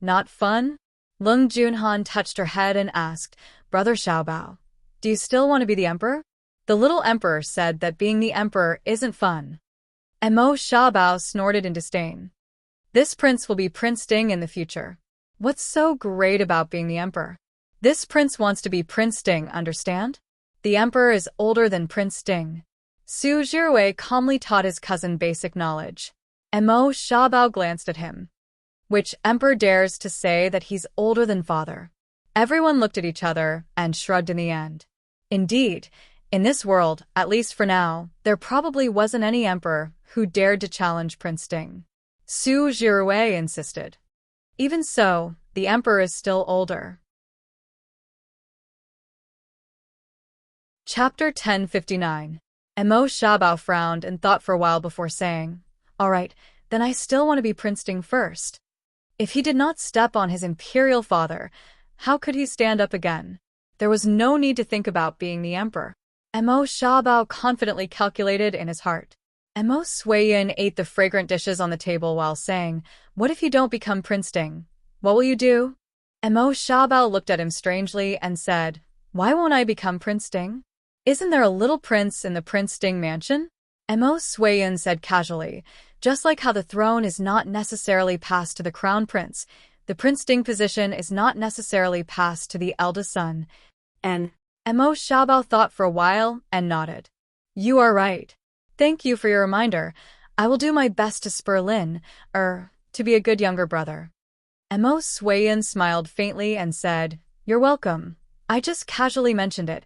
"Not fun?" Lung Junhan touched her head and asked, "Brother Xiaobao, do you still want to be the emperor?" The little emperor said that being the emperor isn't fun. Emo Xiaobao snorted in disdain. "This prince will be Prince Ding in the future. What's so great about being the emperor? This prince wants to be Prince Ding, understand? The emperor is older than Prince Ding." Su Jirui calmly taught his cousin basic knowledge. Emo Xiaobao glanced at him. Which emperor dares to say that he's older than father? Everyone looked at each other and shrugged in the end. Indeed, in this world, at least for now, there probably wasn't any emperor who dared to challenge Prince Ding. Su Jirui insisted. Even so, the emperor is still older. Chapter 1059. Emo Xiaobao frowned and thought for a while before saying, "All right, then I still want to be Prince Ding first." If he did not step on his imperial father, how could he stand up again? There was no need to think about being the emperor. Emo Xiaobao confidently calculated in his heart. Emo Suiyun ate the fragrant dishes on the table while saying, "What if you don't become Prince Ding? What will you do?" Emo Xiaobao looked at him strangely and said, "Why won't I become Prince Ding? Isn't there a little prince in the Prince Ding mansion?" Emo Suiyun said casually, "Just like how the throne is not necessarily passed to the crown prince, the Prince Ding position is not necessarily passed to the eldest son." And Emo Xiaobao thought for a while and nodded. "You are right. Thank you for your reminder. I will do my best to spur Lin, to be a good younger brother." Emo Suiyun smiled faintly and said, "You're welcome. I just casually mentioned it.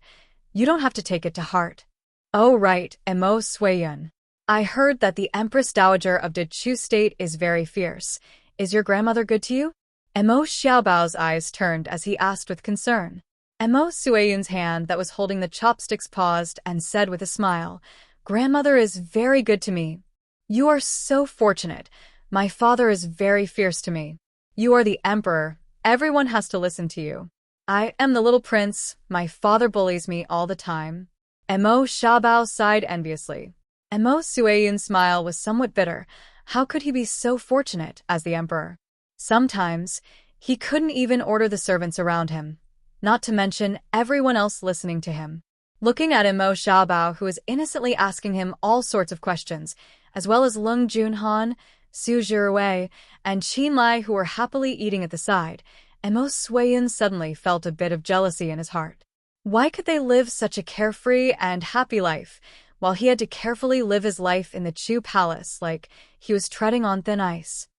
You don't have to take it to heart." "Oh right, Emo Suiyun. I heard that the Empress Dowager of the Chu state is very fierce. Is your grandmother good to you?" Emo Xiaobao's eyes turned as he asked with concern. Emo Suiyun's hand that was holding the chopsticks paused and said with a smile, "Grandmother is very good to me. You are so fortunate. My father is very fierce to me. You are the emperor. Everyone has to listen to you. I am the little prince. My father bullies me all the time." Emo Xiaobao sighed enviously. Emo Suiyun's smile was somewhat bitter. How could he be so fortunate as the emperor? Sometimes, he couldn't even order the servants around him, not to mention everyone else listening to him. Looking at Emo Xiaobao, who was innocently asking him all sorts of questions, as well as Lung Junhan, Su Jirui, and Qin Lai, who were happily eating at the side, Emo Suiyun suddenly felt a bit of jealousy in his heart. Why could they live such a carefree and happy life, while he had to carefully live his life in the Chu Palace like he was treading on thin ice?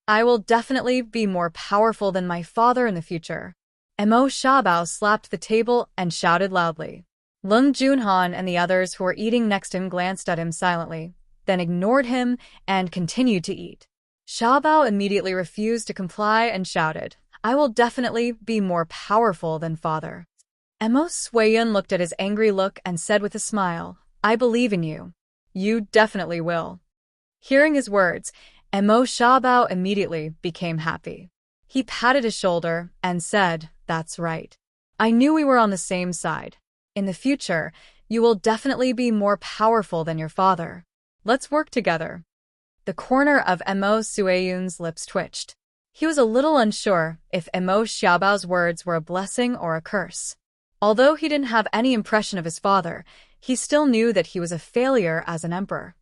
I will definitely be more powerful than my father in the future. Mo Xiaobao slapped the table and shouted loudly. Lung Junhan and the others who were eating next to him glanced at him silently, then ignored him and continued to eat. Xiaobao immediately refused to comply and shouted, I will definitely be more powerful than father. Mo Suiyun looked at his angry look and said with a smile, I believe in you. You definitely will. Hearing his words, Mo Xiaobao immediately became happy. He patted his shoulder and said, That's right. I knew we were on the same side. In the future, you will definitely be more powerful than your father. Let's work together. The corner of Mo Suiyun's lips twitched. He was a little unsure if Mo Xiaobao's words were a blessing or a curse. Although he didn't have any impression of his father, he still knew that he was a failure as an emperor.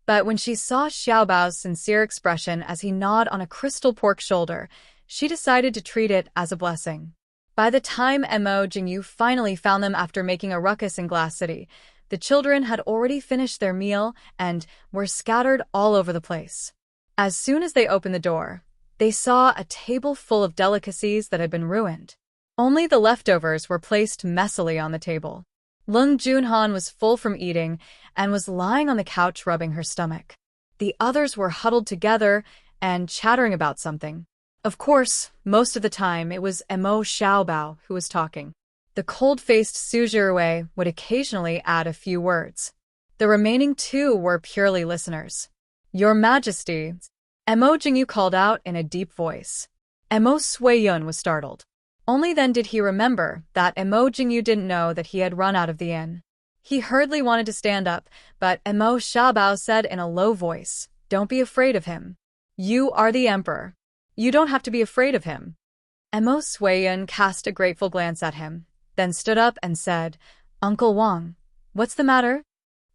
But when she saw Xiaobao's sincere expression as he gnawed on a crystal pork shoulder, she decided to treat it as a blessing. By the time Mo Jingyu finally found them after making a ruckus in Glass City, the children had already finished their meal and were scattered all over the place. As soon as they opened the door, they saw a table full of delicacies that had been ruined. Only the leftovers were placed messily on the table. Lung Junhan was full from eating and was lying on the couch rubbing her stomach. The others were huddled together and chattering about something. Of course, most of the time it was Mo Xiaobao who was talking. The cold-faced Su Zhiwei would occasionally add a few words. The remaining two were purely listeners. Your Majesty, Mo Jingyu called out in a deep voice. Mo Suiyun was startled. Only then did he remember that Mo Jingyu didn't know that he had run out of the inn. He hurriedly wanted to stand up, but Mo Xiaobao said in a low voice, Don't be afraid of him. You are the emperor. You don't have to be afraid of him. Mo Suiyun cast a grateful glance at him, then stood up and said, Uncle Wang, what's the matter?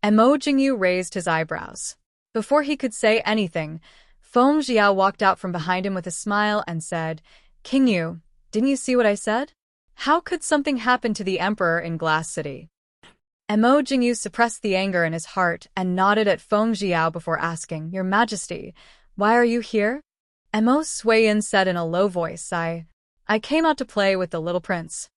Mo Jingyu raised his eyebrows. Before he could say anything, Feng Jiao walked out from behind him with a smile and said, King Yu, didn't you see what I said? How could something happen to the emperor in Glass City? Mo Jingyu suppressed the anger in his heart and nodded at Feng Jiao before asking, Your Majesty, why are you here? Mo Suiyun said in a low voice, I came out to play with the little prince.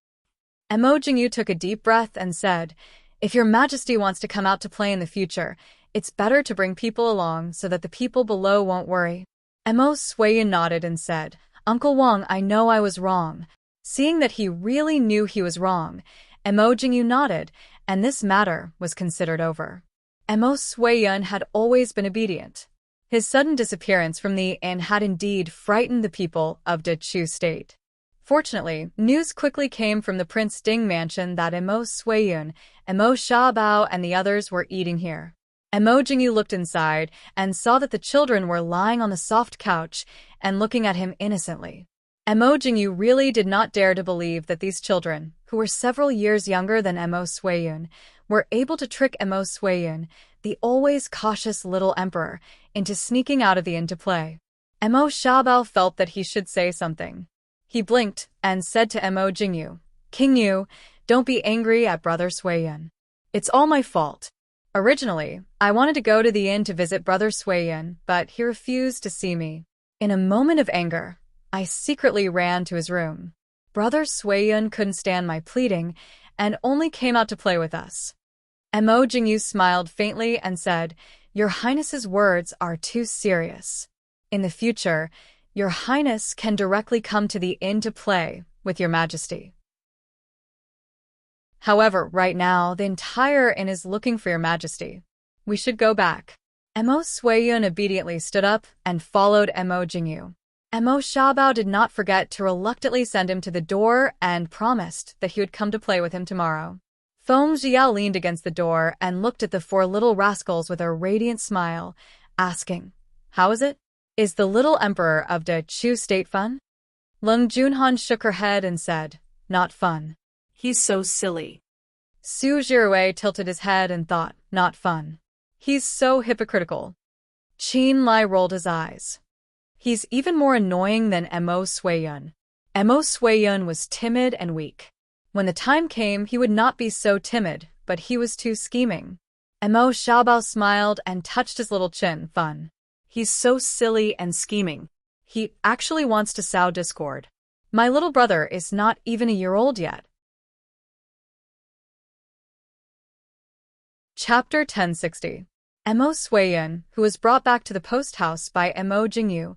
Mo Jingyu took a deep breath and said, If Your Majesty wants to come out to play in the future, it's better to bring people along so that the people below won't worry. Mo Suiyun nodded and said, Uncle Wang, I know I was wrong. Seeing that he really knew he was wrong, Mo Jingyu nodded, and this matter was considered over. Mo Suiyun had always been obedient. His sudden disappearance from the inn had indeed frightened the people of De Chu State. Fortunately, news quickly came from the Prince Ding mansion that Mo Suiyun, Mo Xiaobao, and the others were eating here. Mo Jingyu looked inside and saw that the children were lying on the soft couch and looking at him innocently. Mo Jingyu really did not dare to believe that these children, who were several years younger than Mo Suiyun, were able to trick Mo Suiyun, the always cautious little emperor, into sneaking out of the inn to play. Mo Xiaobao felt that he should say something. He blinked and said to Mo Jingyu, King Yu, don't be angry at Brother Suiyun. It's all my fault. Originally, I wanted to go to the inn to visit Brother Suiyun, but he refused to see me. In a moment of anger, I secretly ran to his room. Brother Suiyun couldn't stand my pleading and only came out to play with us. Mo Jingyu smiled faintly and said, Your Highness's words are too serious. In the future, Your Highness can directly come to the inn to play with Your Majesty. However, right now, the entire inn is looking for Your Majesty. We should go back. Mo Suiyun obediently stood up and followed Mo Jingyu. Mo Xiaobao did not forget to reluctantly send him to the door and promised that he would come to play with him tomorrow. Feng Jiao leaned against the door and looked at the four little rascals with a radiant smile, asking, How is it? Is the little emperor of De Chu State fun? Lung Junhan shook her head and said, Not fun. He's so silly. Su Zhiwei tilted his head and thought, Not fun. He's so hypocritical. Qin Lai rolled his eyes. He's even more annoying than Mo Suiyun. Mo Suiyun was timid and weak. When the time came, he would not be so timid, but he was too scheming. Emo Xiaobao smiled and touched his little chin. Fun. He's so silly and scheming. He actually wants to sow discord. My little brother is not even a year old yet. Chapter 1060. Emo Suiyun, who was brought back to the post house by Emo Jingyu,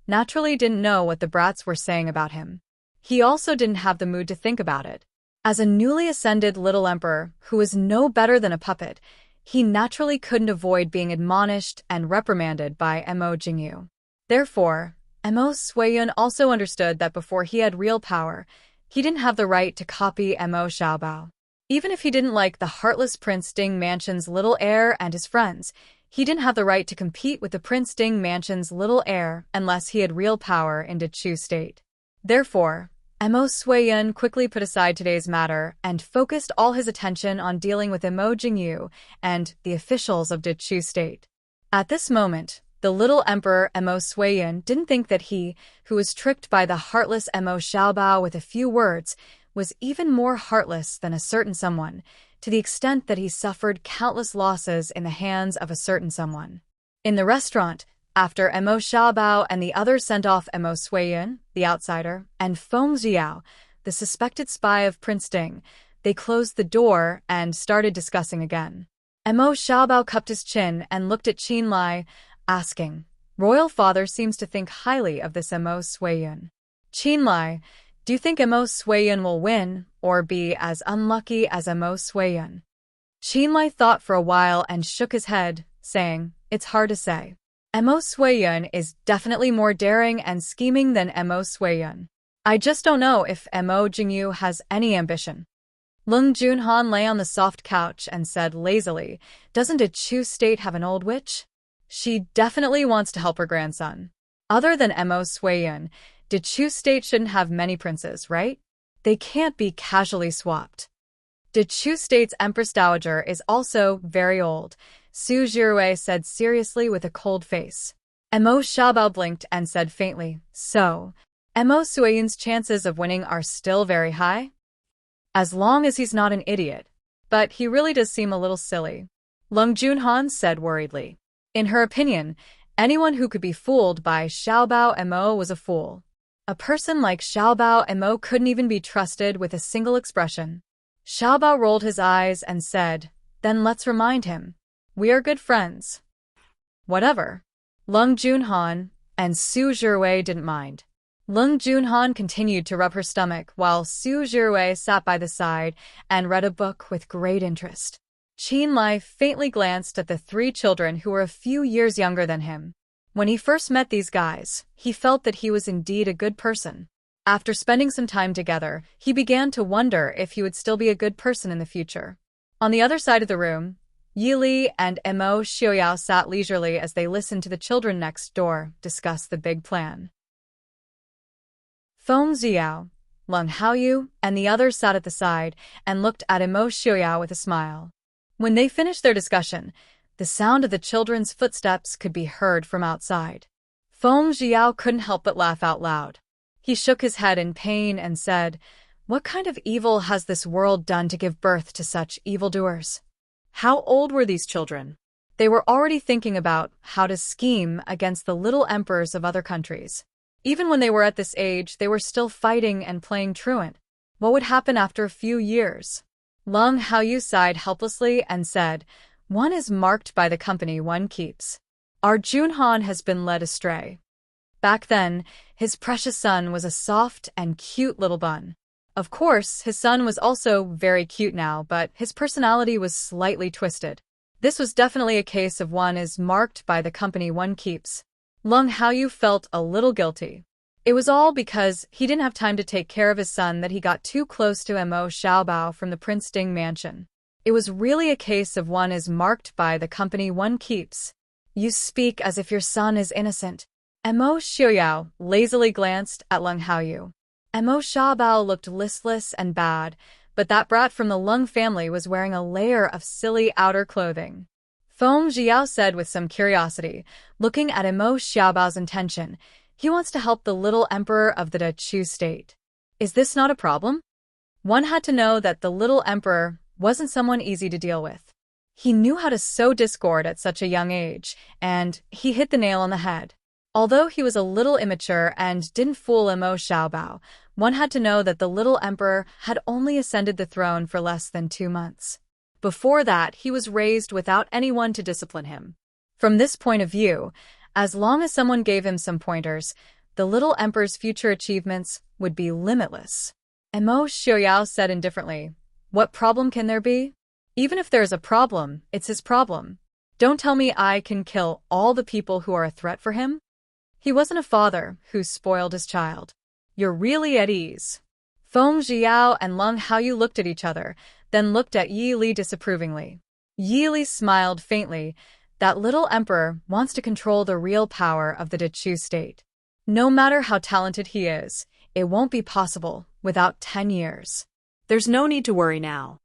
naturally didn't know what the brats were saying about him. He also didn't have the mood to think about it. As a newly ascended little emperor who was no better than a puppet, he naturally couldn't avoid being admonished and reprimanded by Emo Jingyu. Therefore, Emo Suiyun also understood that before he had real power, he didn't have the right to copy Emo Xiaobao. Even if he didn't like the heartless Prince Ding Mansion's little heir and his friends, he didn't have the right to compete with the Prince Ding Mansion's little heir unless he had real power in Dechu State. Therefore, Emo Suiyun quickly put aside today's matter and focused all his attention on dealing with Emo Jingyu and the officials of Dechu State. At this moment, the little emperor Emo Suiyun didn't think that he, who was tricked by the heartless Emo Xiaobao with a few words, was even more heartless than a certain someone, to the extent that he suffered countless losses in the hands of a certain someone. In the restaurant, after Emo Xiaobao and the others sent off Emo Suiyun, the outsider, and Feng Jiao, the suspected spy of Prince Ding, they closed the door and started discussing again. Emo Xiaobao cupped his chin and looked at Qin Lai, asking, "Royal father seems to think highly of this Emo Suiyun. Qin Lai, do you think Emo Suiyun will win, or be as unlucky as Emo Suiyun?" Qin Lai thought for a while and shook his head, saying, "It's hard to say. Emo Suiyun is definitely more daring and scheming than Emo Suiyun. I just don't know if Emo Jingyu has any ambition." Lung Junhan lay on the soft couch and said lazily, "Doesn't Dechu State have an old witch? She definitely wants to help her grandson. Other than Emo Suiyun, Dechu State shouldn't have many princes, right? They can't be casually swapped. Dechu State's Empress Dowager is also very old," Su Jirui said seriously with a cold face. Emo Xiaobao blinked and said faintly, "So, Emo Suiyun's chances of winning are still very high? As long as he's not an idiot. But he really does seem a little silly," Lung Junhan said worriedly. In her opinion, anyone who could be fooled by Xiaobao Emo was a fool. A person like Xiaobao Emo couldn't even be trusted with a single expression. Xiaobao rolled his eyes and said, "Then let's remind him. We are good friends." "Whatever." Lung Junhan and Su Jirui didn't mind. Lung Junhan continued to rub her stomach while Su Jirui sat by the side and read a book with great interest. Qin Lai faintly glanced at the three children who were a few years younger than him. When he first met these guys, he felt that he was indeed a good person. After spending some time together, he began to wonder if he would still be a good person in the future. On the other side of the room, Yi Li and Emo Xiaoyao sat leisurely as they listened to the children next door discuss the big plan. Feng Jiao, Lung Haoyu, and the others sat at the side and looked at Emo Xiaoyao with a smile. When they finished their discussion, the sound of the children's footsteps could be heard from outside. Feng Jiao couldn't help but laugh out loud. He shook his head in pain and said, "What kind of evil has this world done to give birth to such evildoers?" How old were these children? They were already thinking about how to scheme against the little emperors of other countries. Even when they were at this age, they were still fighting and playing truant. What would happen after a few years? Lung Haoyu sighed helplessly and said, "One is marked by the company one keeps. Our Junhan has been led astray." Back then, his precious son was a soft and cute little bun. Of course, his son was also very cute now, but his personality was slightly twisted. This was definitely a case of one is marked by the company one keeps. Lung Haoyu felt a little guilty. It was all because he didn't have time to take care of his son that he got too close to Emo Xiaobao from the Prince Ding Mansion. It was really a case of one is marked by the company one keeps. You speak as if your son is innocent. Emo Xiaoyao lazily glanced at Lung Haoyu. Emo Xiaobao looked listless and bad, but that brat from the Lung family was wearing a layer of silly outer clothing. Feng Jiao said with some curiosity, looking at Emo Xiaobao's intention, "He wants to help the little emperor of the Dechu State. Is this not a problem?" One had to know that the little emperor wasn't someone easy to deal with. He knew how to sow discord at such a young age, and he hit the nail on the head. Although he was a little immature and didn't fool Imo Xiaobao, one had to know that the little emperor had only ascended the throne for less than 2 months. Before that, he was raised without anyone to discipline him. From this point of view, as long as someone gave him some pointers, the little emperor's future achievements would be limitless. Imo Xiaoyao said indifferently, "What problem can there be? Even if there's a problem, it's his problem. Don't tell me I can kill all the people who are a threat for him." He wasn't a father who spoiled his child. "You're really at ease." Feng Zhiao and Leng Haoyu looked at each other, then looked at Yi Li disapprovingly. Yi Li smiled faintly. That little emperor wants to control the real power of the Dechu state. No matter how talented he is, it won't be possible without 10 years. There's no need to worry now.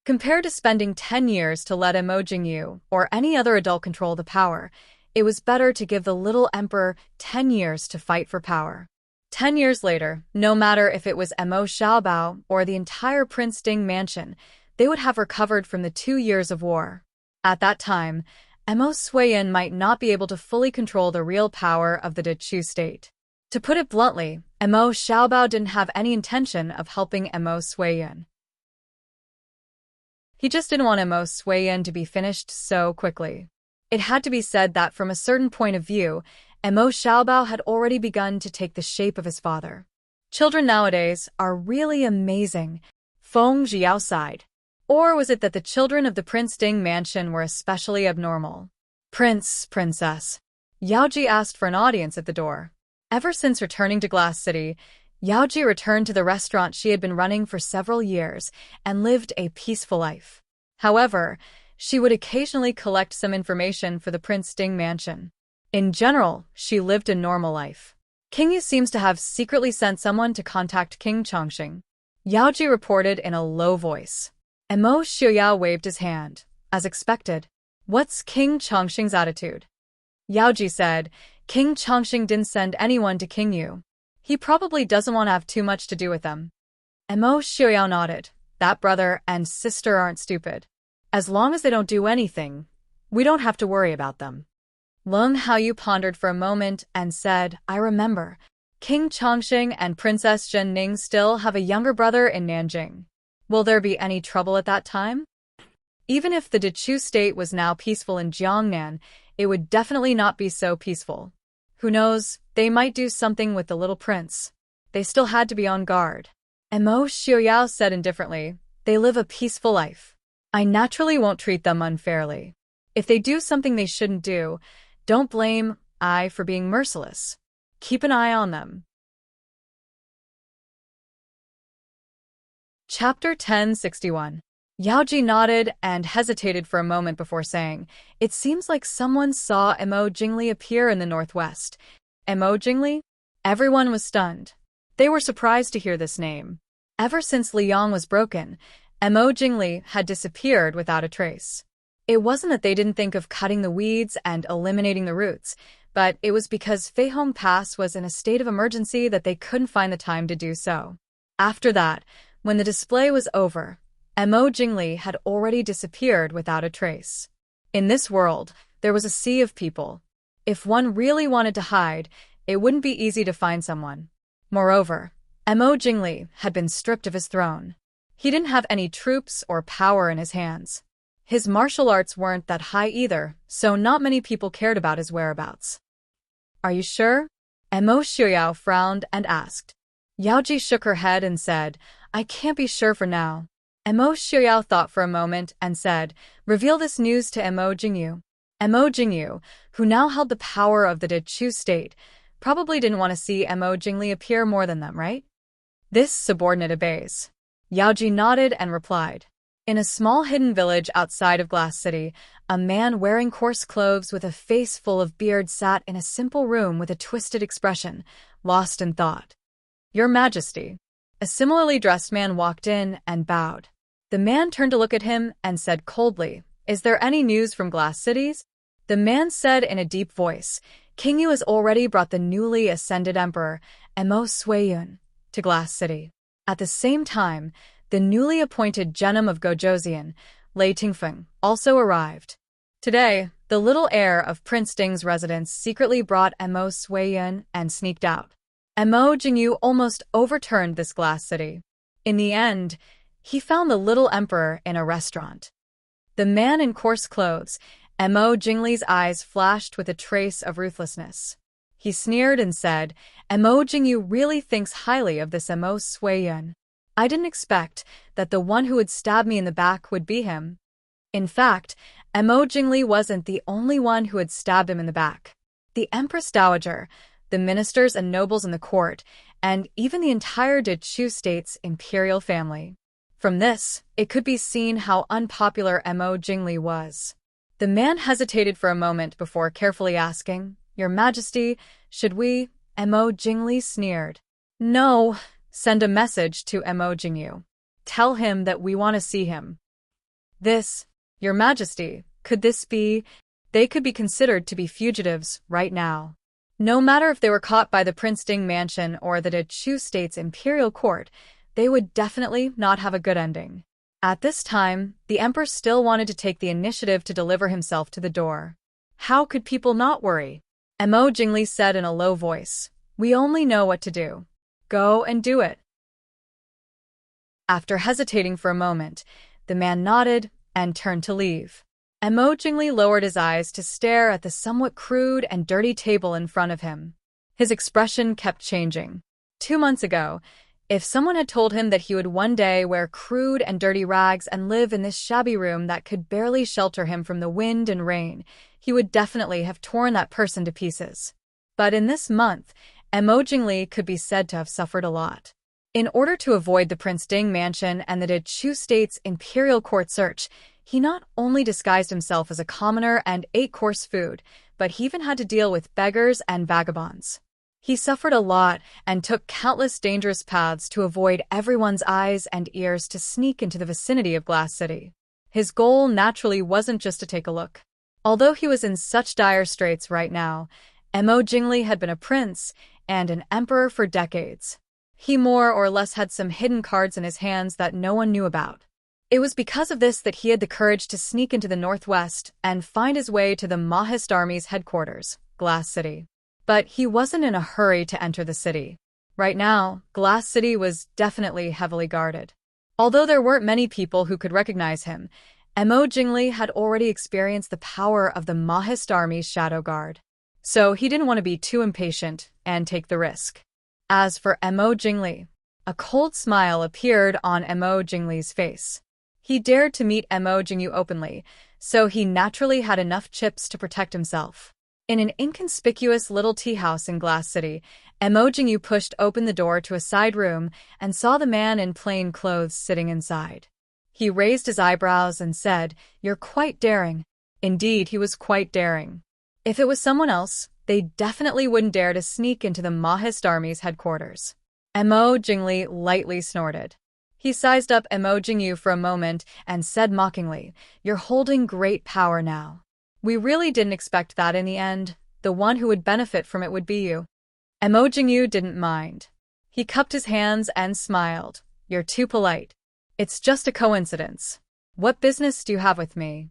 Compared to spending 10 years to let Imo Jingyu or any other adult control the power, it was better to give the little emperor 10 years to fight for power. 10 years later, no matter if it was Imo Xiaobao or the entire Prince Ding mansion, they would have recovered from the 2 years of war. At that time, Imo Suiyin might not be able to fully control the real power of the Dechu state. To put it bluntly, Imo Xiaobao didn't have any intention of helping Imo Suiyin. He just didn't want Imo Suiyin to be finished so quickly. It had to be said that from a certain point of view, Imo Xiaobao had already begun to take the shape of his father. Children nowadays are really amazing, Feng Zhiao sighed. Or was it that the children of the Prince Ding mansion were especially abnormal? "Prince, princess." Yaoji asked for an audience at the door. Ever since returning to Glass City, Yaoji returned to the restaurant she had been running for several years and lived a peaceful life. However, she would occasionally collect some information for the Prince Ding mansion. In general, she lived a normal life. King Yu seems to have secretly sent someone to contact King Chongqing, Yaoji reported in a low voice. Imo Xiaoyao waved his hand. As expected. "What's King Chongqing's attitude?" Yaoji said, "King Chongqing didn't send anyone to King Yu. He probably doesn't want to have too much to do with them." Imo Xiaoyao nodded. "That brother and sister aren't stupid. As long as they don't do anything, we don't have to worry about them." Leng Haoyu pondered for a moment and said, "I remember. King Chongqing and Princess Zhenning still have a younger brother in Nanjing. Will there be any trouble at that time?" Even if the Dechu state was now peaceful in Jiangnan, it would definitely not be so peaceful. Who knows, they might do something with the little prince. They still had to be on guard. Imo Xiaoyao said indifferently, "They live a peaceful life. I naturally won't treat them unfairly. If they do something they shouldn't do, don't blame I for being merciless. Keep an eye on them." Chapter 1061. Yaoji nodded and hesitated for a moment before saying, "It seems like someone saw Imo Jingli appear in the northwest." Imo Jingli? Everyone was stunned. They were surprised to hear this name. Ever since Liang was broken, Imo Jingli had disappeared without a trace. It wasn't that they didn't think of cutting the weeds and eliminating the roots, but it was because Feihong Pass was in a state of emergency that they couldn't find the time to do so. After that, when the display was over, Imo Jingli had already disappeared without a trace. In this world, there was a sea of people. If one really wanted to hide, it wouldn't be easy to find someone. Moreover, Imo Jingli had been stripped of his throne. He didn't have any troops or power in his hands. His martial arts weren't that high either, so not many people cared about his whereabouts. "Are you sure?" Imo Xiaoyao frowned and asked. Yaoji shook her head and said, "I can't be sure for now." Imo Xiaoyao thought for a moment and said, "Reveal this news to Imo Jingyu." Imo Jingyu, who now held the power of the Dechu state, probably didn't want to see Imo Jingli appear more than them, right? This subordinate obeys. Yaoji nodded and replied. In a small hidden village outside of Glass City, a man wearing coarse clothes with a face full of beard sat in a simple room with a twisted expression, lost in thought. "Your Majesty." A similarly dressed man walked in and bowed. The man turned to look at him and said coldly, "Is there any news from Glass Cities?" The man said in a deep voice, "King Yu has already brought the newly ascended emperor, Imo Suiyun, to Glass City." At the same time, The newly appointed Genom of Gojoseon, Lei Tingfeng, also arrived. Today, the little heir of Prince Ding's residence secretly brought Mo Suiyun and sneaked out. Mo Jingyu almost overturned this glass city. In the end, he found the little emperor in a restaurant. The man in coarse clothes, Mo Jingli's eyes flashed with a trace of ruthlessness. He sneered and said, Mo Jingyu really thinks highly of this Mo Suiyun. I didn't expect that the one who would stab me in the back would be him. In fact, Mo Jingli wasn't the only one who had stabbed him in the back. The Empress Dowager, the ministers and nobles in the court, and even the entire Dechu state's imperial family. From this, it could be seen how unpopular Mo Jingli was. The man hesitated for a moment before carefully asking, Your Majesty, should we? Mo Jingli sneered. No, send a message to Mo Jingyu. Tell him that we want to see him. This, Your Majesty, could this be? They could be considered to be fugitives right now. No matter if they were caught by the Prince Ding mansion or the Dechu state's imperial court, they would definitely not have a good ending. At this time, the emperor still wanted to take the initiative to deliver himself to the door. How could people not worry? Mo Jingli said in a low voice, We only know what to do. Go and do it. After hesitating for a moment, the man nodded and turned to leave. Mo Jingli lowered his eyes to stare at the somewhat crude and dirty table in front of him. His expression kept changing. 2 months ago, if someone had told him that he would one day wear crude and dirty rags and live in this shabby room that could barely shelter him from the wind and rain, he would definitely have torn that person to pieces. But in this month, Mo Jingli could be said to have suffered a lot. In order to avoid the Prince Ding mansion and the Dechu state's imperial court search, he not only disguised himself as a commoner and ate coarse food, but he even had to deal with beggars and vagabonds. He suffered a lot and took countless dangerous paths to avoid everyone's eyes and ears to sneak into the vicinity of Glass City. His goal naturally wasn't just to take a look. Although he was in such dire straits right now, Mo Jingli had been a prince and an emperor for decades. He more or less had some hidden cards in his hands that no one knew about. It was because of this that he had the courage to sneak into the northwest and find his way to the Mahist Army's headquarters, Glass City. But he wasn't in a hurry to enter the city. Right now, Glass City was definitely heavily guarded. Although there weren't many people who could recognize him, Mo Jingli had already experienced the power of the Mahist Army's shadow guard. So he didn't want to be too impatient and take the risk. As for Mo Jingli, a cold smile appeared on Mo Jingli's face. He dared to meet Mo Jingyu openly, so he naturally had enough chips to protect himself. In an inconspicuous little tea house in Glass City, Mo Jingyu pushed open the door to a side room and saw the man in plain clothes sitting inside. He raised his eyebrows and said, You're quite daring. Indeed, he was quite daring. If it was someone else, they definitely wouldn't dare to sneak into the Mahist Army's headquarters. Mo Jingli lightly snorted. He sized up Mo Jingyu for a moment and said mockingly, You're holding great power now. We really didn't expect that in the end. The one who would benefit from it would be you. Mo Jingyu didn't mind. He cupped his hands and smiled. You're too polite. It's just a coincidence. What business do you have with me?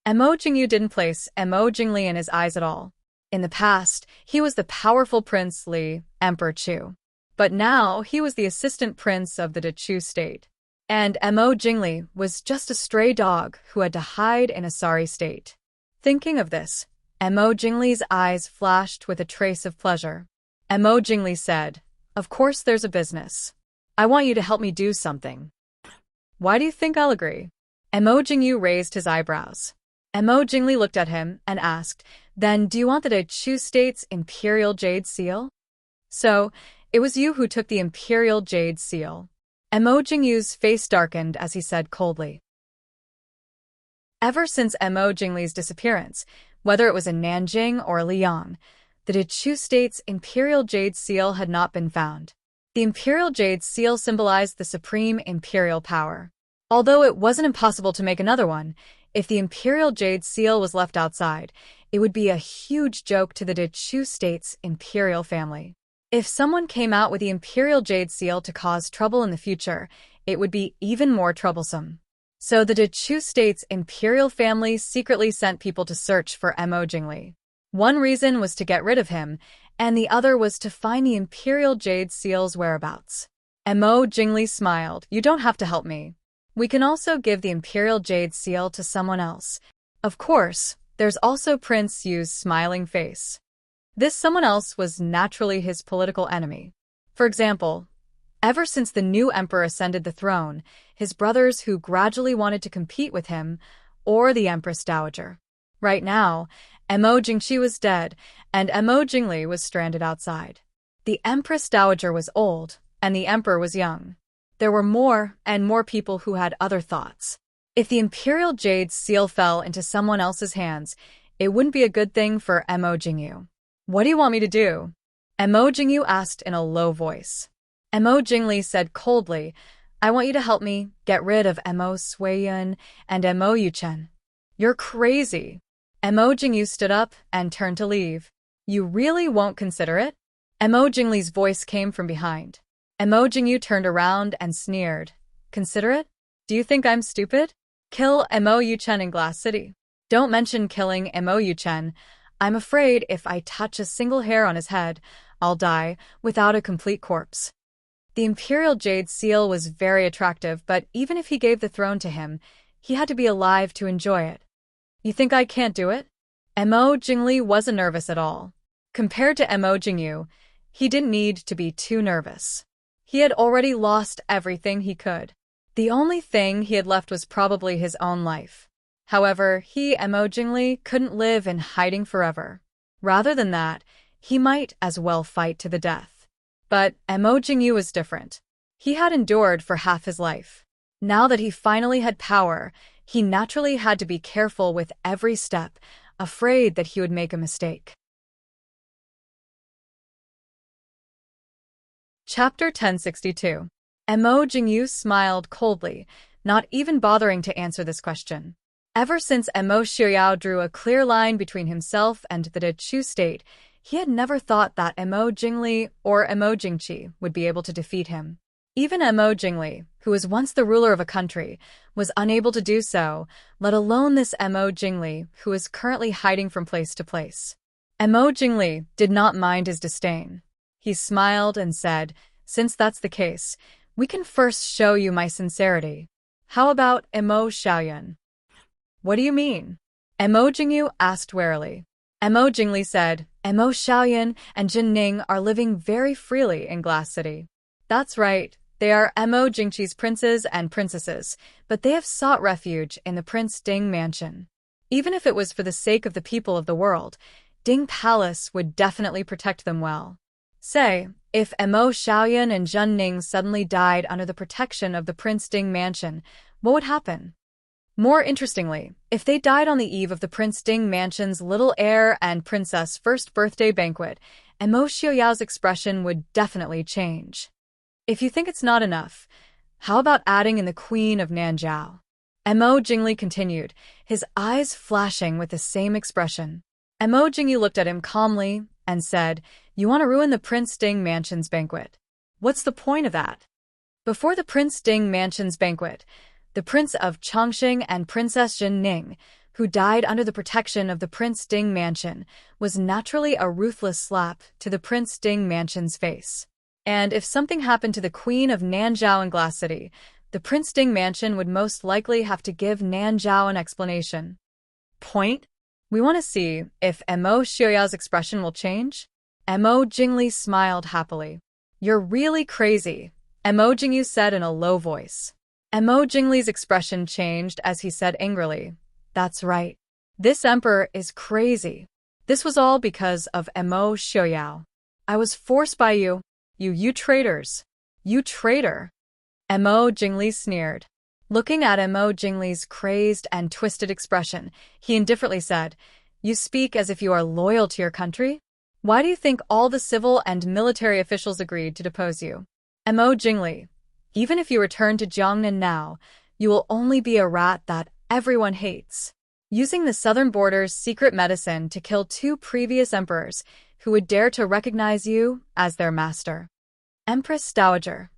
Mo Jingyu didn't place Mo Jingli in his eyes at all. In the past, he was the powerful Prince Li, Emperor Chu. But now he was the assistant prince of the Dechu state. And Mo Jingli was just a stray dog who had to hide in a sorry state. Thinking of this, Mo Jingli's eyes flashed with a trace of pleasure. Mo Jingli said, Of course there's a business. I want you to help me do something. Why do you think I'll agree? Mo Jingyu raised his eyebrows. Mo Jingli looked at him and asked, Then do you want the Dechu state's imperial jade seal? So, it was you who took the imperial jade seal. Mo Jingyu's face darkened as he said coldly. Ever since Mo Jingli's disappearance, whether it was in Nanjing or Liang, the Dechu state's imperial jade seal had not been found. The imperial jade seal symbolized the supreme imperial power. Although it wasn't impossible to make another one, if the imperial jade seal was left outside, it would be a huge joke to the Dechu state's imperial family. If someone came out with the imperial jade seal to cause trouble in the future, it would be even more troublesome. So the Chu state's imperial family secretly sent people to search for Mo Jingli. One reason was to get rid of him, and the other was to find the imperial jade seal's whereabouts. Mo Jingli smiled. You don't have to help me. We can also give the imperial jade seal to someone else. Of course, there's also Prince Yu's smiling face. This someone else was naturally his political enemy. For example, ever since the new emperor ascended the throne, his brothers who gradually wanted to compete with him, or the Empress Dowager. Right now, Mo Jingqi was dead, and Mo Jingli was stranded outside. The Empress Dowager was old, and the emperor was young. There were more and more people who had other thoughts. If the imperial jade seal fell into someone else's hands, it wouldn't be a good thing for Mo Jingyu. What do you want me to do? Mo Jingyu asked in a low voice. Mo Jingli said coldly, I want you to help me get rid of Mo Suiyun and Mo Yuchen. You're crazy. Mo Jingyu stood up and turned to leave. You really won't consider it? Mo Jingli's voice came from behind. Mo Jingyu turned around and sneered. Consider it? Do you think I'm stupid? Kill Mo Yuchen in Glass City. Don't mention killing Mo Yuchen. I'm afraid if I touch a single hair on his head, I'll die without a complete corpse. The imperial jade seal was very attractive, but even if he gave the throne to him, he had to be alive to enjoy it. You think I can't do it? Mo Jingli wasn't nervous at all. Compared to Mo Jingyu, he didn't need to be too nervous. He had already lost everything he could. The only thing he had left was probably his own life. However, Mo Jingli, couldn't live in hiding forever. Rather than that, he might as well fight to the death. But Mo Jingyu was different. He had endured for half his life. Now that he finally had power, he naturally had to be careful with every step, afraid that he would make a mistake. Chapter 1062. Mo Jingyu smiled coldly, not even bothering to answer this question. Ever since Mo Xiuyao drew a clear line between himself and the Chu state, he had never thought that Mo Jingli or Mo Jingqi would be able to defeat him. Even Mo Jingli, who was once the ruler of a country, was unable to do so, let alone this Mo Jingli, who is currently hiding from place to place. Mo Jingli did not mind his disdain. He smiled and said, since that's the case, we can first show you my sincerity. How about Mo Xiaoyun? What do you mean? Mo Jingyu asked warily. Mo Jingli said, Mo Xiaoyun and Jin Ning are living very freely in Glass City. That's right, they are Mo Jingqi's princes and princesses, but they have sought refuge in the Prince Ding mansion. Even if it was for the sake of the people of the world, Ding Palace would definitely protect them well. Say, if Mo Xiaoyun and Jin Ning suddenly died under the protection of the Prince Ding mansion, what would happen? More interestingly, if they died on the eve of the Prince Ding mansion's little heir and princess' first birthday banquet, Mo Xiuyao's expression would definitely change. If you think it's not enough, how about adding in the Queen of Nanjiao? Mo Jingli continued, his eyes flashing with the same expression. Mo Jingyu looked at him calmly and said, you want to ruin the Prince Ding mansion's banquet. What's the point of that? Before the Prince Ding mansion's banquet, the Prince of Chongqing and Princess Jin Ning, who died under the protection of the Prince Ding mansion, was naturally a ruthless slap to the Prince Ding mansion's face. And if something happened to the Queen of Nanjiao in Glass City, the Prince Ding mansion would most likely have to give Nanjiao an explanation. Point? We want to see if Mo Xiuyao's expression will change? Mo Jingli smiled happily. You're really crazy, Mo Jingyu said in a low voice. Mo Jingli's expression changed as he said angrily, that's right. This emperor is crazy. This was all because of Mo Xiuyao. I was forced by you. You traitors. You traitor. Mo Jingli sneered. Looking at Mo Jingli's crazed and twisted expression, he indifferently said, you speak as if you are loyal to your country? Why do you think all the civil and military officials agreed to depose you? Mo Jingli, even if you return to Jiangnan now, you will only be a rat that everyone hates. Using the southern border's secret medicine to kill 2 previous emperors who would dare to recognize you as their master. Empress Dowager.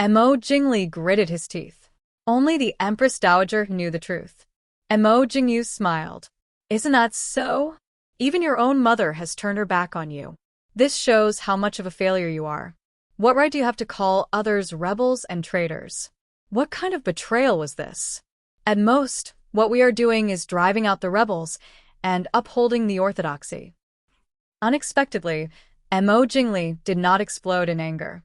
Mo Jingli gritted his teeth. Only the Empress Dowager knew the truth. Mo Jingyu smiled. Isn't that so? Even your own mother has turned her back on you. This shows how much of a failure you are. What right do you have to call others rebels and traitors? What kind of betrayal was this? At most, what we are doing is driving out the rebels and upholding the orthodoxy. Unexpectedly, Mo Jingli did not explode in anger.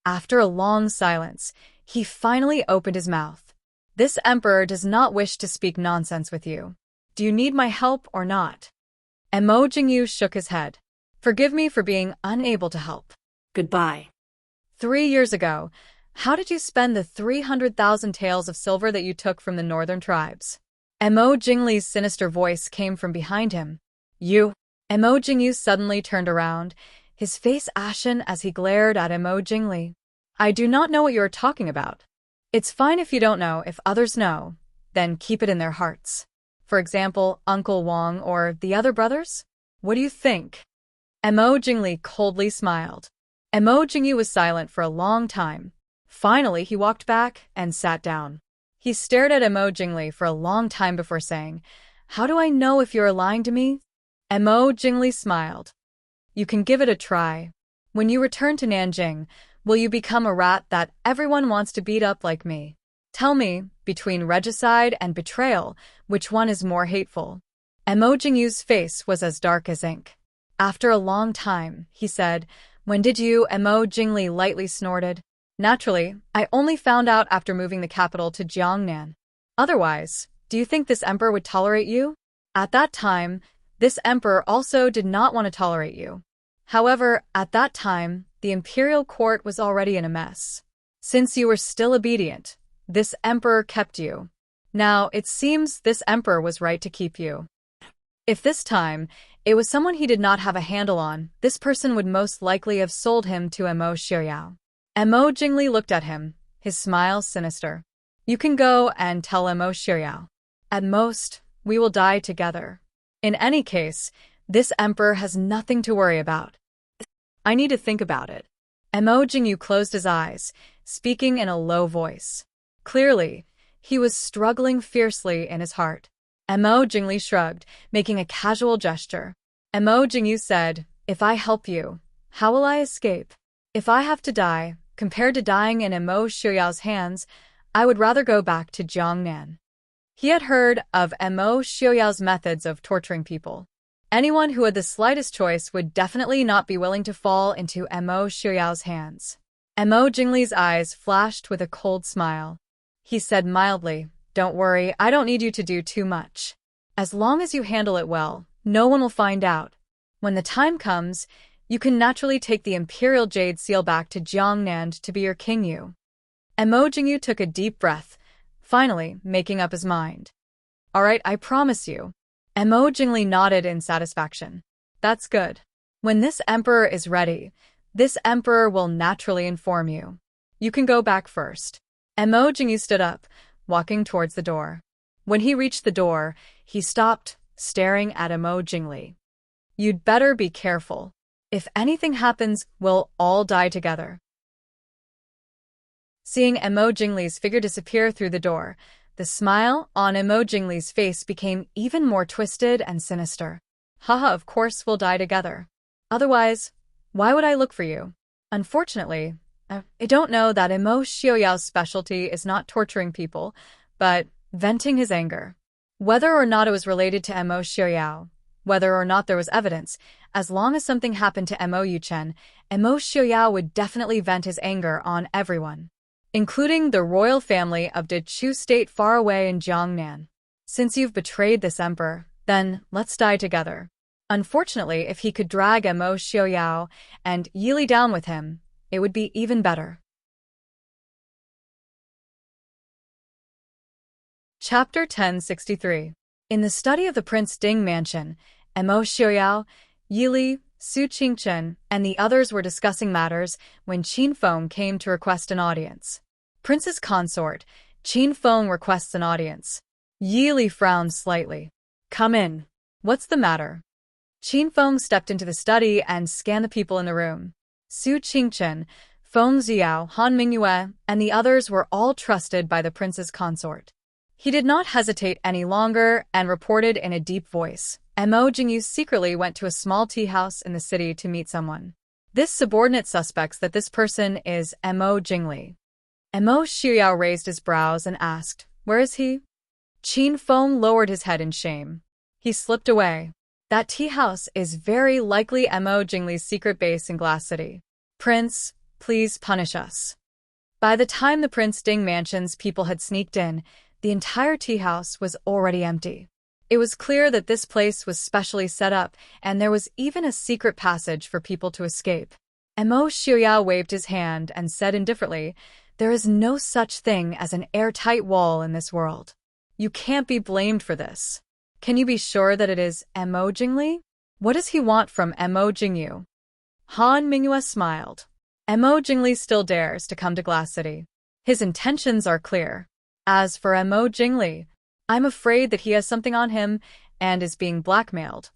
After a long silence, he finally opened his mouth. This emperor does not wish to speak nonsense with you. Do you need my help or not? Mo Jingyu shook his head. Forgive me for being unable to help. Goodbye. 3 years ago, how did you spend the 300,000 taels of silver that you took from the northern tribes? Mo Jingli's sinister voice came from behind him. You? Mo Jingyu suddenly turned around, his face ashen as he glared at Mo Jingli. I do not know what you are talking about. It's fine if you don't know. If others know, then keep it in their hearts. For example, Uncle Wang or the other brothers? What do you think? Mo Jingli coldly smiled. Mo Jingyu was silent for a long time. Finally, he walked back and sat down. He stared at Mo Jingli for a long time before saying, How do I know if you are lying to me? Mo Jingli smiled. You can give it a try. When you return to Nanjing, will you become a rat that everyone wants to beat up like me? Tell me, between regicide and betrayal, which one is more hateful? Mo Jingyu's face was as dark as ink. After a long time, he said, When did you? Mo Jingli lightly snorted. Naturally, I only found out after moving the capital to Jiangnan. Otherwise, do you think this emperor would tolerate you? At that time, this emperor also did not want to tolerate you. However, at that time, the imperial court was already in a mess. Since you were still obedient, this emperor kept you. Now, it seems this emperor was right to keep you. If this time, it was someone he did not have a handle on, this person would most likely have sold him to Mo Xiaoyao. Mo Jingli looked at him, his smile sinister. You can go and tell Mo Xiaoyao. At most, we will die together. In any case, this emperor has nothing to worry about. I need to think about it. Mo Jingyu closed his eyes, speaking in a low voice. Clearly, he was struggling fiercely in his heart. Mo Jingli shrugged, making a casual gesture. Mo Jingyu said, If I help you, how will I escape? If I have to die, compared to dying in Mo Xiaoyao's hands, I would rather go back to Jiangnan. He had heard of Mo Xiaoyao's methods of torturing people. Anyone who had the slightest choice would definitely not be willing to fall into Mo Xiaoyao's hands. Mo Jingli's eyes flashed with a cold smile. He said mildly, Don't worry, I don't need you to do too much. As long as you handle it well, no one will find out. When the time comes, you can naturally take the Imperial Jade Seal back to Jiangnan to be your King. Mo Jingyu took a deep breath, finally making up his mind. All right, I promise you. Mo Jingli nodded in satisfaction. That's good. When this emperor is ready, this emperor will naturally inform you. You can go back first. Mo Jingyu stood up, walking towards the door. When he reached the door, he stopped, staring at Mo Jingli. You'd better be careful. If anything happens, we'll all die together. Seeing Mo Jingli's figure disappear through the door, the smile on Mo Jingli's face became even more twisted and sinister. Haha, of course we'll die together. Otherwise, why would I look for you? Unfortunately, I don't know that Mo Xiaoyao's specialty is not torturing people, but venting his anger. Whether or not it was related to Mo Xiaoyao, whether or not there was evidence, as long as something happened to Mo Yuchen, Mo Xiaoyao would definitely vent his anger on everyone, including the royal family of the Chu state far away in Jiangnan. Since you've betrayed this emperor, then let's die together. Unfortunately, if he could drag Mo Xiaoyao and Yili down with him, it would be even better. Chapter 1063. In the study of the Prince Ding mansion, Mo Xiaoyao, Yili, Su Qingchen, and the others were discussing matters when Qin Feng came to request an audience. Prince's consort, Qin Feng requests an audience. Yili frowned slightly. Come in. What's the matter? Qin Feng stepped into the study and scanned the people in the room. Su Qingchen, Feng Xiao, Han Mingyue, and the others were all trusted by the prince's consort. He did not hesitate any longer and reported in a deep voice. Mo Jingyu secretly went to a small tea house in the city to meet someone. This subordinate suspects that this person is Mo Jingli. Mo Xiuyao raised his brows and asked, "Where is he?" Qin Feng lowered his head in shame. He slipped away. That tea house is very likely Mo Jingli's secret base in Glass City. Prince, please punish us. By the time the Prince Ding mansion's people had sneaked in, the entire tea house was already empty. It was clear that this place was specially set up, and there was even a secret passage for people to escape. Mo Xiuyao waved his hand and said indifferently, "There is no such thing as an airtight wall in this world. You can't be blamed for this. Can you be sure that it is Mo Jingli? What does he want from Mo Jingyu?" Han Mingyue smiled. Mo Jingli still dares to come to Glass City. His intentions are clear. As for Mo Jingli, I'm afraid that he has something on him and is being blackmailed.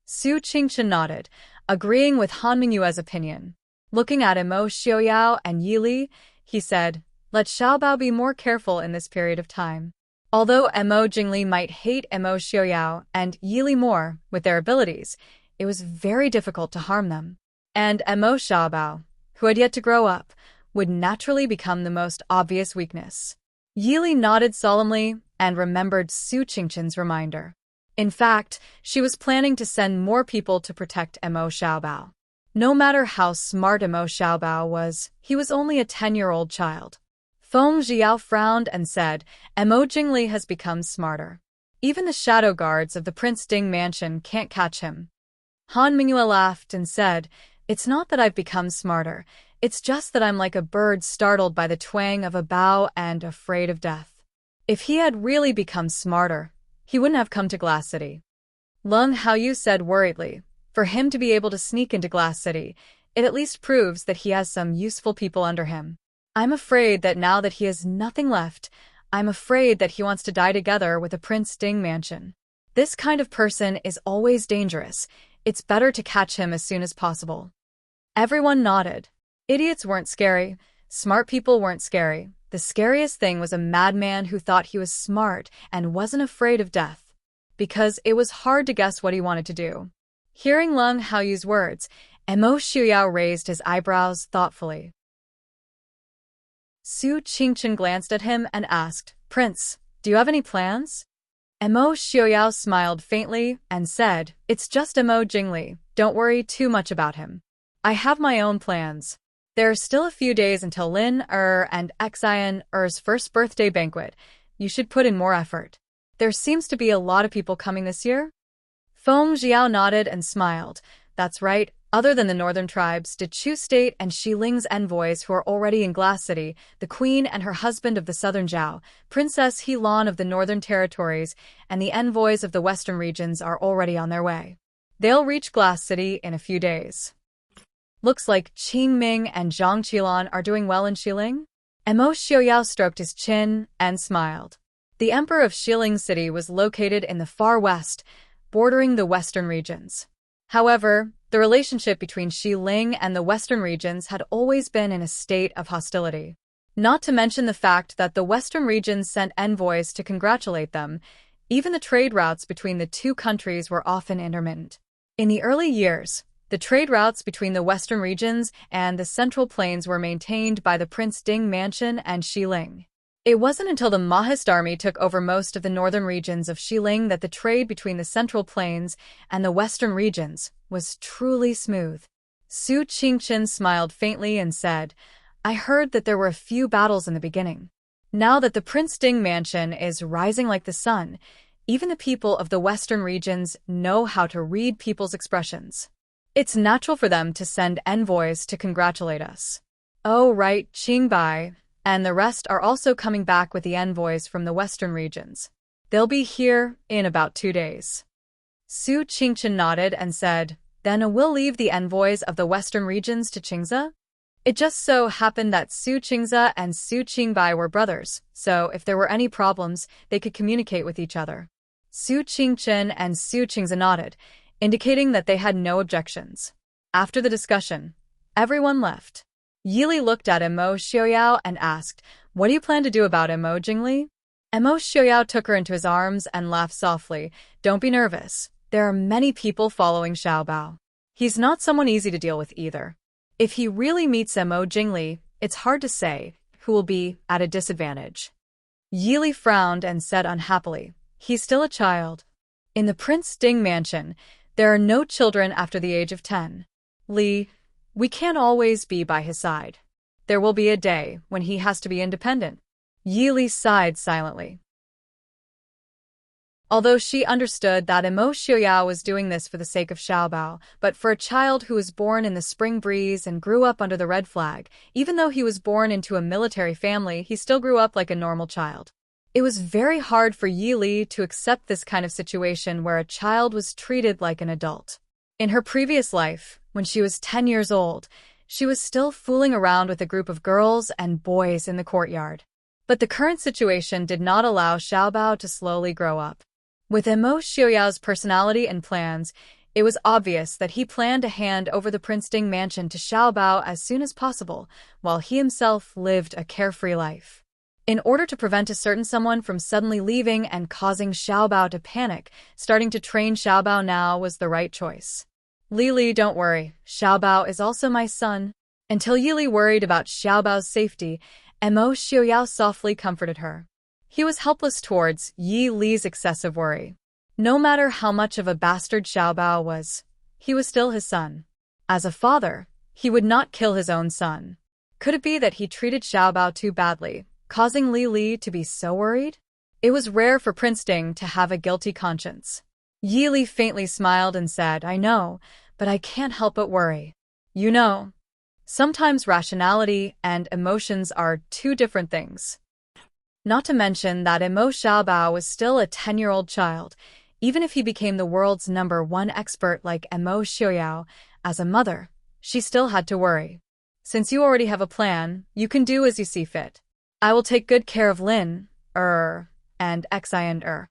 Su Qingchen nodded, agreeing with Han Mingyue's opinion. Looking at Mo Xiuyao and Yi Li, he said, "Let Xiaobao be more careful in this period of time." Although Mo Jingli might hate Mo Xiuyao and Yi Li more with their abilities, it was very difficult to harm them. And Mo Xiaobao, who had yet to grow up, would naturally become the most obvious weakness. Yi Li nodded solemnly and remembered Su Qingchen's reminder. In fact, she was planning to send more people to protect Mo Xiaobao. No matter how smart Mo Xiaobao was, he was only a 10-year-old child. Feng Xiao frowned and said, "Mo Jingli has become smarter. Even the shadow guards of the Prince Ding mansion can't catch him." Han Mingyue laughed and said, "It's not that I've become smarter, it's just that I'm like a bird startled by the twang of a bow and afraid of death." If he had really become smarter, he wouldn't have come to Glass City. Lung Haoyu said worriedly, "For him to be able to sneak into Glass City, it at least proves that he has some useful people under him. I'm afraid that now that he has nothing left, I'm afraid that he wants to die together with the Prince Ding mansion. This kind of person is always dangerous. It's better to catch him as soon as possible." Everyone nodded. Idiots weren't scary. Smart people weren't scary. The scariest thing was a madman who thought he was smart and wasn't afraid of death. Because it was hard to guess what he wanted to do. Hearing Lung Haoyu's words, Mo Xiuyao raised his eyebrows thoughtfully. Su Qingchen glanced at him and asked, "Prince, do you have any plans?" Mo Xiuyao smiled faintly and said, "It's just Mo Jingli, don't worry too much about him. I have my own plans. There are still a few days until Lin and Xian Er's first birthday banquet. You should put in more effort. There seems to be a lot of people coming this year." Feng Xiao nodded and smiled. "That's right. Other than the northern tribes, the Chu State and Xiling's envoys who are already in Glass City, the queen and her husband of the southern Zhao, Princess Helan of the northern territories, and the envoys of the western regions are already on their way. They'll reach Glass City in a few days. Looks like Qing Ming and Zhang Qilan are doing well in Xiling?" Mo Xiuyao stroked his chin and smiled. The emperor of Xiling City was located in the far west, bordering the western regions. However, the relationship between Xiling and the western regions had always been in a state of hostility. Not to mention the fact that the western regions sent envoys to congratulate them. Even the trade routes between the two countries were often intermittent. In the early years, the trade routes between the western regions and the central plains were maintained by the Prince Ding mansion and Xiling. It wasn't until the Mahist army took over most of the northern regions of Xiling that the trade between the central plains and the western regions was truly smooth. Su Qingchen smiled faintly and said, "I heard that there were a few battles in the beginning. Now that the Prince Ding mansion is rising like the sun, even the people of the western regions know how to read people's expressions. It's natural for them to send envoys to congratulate us. Oh right, Qingbai and the rest are also coming back with the envoys from the western regions. They'll be here in about 2 days." Su Qingchen nodded and said, "Then we'll leave the envoys of the western regions to Qingze?" It just so happened that Su Qingze and Su Qingbai were brothers, so if there were any problems, they could communicate with each other. Su Qingchen and Su Qingze nodded, indicating that they had no objections. After the discussion, everyone left. Yili looked at Emo Xiaoyao and asked, "What do you plan to do about Emo Jingli?" Emo Xiaoyao took her into his arms and laughed softly. "Don't be nervous. There are many people following Xiaobao. He's not someone easy to deal with either. If he really meets Emo Jingli, it's hard to say who will be at a disadvantage." Yili frowned and said unhappily, "He's still a child. In the Prince Ding mansion, there are no children after the age of 10. Li, we can't always be by his side. There will be a day when he has to be independent." Yili sighed silently. Although she understood that Emo Xiaoyao was doing this for the sake of Xiaobao, but for a child who was born in the spring breeze and grew up under the red flag, even though he was born into a military family, he still grew up like a normal child. It was very hard for Yili to accept this kind of situation where a child was treated like an adult. In her previous life, when she was 10 years old, she was still fooling around with a group of girls and boys in the courtyard. But the current situation did not allow Xiaobao to slowly grow up. With Emo Xiaoyao's personality and plans, it was obvious that he planned to hand over the Prince Ding mansion to Xiaobao as soon as possible, while he himself lived a carefree life. In order to prevent a certain someone from suddenly leaving and causing Xiaobao to panic, starting to train Xiaobao now was the right choice. "Li, don't worry, Xiaobao is also my son." Until Yili worried about Xiaobao's safety, Emo Xiaoyao softly comforted her. He was helpless towards Yi Li's excessive worry. No matter how much of a bastard Xiaobao was, he was still his son. As a father, he would not kill his own son. Could it be that he treated Xiaobao too badly, causing Li to be so worried? It was rare for Prince Ding to have a guilty conscience. Yi Li faintly smiled and said, "I know, but I can't help but worry. You know, sometimes rationality and emotions are two different things." Not to mention that Emo Xiaobao was still a 10-year-old child. Even if he became the world's #1 expert like Emo Xiaoyao, as a mother, she still had to worry. "Since you already have a plan, you can do as you see fit. I will take good care of Lin, and Xian.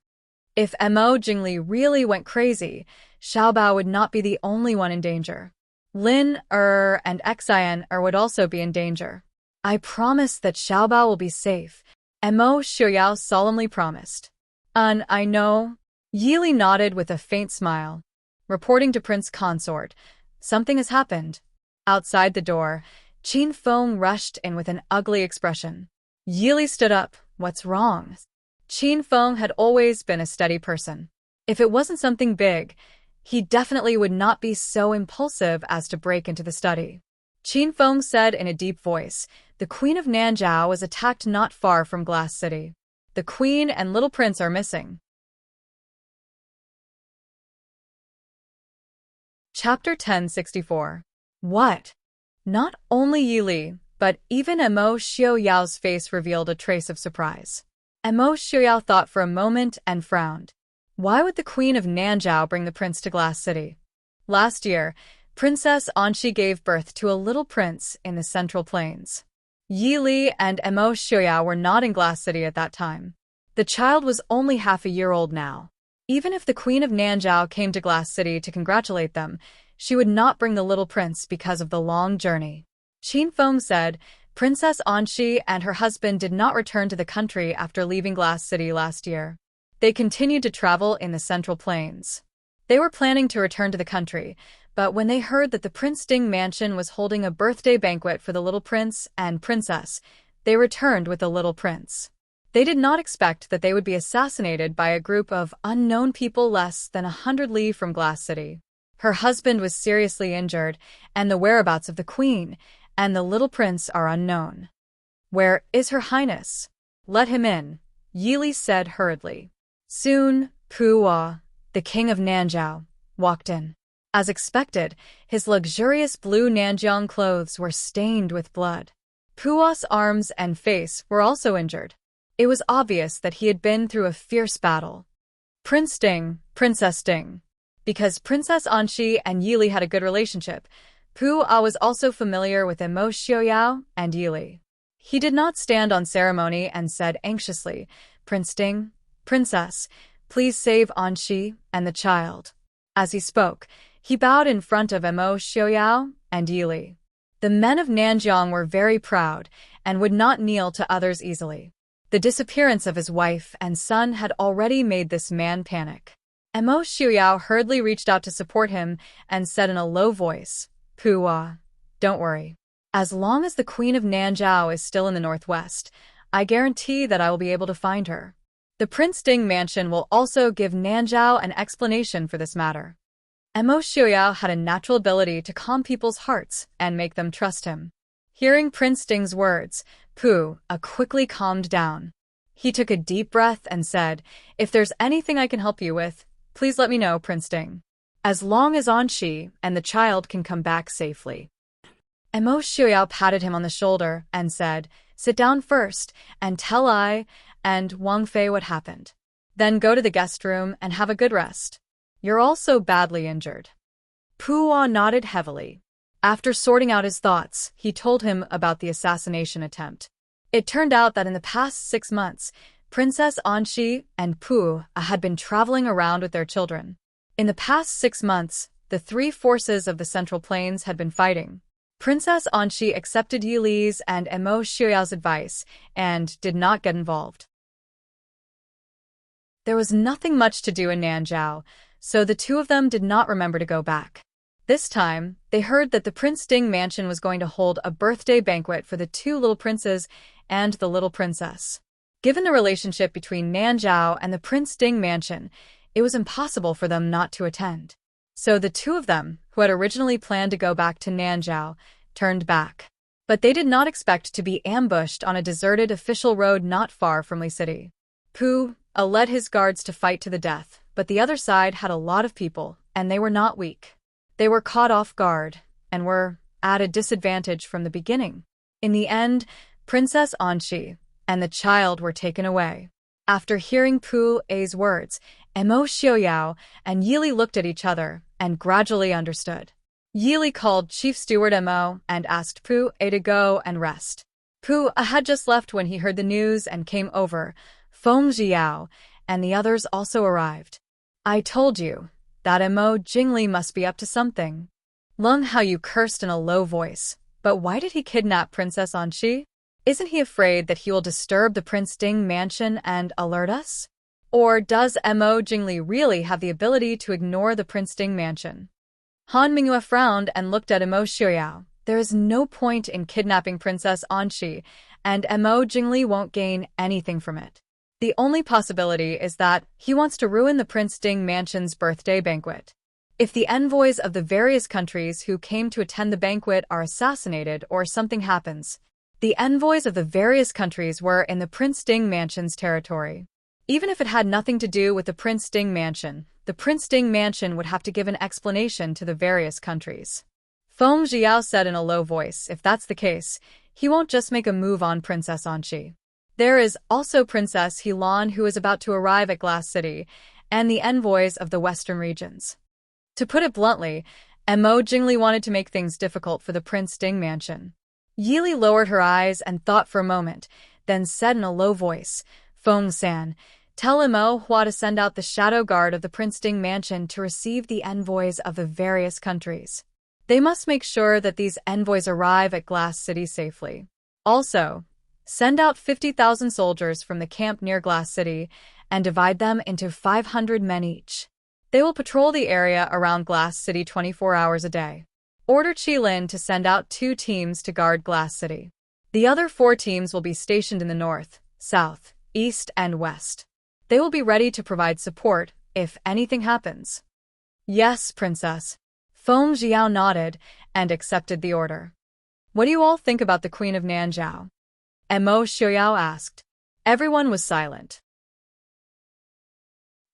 If Emo Jingli really went crazy, Xiaobao would not be the only one in danger. Lin, and Xian would also be in danger. I promise that Xiaobao will be safe," Emo Xiaoyao solemnly promised. I know." Yili nodded with a faint smile. Reporting to Prince Consort, "Something has happened." Outside the door, Qin Feng rushed in with an ugly expression. Yili stood up. "What's wrong?" Qin Feng had always been a steady person. If it wasn't something big, he definitely would not be so impulsive as to break into the study. Qin Feng said in a deep voice, "The Queen of Nanjiao was attacked not far from Glass City. The Queen and little prince are missing." Chapter 1064. What? Not only Yili, but even Emo Xiaoyao's face revealed a trace of surprise. Emo Xiaoyao thought for a moment and frowned. Why would the Queen of Nanjiao bring the prince to Glass City? Last year, Princess Anxi gave birth to a little prince in the Central Plains. Yi Li and Emo Xiaoyao were not in Glass City at that time. The child was only half a year old now. Even if the Queen of Nanjiao came to Glass City to congratulate them, she would not bring the little prince because of the long journey. Qin Feng said, Princess Anxi and her husband did not return to the country after leaving Glass City last year. They continued to travel in the Central Plains. They were planning to return to the country, but when they heard that the Prince Ding mansion was holding a birthday banquet for the little prince and princess, they returned with the little prince. They did not expect that they would be assassinated by a group of unknown people less than 100 li from Glass City. Her husband was seriously injured, and the whereabouts of the queen and the little prince are unknown. "Where is Her Highness?" "Let him in," Yili said hurriedly. Soon, Puwa, the king of Nanjiao, walked in. As expected, his luxurious blue Nanjiang clothes were stained with blood. Puwa's arms and face were also injured. It was obvious that he had been through a fierce battle. Prince Ding, Princess Ding. Because Princess Anxi and Yili had a good relationship, Puwa was also familiar with Emo Xiaoyao and Yili. He did not stand on ceremony and said anxiously, "Prince Ding, Princess, please save Anxi and the child." As he spoke, he bowed in front of Emo Xiaoyao and Yili. The men of Nanjiang were very proud and would not kneel to others easily. The disappearance of his wife and son had already made this man panic. Mo Xiuyao hurriedly reached out to support him and said in a low voice, "Puwa, don't worry. As long as the Queen of Nanjiao is still in the northwest, I guarantee that I will be able to find her. The Prince Ding mansion will also give Nanjiao an explanation for this matter." Mo Xiuyao had a natural ability to calm people's hearts and make them trust him. Hearing Prince Ding's words, Pu quickly calmed down. He took a deep breath and said, "If there's anything I can help you with, please let me know, Prince Ding. As long as Anxi and the child can come back safely." Mo Xiuyao patted him on the shoulder and said, "Sit down first and tell I and Wang Fei what happened. Then go to the guest room and have a good rest. You're all so badly injured." Puwa nodded heavily. After sorting out his thoughts, he told him about the assassination attempt. It turned out that in the past 6 months, Princess Anxi and Pu had been traveling around with their children. In the past 6 months, the 3 forces of the Central Plains had been fighting. Princess Anxi accepted Yi Li's and Mo Xiuyao's advice and did not get involved. There was nothing much to do in Nanjiao, so the 2 of them did not remember to go back. This time, they heard that the Prince Ding mansion was going to hold a birthday banquet for the 2 little princes and the little princess. Given the relationship between Nanjiao and the Prince Ding mansion, it was impossible for them not to attend. So the 2 of them, who had originally planned to go back to Nanjiao, turned back. But they did not expect to be ambushed on a deserted official road not far from Li City. Pu led his guards to fight to the death, but the other side had a lot of people, and they were not weak. They were caught off guard and were at a disadvantage from the beginning. In the end, Princess Anxi and the child were taken away. After hearing Pu's words, Mo Xiuyao and Yi Li looked at each other and gradually understood. Yi Li called Chief Steward Mo and asked Pu to go and rest. Pu had just left when he heard the news and came over. Feng Jiao and the others also arrived. "I told you that Mo Jingli must be up to something." Leng Haoyu cursed in a low voice, "But why did he kidnap Princess Anxi? Isn't he afraid that he will disturb the Prince Ding mansion and alert us? Or does Mo Jingli really have the ability to ignore the Prince Ding mansion?" Han Mingyue frowned and looked at Mo Xiuyao. "There is no point in kidnapping Princess Anxi, and Mo Jingli won't gain anything from it. The only possibility is that he wants to ruin the Prince Ding mansion's birthday banquet. If the envoys of the various countries who came to attend the banquet are assassinated or something happens, the envoys of the various countries were in the Prince Ding mansion's territory. Even if it had nothing to do with the Prince Ding mansion, the Prince Ding mansion would have to give an explanation to the various countries." Feng Jiao said in a low voice, "If that's the case, he won't just make a move on Princess Anxi. There is also Princess Helan who is about to arrive at Glass City, and the envoys of the western regions." To put it bluntly, Mo Jingli wanted to make things difficult for the Prince Ding mansion. Yi Li lowered her eyes and thought for a moment, then said in a low voice, "Feng San, tell Mo Hua to send out the shadow guard of the Prince Ding mansion to receive the envoys of the various countries. They must make sure that these envoys arrive at Glass City safely. Also, send out 50,000 soldiers from the camp near Glass City and divide them into 500 men each. They will patrol the area around Glass City 24 hours a day. Order Qilin to send out 2 teams to guard Glass City. The other 4 teams will be stationed in the north, south, east, and west. They will be ready to provide support if anything happens." "Yes, Princess." Feng Jiao nodded and accepted the order. "What do you all think about the Queen of Nanjiao?" Mo Xiuyao asked. Everyone was silent.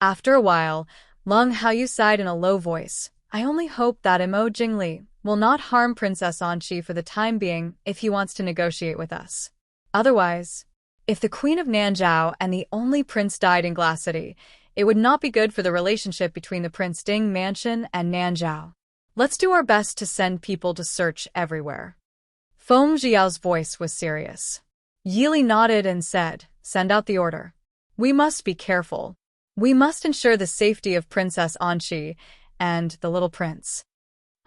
After a while, Leng Haoyu sighed in a low voice. "I only hope that Mo Jingli will not harm Princess Anxi for the time being if he wants to negotiate with us. Otherwise, if the Queen of Nanjiao and the only prince died in Glass City, it would not be good for the relationship between the Prince Ding mansion and Nanjiao. Let's do our best to send people to search everywhere." Feng Jiao's voice was serious. Yi Li nodded and said, "Send out the order. We must be careful. We must ensure the safety of Princess Anxi and the little prince."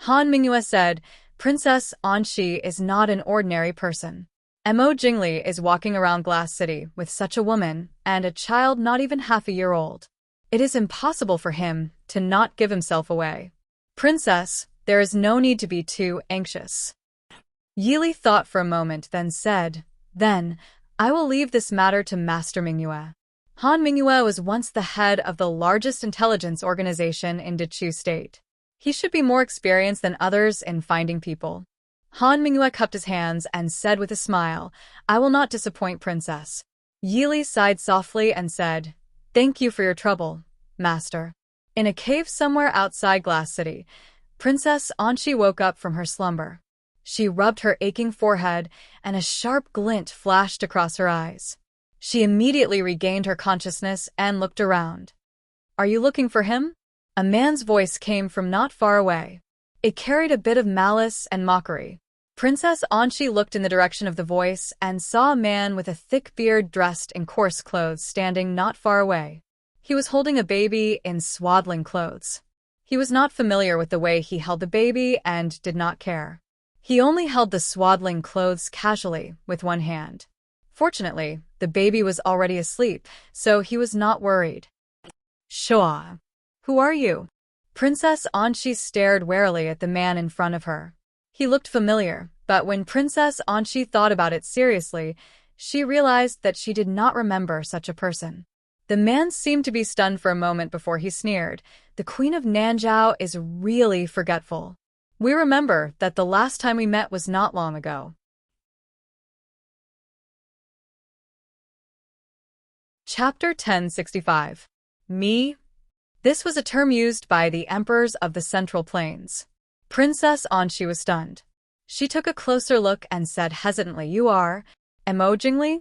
Han Mingyue said, Princess Anxi is not an ordinary person. Mo Jingli is walking around Glass City with such a woman and a child not even half a year old. It is impossible for him to not give himself away. Princess, there is no need to be too anxious. Yili thought for a moment, then said, Then, I will leave this matter to Master Mingyue. Han Mingyue was once the head of the largest intelligence organization in Dechu State. He should be more experienced than others in finding people. Han Mingyue cupped his hands and said with a smile, I will not disappoint, Princess. Yili sighed softly and said, Thank you for your trouble, Master. In a cave somewhere outside Glass City, Princess Anxi woke up from her slumber. She rubbed her aching forehead, and a sharp glint flashed across her eyes. She immediately regained her consciousness and looked around. Are you looking for him? A man's voice came from not far away. It carried a bit of malice and mockery. Princess Anxi looked in the direction of the voice and saw a man with a thick beard dressed in coarse clothes standing not far away. He was holding a baby in swaddling clothes. He was not familiar with the way he held the baby and did not care. He only held the swaddling clothes casually with one hand. Fortunately, the baby was already asleep, so he was not worried. Shoa. Who are you? Princess Anxi stared warily at the man in front of her. He looked familiar, but when Princess Anxi thought about it seriously, she realized that she did not remember such a person. The man seemed to be stunned for a moment before he sneered. The Queen of Nanzhao is really forgetful. We remember that the last time we met was not long ago. Chapter 1065. Me? This was a term used by the emperors of the Central Plains. Princess Anxi was stunned. She took a closer look and said hesitantly, You are Mo Jingli?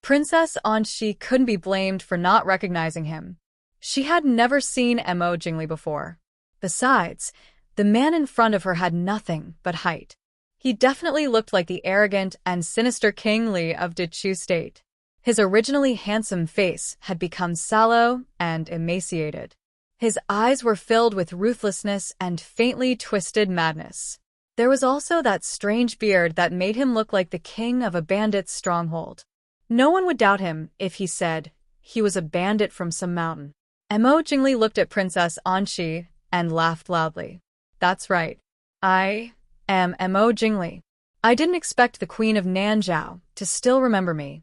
Princess Anxi couldn't be blamed for not recognizing him. She had never seen Mo Jingli before. Besides, the man in front of her had nothing but height. He definitely looked like the arrogant and sinister King Li of Dechu State. His originally handsome face had become sallow and emaciated. His eyes were filled with ruthlessness and faintly twisted madness. There was also that strange beard that made him look like the king of a bandit's stronghold. No one would doubt him if he said he was a bandit from some mountain. Mo Jingli looked at Princess Anxi and laughed loudly. That's right. I am Mo Jingli. I didn't expect the Queen of Nanzhao to still remember me.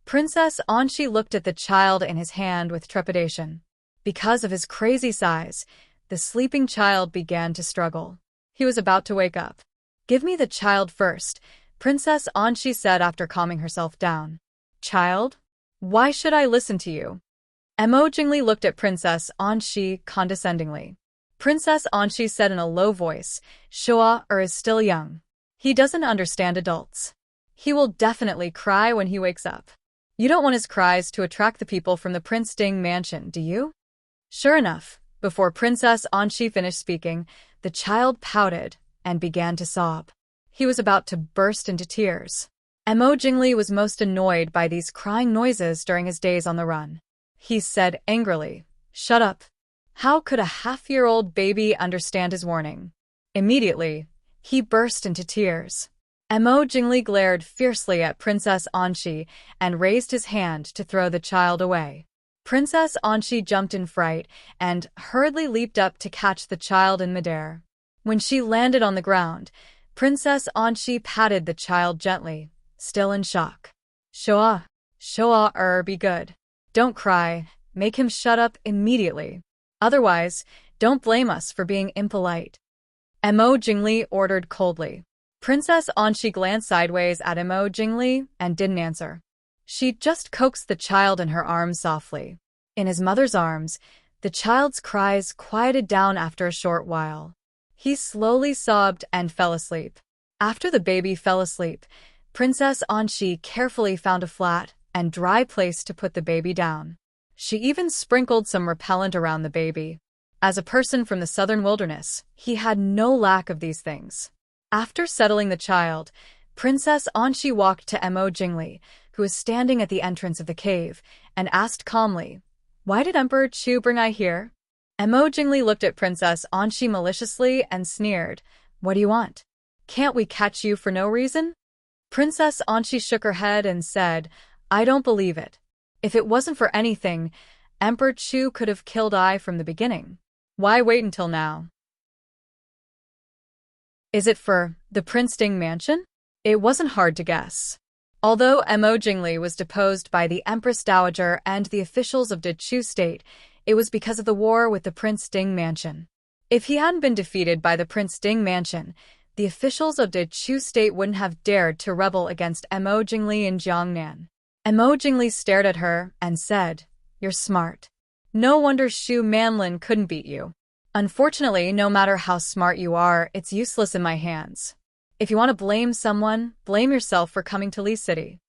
Princess Anxi looked at the child in his hand with trepidation. Because of his crazy size, the sleeping child began to struggle. He was about to wake up. Give me the child first, Princess Anxi said after calming herself down. Child? Why should I listen to you? Mo Jingli looked at Princess Anxi condescendingly. Princess Anxi said in a low voice, Shoa is still young. He doesn't understand adults. He will definitely cry when he wakes up. You don't want his cries to attract the people from the Prince Ding mansion, do you? Sure enough, before Princess Anxi finished speaking, the child pouted and began to sob. He was about to burst into tears. Mo Jingli was most annoyed by these crying noises during his days on the run. He said angrily, Shut up. How could a half-year-old baby understand his warning? Immediately, he burst into tears. Mo Jingli glared fiercely at Princess Anxi and raised his hand to throw the child away. Princess Anxi jumped in fright and hurriedly leaped up to catch the child in midair. When she landed on the ground, Princess Anxi patted the child gently, still in shock. Shoa, be good. Don't cry, make him shut up immediately. Otherwise, don't blame us for being impolite. Mo Jingli ordered coldly. Princess Anxi glanced sideways at Mo Jingli and didn't answer. She just coaxed the child in her arms softly. In his mother's arms, the child's cries quieted down after a short while. He slowly sobbed and fell asleep. After the baby fell asleep, Princess Anxi carefully found a flat and dry place to put the baby down. She even sprinkled some repellent around the baby. As a person from the southern wilderness, he had no lack of these things. After settling the child, Princess Anxi walked to Mo Jingli, who was standing at the entrance of the cave, and asked calmly, Why did Emperor Chu bring I here? Mo Jingli looked at Princess Anxi maliciously and sneered, What do you want? Can't we catch you for no reason? Princess Anshi shook her head and said, I don't believe it. If it wasn't for anything, Emperor Chu could have killed I from the beginning. Why wait until now? Is it for the Prince Ding mansion? It wasn't hard to guess. Although Mo Jingli was deposed by the Empress Dowager and the officials of the Chu state, it was because of the war with the Prince Ding mansion. If he hadn't been defeated by the Prince Ding mansion, the officials of the Chu state wouldn't have dared to rebel against Mo Jingli in Jiangnan. Mo Jingli stared at her and said, You're smart. No wonder Xu Manlin couldn't beat you. Unfortunately, no matter how smart you are, it's useless in my hands. If you want to blame someone, blame yourself for coming to Li City.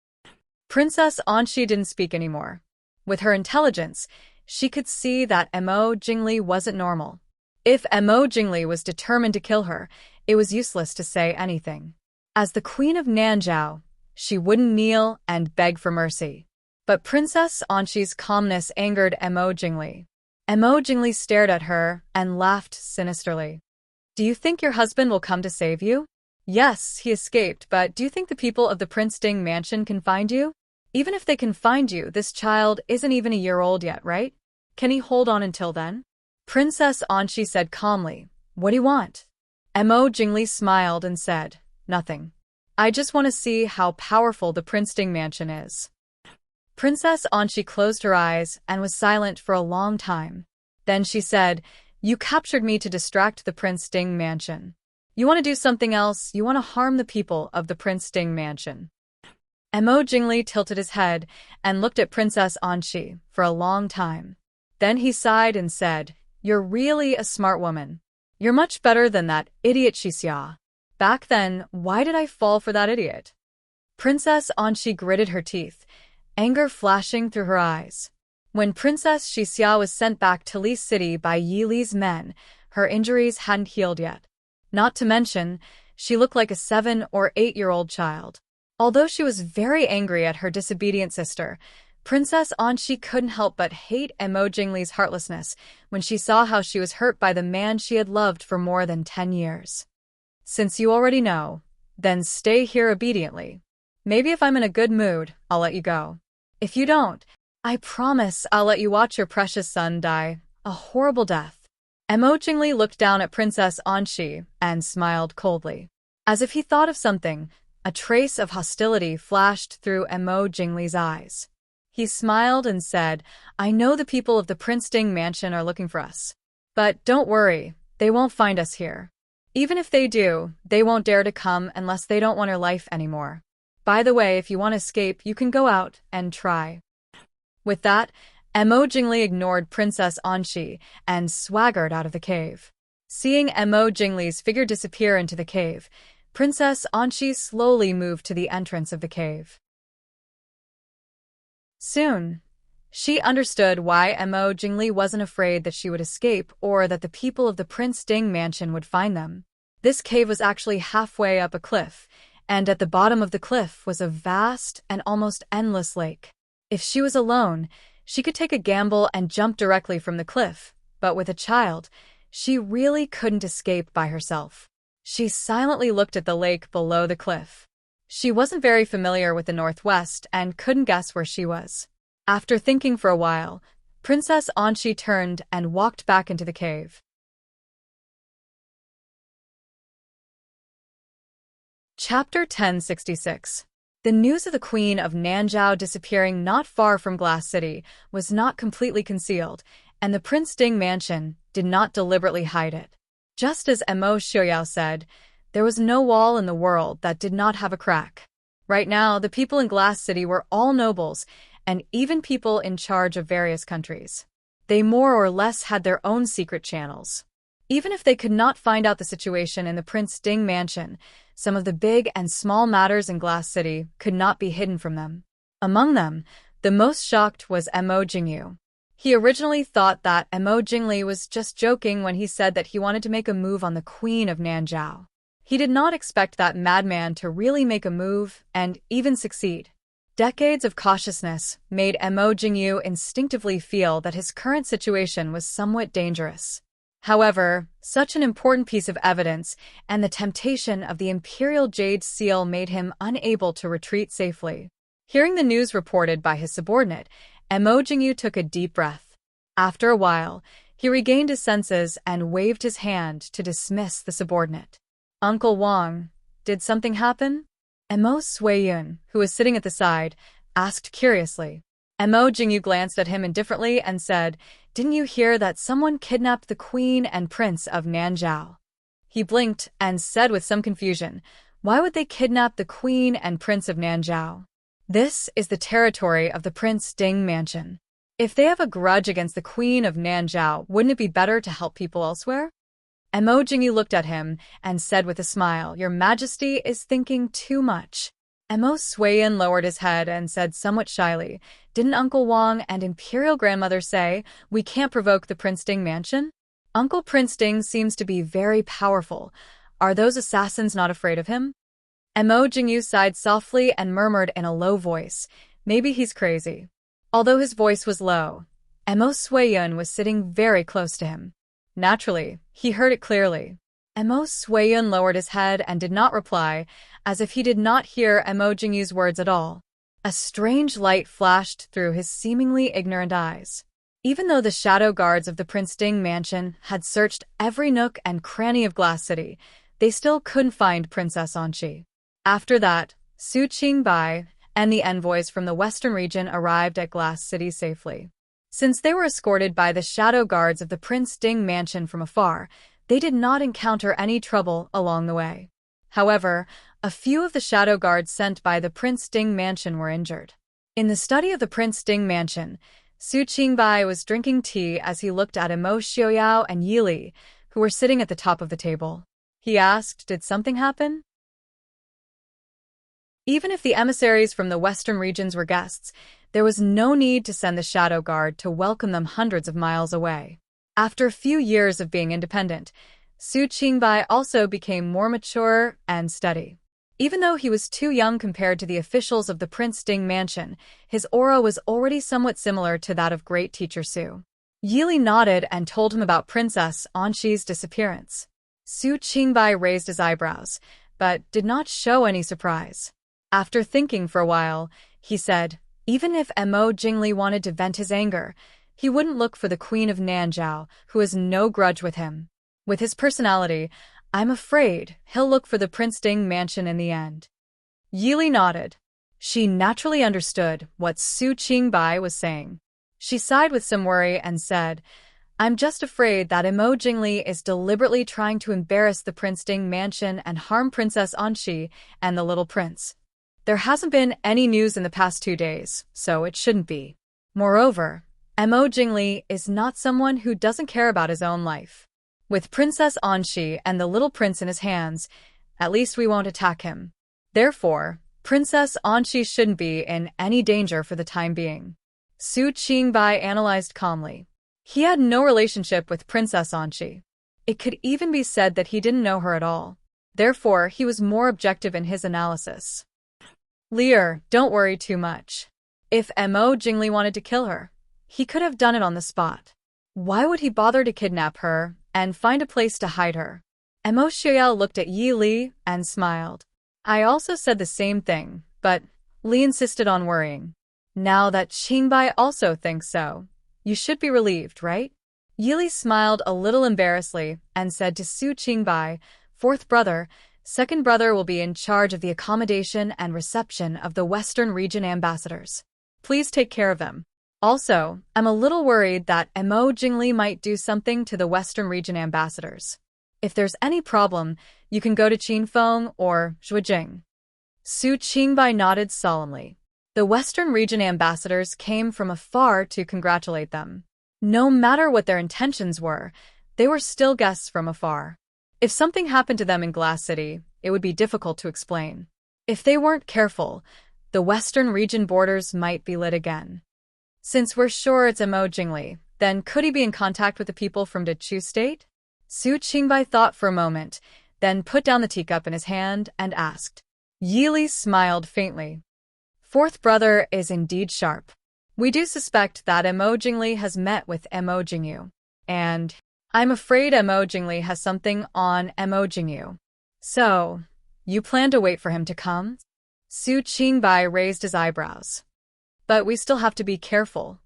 Princess Anshi didn't speak anymore. With her intelligence, she could see that Mo Jingli wasn't normal. If Mo Jingli was determined to kill her, it was useless to say anything. As the Queen of Nanzhao, she wouldn't kneel and beg for mercy. But Princess Anshi's calmness angered Mo Jingli. Mo Jingli stared at her and laughed sinisterly. Do you think your husband will come to save you? Yes, he escaped, but do you think the people of the Prince Ding mansion can find you? Even if they can find you, this child isn't even a year old yet, right? Can he hold on until then? Princess Anshi said calmly, What do you want? Mo Jingli smiled and said, Nothing. I just want to see how powerful the Prince Ding mansion is. Princess Anshi closed her eyes and was silent for a long time. Then she said, You captured me to distract the Prince Ding mansion. You want to do something else, you want to harm the people of the Prince Ding mansion. Mo Jingli tilted his head and looked at Princess Anshi for a long time. Then he sighed and said, You're really a smart woman. You're much better than that idiot Xixia. Back then, why did I fall for that idiot? Princess Anshi gritted her teeth, anger flashing through her eyes. When Princess Xixia was sent back to Li City by Yi Li's men, her injuries hadn't healed yet. Not to mention, she looked like a 7 or 8-year-old child. Although she was very angry at her disobedient sister, Princess Anshi couldn't help but hate Mo Jingli's heartlessness when she saw how she was hurt by the man she had loved for more than 10 years. Since you already know, then stay here obediently. Maybe if I'm in a good mood, I'll let you go. If you don't, I promise I'll let you watch your precious son die a horrible death. Mo Jingli looked down at Princess Anshi and smiled coldly. As if he thought of something, a trace of hostility flashed through Mo Jingli's eyes. He smiled and said, I know the people of the Prince Ding mansion are looking for us. But don't worry, they won't find us here. Even if they do, they won't dare to come unless they don't want her life anymore. By the way, if you want to escape, you can go out and try. With that, Mo Jingli ignored Princess Anshi and swaggered out of the cave. Seeing Mo Jingli's figure disappear into the cave, Princess Anshi slowly moved to the entrance of the cave. Soon, she understood why Mo Jingli wasn't afraid that she would escape or that the people of the Prince Ding mansion would find them. This cave was actually halfway up a cliff, and at the bottom of the cliff was a vast and almost endless lake. If she was alone, she could take a gamble and jump directly from the cliff, but with a child, she really couldn't escape by herself. She silently looked at the lake below the cliff. She wasn't very familiar with the Northwest and couldn't guess where she was. After thinking for a while, Princess Anshi turned and walked back into the cave. Chapter 1066. The news of the Queen of Nanzhao disappearing not far from Glass City was not completely concealed, and the Prince Ding mansion did not deliberately hide it. Just as Mo Xiuyao said, there was no wall in the world that did not have a crack. Right now, the people in Glass City were all nobles, and even people in charge of various countries. They more or less had their own secret channels. Even if they could not find out the situation in the Prince Ding mansion, some of the big and small matters in Glass City could not be hidden from them. Among them, the most shocked was Mo Jingyu. He originally thought that Mo Jingli was just joking when he said that he wanted to make a move on the Queen of Nanzhao. He did not expect that madman to really make a move and even succeed. Decades of cautiousness made Mo Jingyu instinctively feel that his current situation was somewhat dangerous. However, such an important piece of evidence and the temptation of the Imperial Jade Seal made him unable to retreat safely. Hearing the news reported by his subordinate, Mo Jingyu took a deep breath. After a while, he regained his senses and waved his hand to dismiss the subordinate. Uncle Wang, did something happen? Mo Suiyun, who was sitting at the side, asked curiously. Mo Jingyu glanced at him indifferently and said, "Didn't you hear that someone kidnapped the queen and prince of Nanzhao?" He blinked and said with some confusion, "Why would they kidnap the queen and prince of Nanzhao? This is the territory of the Prince Ding Mansion. If they have a grudge against the queen of Nanzhao, wouldn't it be better to help people elsewhere?" Mo Jingyu looked at him and said with a smile, "Your Majesty is thinking too much." Mo Suiyun lowered his head and said somewhat shyly, "Didn't Uncle Wang and Imperial Grandmother say we can't provoke the Prince Ding Mansion? Uncle Prince Ding seems to be very powerful. Are those assassins not afraid of him?" Mo Jingyu sighed softly and murmured in a low voice, "Maybe he's crazy." Although his voice was low, Mo Suiyun was sitting very close to him. Naturally, he heard it clearly. Mo Suiyun lowered his head and did not reply, as if he did not hear Mo Jingyu's words at all. A strange light flashed through his seemingly ignorant eyes. Even though the shadow guards of the Prince Ding Mansion had searched every nook and cranny of Glass City, they still couldn't find Princess Anqi. After that, Su Qingbai and the envoys from the western region arrived at Glass City safely. Since they were escorted by the shadow guards of the Prince Ding Mansion from afar, they did not encounter any trouble along the way. However, a few of the shadow guards sent by the Prince Ding Mansion were injured. In the study of the Prince Ding Mansion, Su Qingbai was drinking tea as he looked at Mo Xiaoyao and Yi Li, who were sitting at the top of the table. He asked, "Did something happen?" Even if the emissaries from the western regions were guests, there was no need to send the shadow guard to welcome them hundreds of miles away. After a few years of being independent, Su Qingbai also became more mature and steady. Even though he was too young compared to the officials of the Prince Ding Mansion, his aura was already somewhat similar to that of great teacher Su. Yi Li nodded and told him about Princess Anqi's disappearance. Su Qingbai raised his eyebrows, but did not show any surprise. After thinking for a while, he said, even if Mo Jingli wanted to vent his anger, he wouldn't look for the Queen of Nanzhao, who has no grudge with him. With his personality, I'm afraid he'll look for the Prince Ding Mansion in the end. Yi Li nodded. She naturally understood what Su Qingbai was saying. She sighed with some worry and said, I'm just afraid that Mo Jingli is deliberately trying to embarrass the Prince Ding Mansion and harm Princess Anqi and the little prince. There hasn't been any news in the past 2 days, so it shouldn't be. Moreover, Mo Jingli is not someone who doesn't care about his own life. With Princess Anqi and the little prince in his hands, at least we won't attack him. Therefore, Princess Anqi shouldn't be in any danger for the time being. Su Qingbai analyzed calmly. He had no relationship with Princess Anqi. It could even be said that he didn't know her at all. Therefore, he was more objective in his analysis. Lear, don't worry too much. If Mo Jingli wanted to kill her, he could have done it on the spot. Why would he bother to kidnap her and find a place to hide her? Mo Xiaoyao looked at Yi Li and smiled. I also said the same thing, but Li insisted on worrying. Now that Qingbai also thinks so, you should be relieved, right? Yi Li smiled a little embarrassedly and said to Su Qingbai, fourth brother, second brother will be in charge of the accommodation and reception of the Western Region ambassadors. Please take care of them. Also, I'm a little worried that Mo Jingli might do something to the Western Region ambassadors. If there's any problem, you can go to Qinfeng or Zhuijing. Su Qingbai nodded solemnly. The Western Region ambassadors came from afar to congratulate them. No matter what their intentions were, they were still guests from afar. If something happened to them in Glass City, it would be difficult to explain. If they weren't careful, the Western Region borders might be lit again. Since we're sure it's Mo Jingli, then could he be in contact with the people from Dechu State? Su Qingbai thought for a moment, then put down the teacup in his hand and asked. Yi Li smiled faintly. Fourth brother is indeed sharp. We do suspect that Mo Jingli has met with Mo Jingyu, and I'm afraid Mo Jingli has something on Mo Jingyu. So, you plan to wait for him to come? Su Qingbai raised his eyebrows. But we still have to be careful.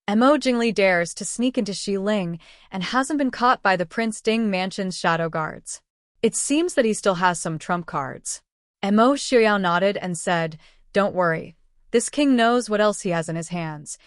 Mo Jingli dares to sneak into Xiling and hasn't been caught by the Prince Ding Mansion's shadow guards. It seems that he still has some trump cards. Mo Xiuyao nodded and said, "Don't worry. This king knows what else he has in his hands.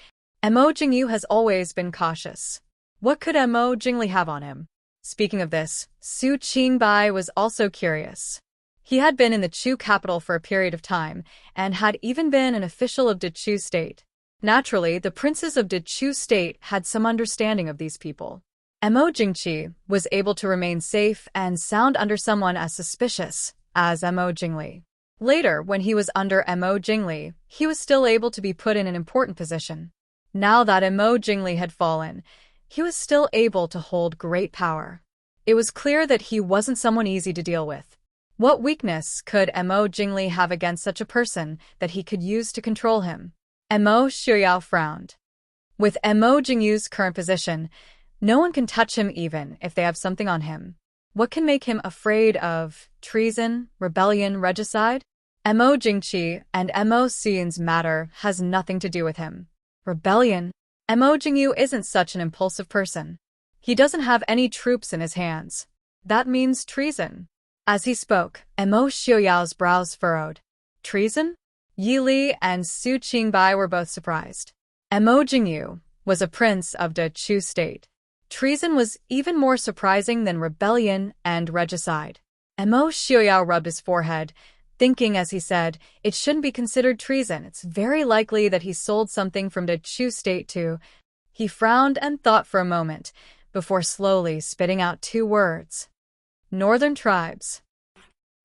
Mo Jingyu has always been cautious. What could Mo Jingli have on him?" Speaking of this, Su Qingbai was also curious. He had been in the Chu capital for a period of time, and had even been an official of the Chu state. Naturally, the princes of the Chu state had some understanding of these people. Mo Jingqi was able to remain safe and sound under someone as suspicious as Mo Jingli. Later, when he was under Mo Jingli, he was still able to be put in an important position. Now that Mo Jingli had fallen, he was still able to hold great power. It was clear that he wasn't someone easy to deal with. What weakness could Mo Jingli have against such a person that he could use to control him? Mo Xiuyao frowned. With Mo Jingyu's current position, no one can touch him even if they have something on him. What can make him afraid of treason, rebellion, regicide? Mo Jingqi and Mo Xuyin's matter has nothing to do with him. Rebellion? Mo Jingyu isn't such an impulsive person. He doesn't have any troops in his hands. That means treason. As he spoke, Mo Xiuyao's brows furrowed. Treason? Yi Li and Su Qingbai were both surprised. Mo Jingyu was a prince of the Chu state. Treason was even more surprising than rebellion and regicide. Mo Xiuyao rubbed his forehead, thinking as he said, it shouldn't be considered treason. It's very likely that he sold something from the Chu state too. He frowned and thought for a moment, before slowly spitting out two words. Northern tribes.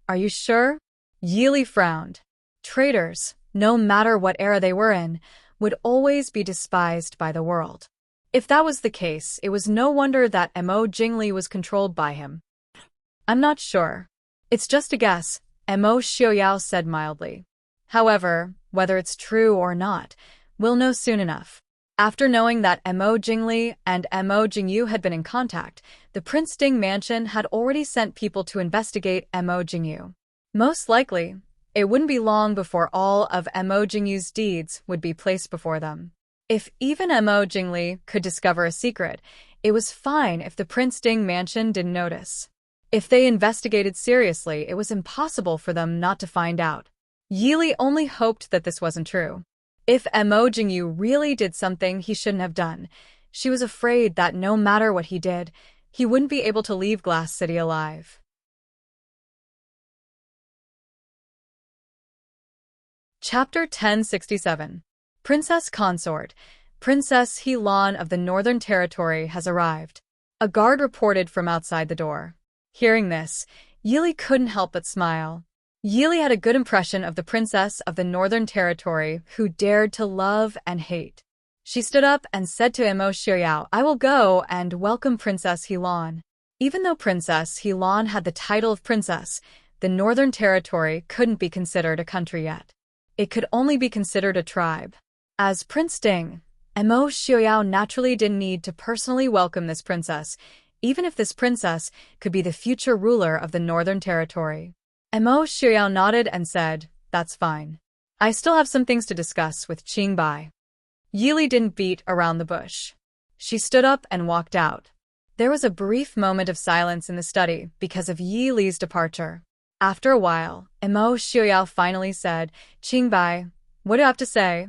Are you sure? Yi Li frowned. Traitors, no matter what era they were in, would always be despised by the world. If that was the case, it was no wonder that Mo Jingli was controlled by him. I'm not sure. It's just a guess, Mo Xiuyao said mildly. However, whether it's true or not, we'll know soon enough. After knowing that Mo Jingli and Mo Jingyu had been in contact, the Prince Ding Mansion had already sent people to investigate Mo Jingyu. Most likely, it wouldn't be long before all of Mo Jingyu's deeds would be placed before them. If even Mo Jingli could discover a secret, it was fine if the Prince Ding Mansion didn't notice. If they investigated seriously, it was impossible for them not to find out. Yi Li only hoped that this wasn't true. If Mo Jingyu really did something he shouldn't have done, she was afraid that no matter what he did, he wouldn't be able to leave Glass City alive. Chapter 1067. Princess Consort. Princess He Lan of the Northern Territory has arrived. A guard reported from outside the door. Hearing this, Yi Li couldn't help but smile. Yi Li had a good impression of the princess of the Northern Territory who dared to love and hate. She stood up and said to Mo Xiuyao, "I will go and welcome Princess He Lan." Even though Princess He Lan had the title of princess, the Northern Territory couldn't be considered a country yet. It could only be considered a tribe. As Prince Ding, Mo Xiuyao naturally didn't need to personally welcome this princess, even if this princess could be the future ruler of the Northern Territory. Mo Xiuyao nodded and said, "That's fine. I still have some things to discuss with Qingbai." Yi Li didn't beat around the bush. She stood up and walked out. There was a brief moment of silence in the study because of Yi Li's departure. After a while, Mo Xiuyao finally said, "Qingbai, what do you have to say?"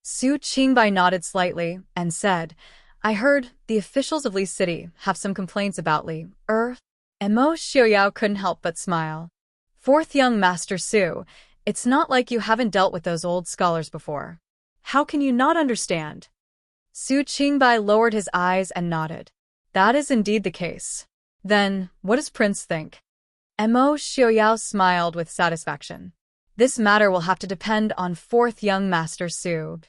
Su Qingbai nodded slightly and said, "I heard the officials of Li City have some complaints about Li. Mo Xiuyao couldn't help but smile. "Fourth young Master Su, it's not like you haven't dealt with those old scholars before. How can you not understand?" Su Qingbai lowered his eyes and nodded. "That is indeed the case. Then, what does Prince think?" Mo Xiuyao smiled with satisfaction. "This matter will have to depend on fourth young Master Su."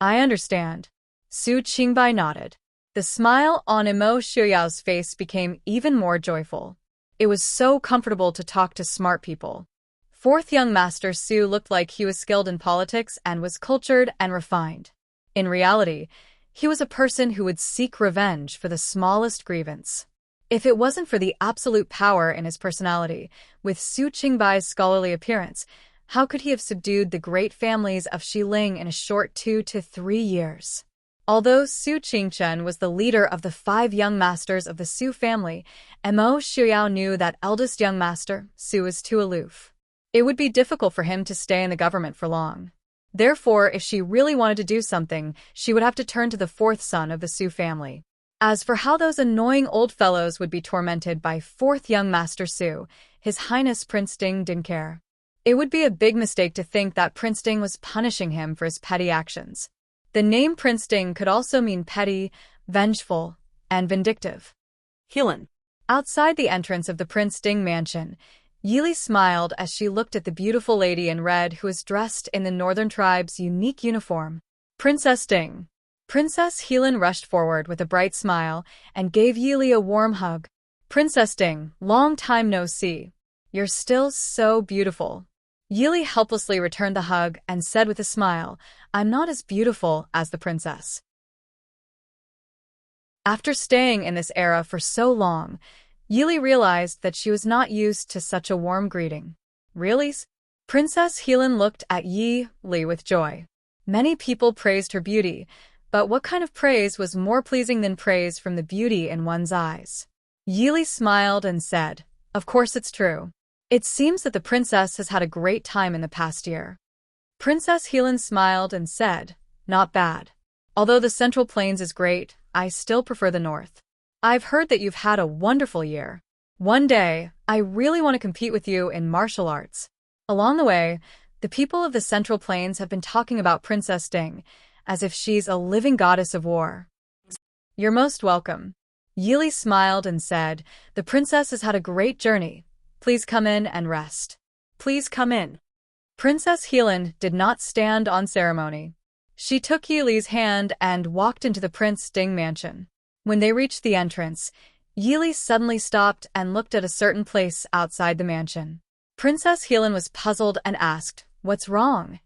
"I understand." Su Qingbai nodded. The smile on Mo Xiuyao's face became even more joyful. It was so comfortable to talk to smart people. Fourth young Master Su looked like he was skilled in politics and was cultured and refined. In reality, He was a person who would seek revenge for the smallest grievance. If it wasn't for the absolute power in his personality, with Su Qingbai's scholarly appearance, how could he have subdued the great families of Xiling in a short 2 to 3 years? Although Su Qingchen was the leader of the 5 young masters of the Su family, Mo Xiuyao knew that eldest young master, Su, was too aloof. It would be difficult for him to stay in the government for long. Therefore, if she really wanted to do something, she would have to turn to the 4th son of the Su family. As for how those annoying old fellows would be tormented by 4th young master Su, His Highness Prince Ding didn't care. It would be a big mistake to think that Prince Ding was punishing him for his petty actions. The name Prince Ding could also mean petty, vengeful, and vindictive. Heelan. Outside the entrance of the Prince Ding mansion, Yili smiled as she looked at the beautiful lady in red who was dressed in the Northern Tribe's unique uniform. Princess Ding. Princess Heelan rushed forward with a bright smile and gave Yili a warm hug. Princess Ding, long time no see. You're still so beautiful. Yili helplessly returned the hug and said with a smile, I'm not as beautiful as the princess. After staying in this era for so long, Yili realized that she was not used to such a warm greeting. Really? Princess Heelan looked at Yi Li with joy. Many people praised her beauty, but what kind of praise was more pleasing than praise from the beauty in one's eyes? Yili smiled and said, Of course it's true. It seems that the princess has had a great time in the past year. Princess Heelan smiled and said, Not bad. Although the Central Plains is great, I still prefer the North. I've heard that you've had a wonderful year. One day, I really want to compete with you in martial arts. Along the way, the people of the Central Plains have been talking about Princess Ding, as if she's a living goddess of war. You're most welcome. Yili smiled and said, The princess has had a great journey. Please come in and rest. Please come in. Princess Heelan did not stand on ceremony. She took Yili's hand and walked into the Prince Ding mansion. When they reached the entrance, Yili suddenly stopped and looked at a certain place outside the mansion. Princess Heelan was puzzled and asked, What's wrong?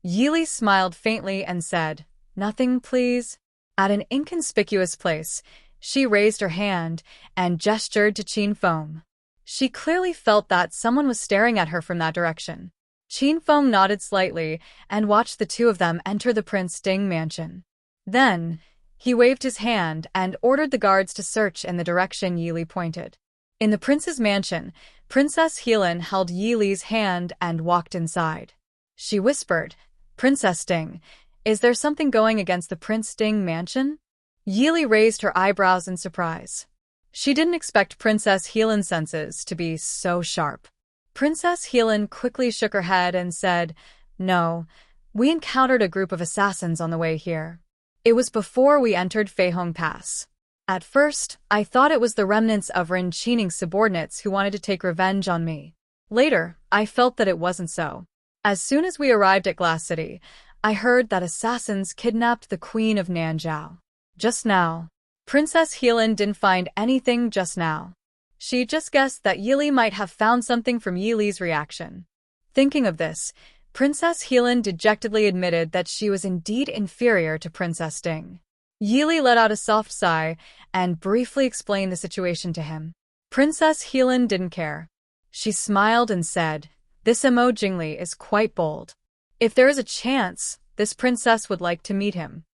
Yili smiled faintly and said, Nothing, please. At an inconspicuous place, she raised her hand and gestured to Qin Feng. She clearly felt that someone was staring at her from that direction. Qin Feng nodded slightly and watched the two of them enter the Prince Ding mansion. Then, he waved his hand and ordered the guards to search in the direction Yili pointed. In the prince's mansion, Princess Heelan held Yili's hand and walked inside. She whispered, Princess Ding, is there something going against the Prince Ding mansion? Yili raised her eyebrows in surprise. She didn't expect Princess Heelan's senses to be so sharp. Princess Heelan quickly shook her head and said, No, we encountered a group of assassins on the way here. It was before we entered Feihong Pass. At first, I thought it was the remnants of Ren Qining's subordinates who wanted to take revenge on me. Later, I felt that it wasn't so. As soon as we arrived at Glass City, I heard that assassins kidnapped the Queen of Nanzhao. Just now. Princess Heelan didn't find anything just now. She just guessed that Yili might have found something from Yili's reaction. Thinking of this, Princess Heelan dejectedly admitted that she was indeed inferior to Princess Ding. Yili let out a soft sigh and briefly explained the situation to him. Princess Heelan didn't care. She smiled and said, This Mo Jingli is quite bold. If there is a chance, this princess would like to meet him.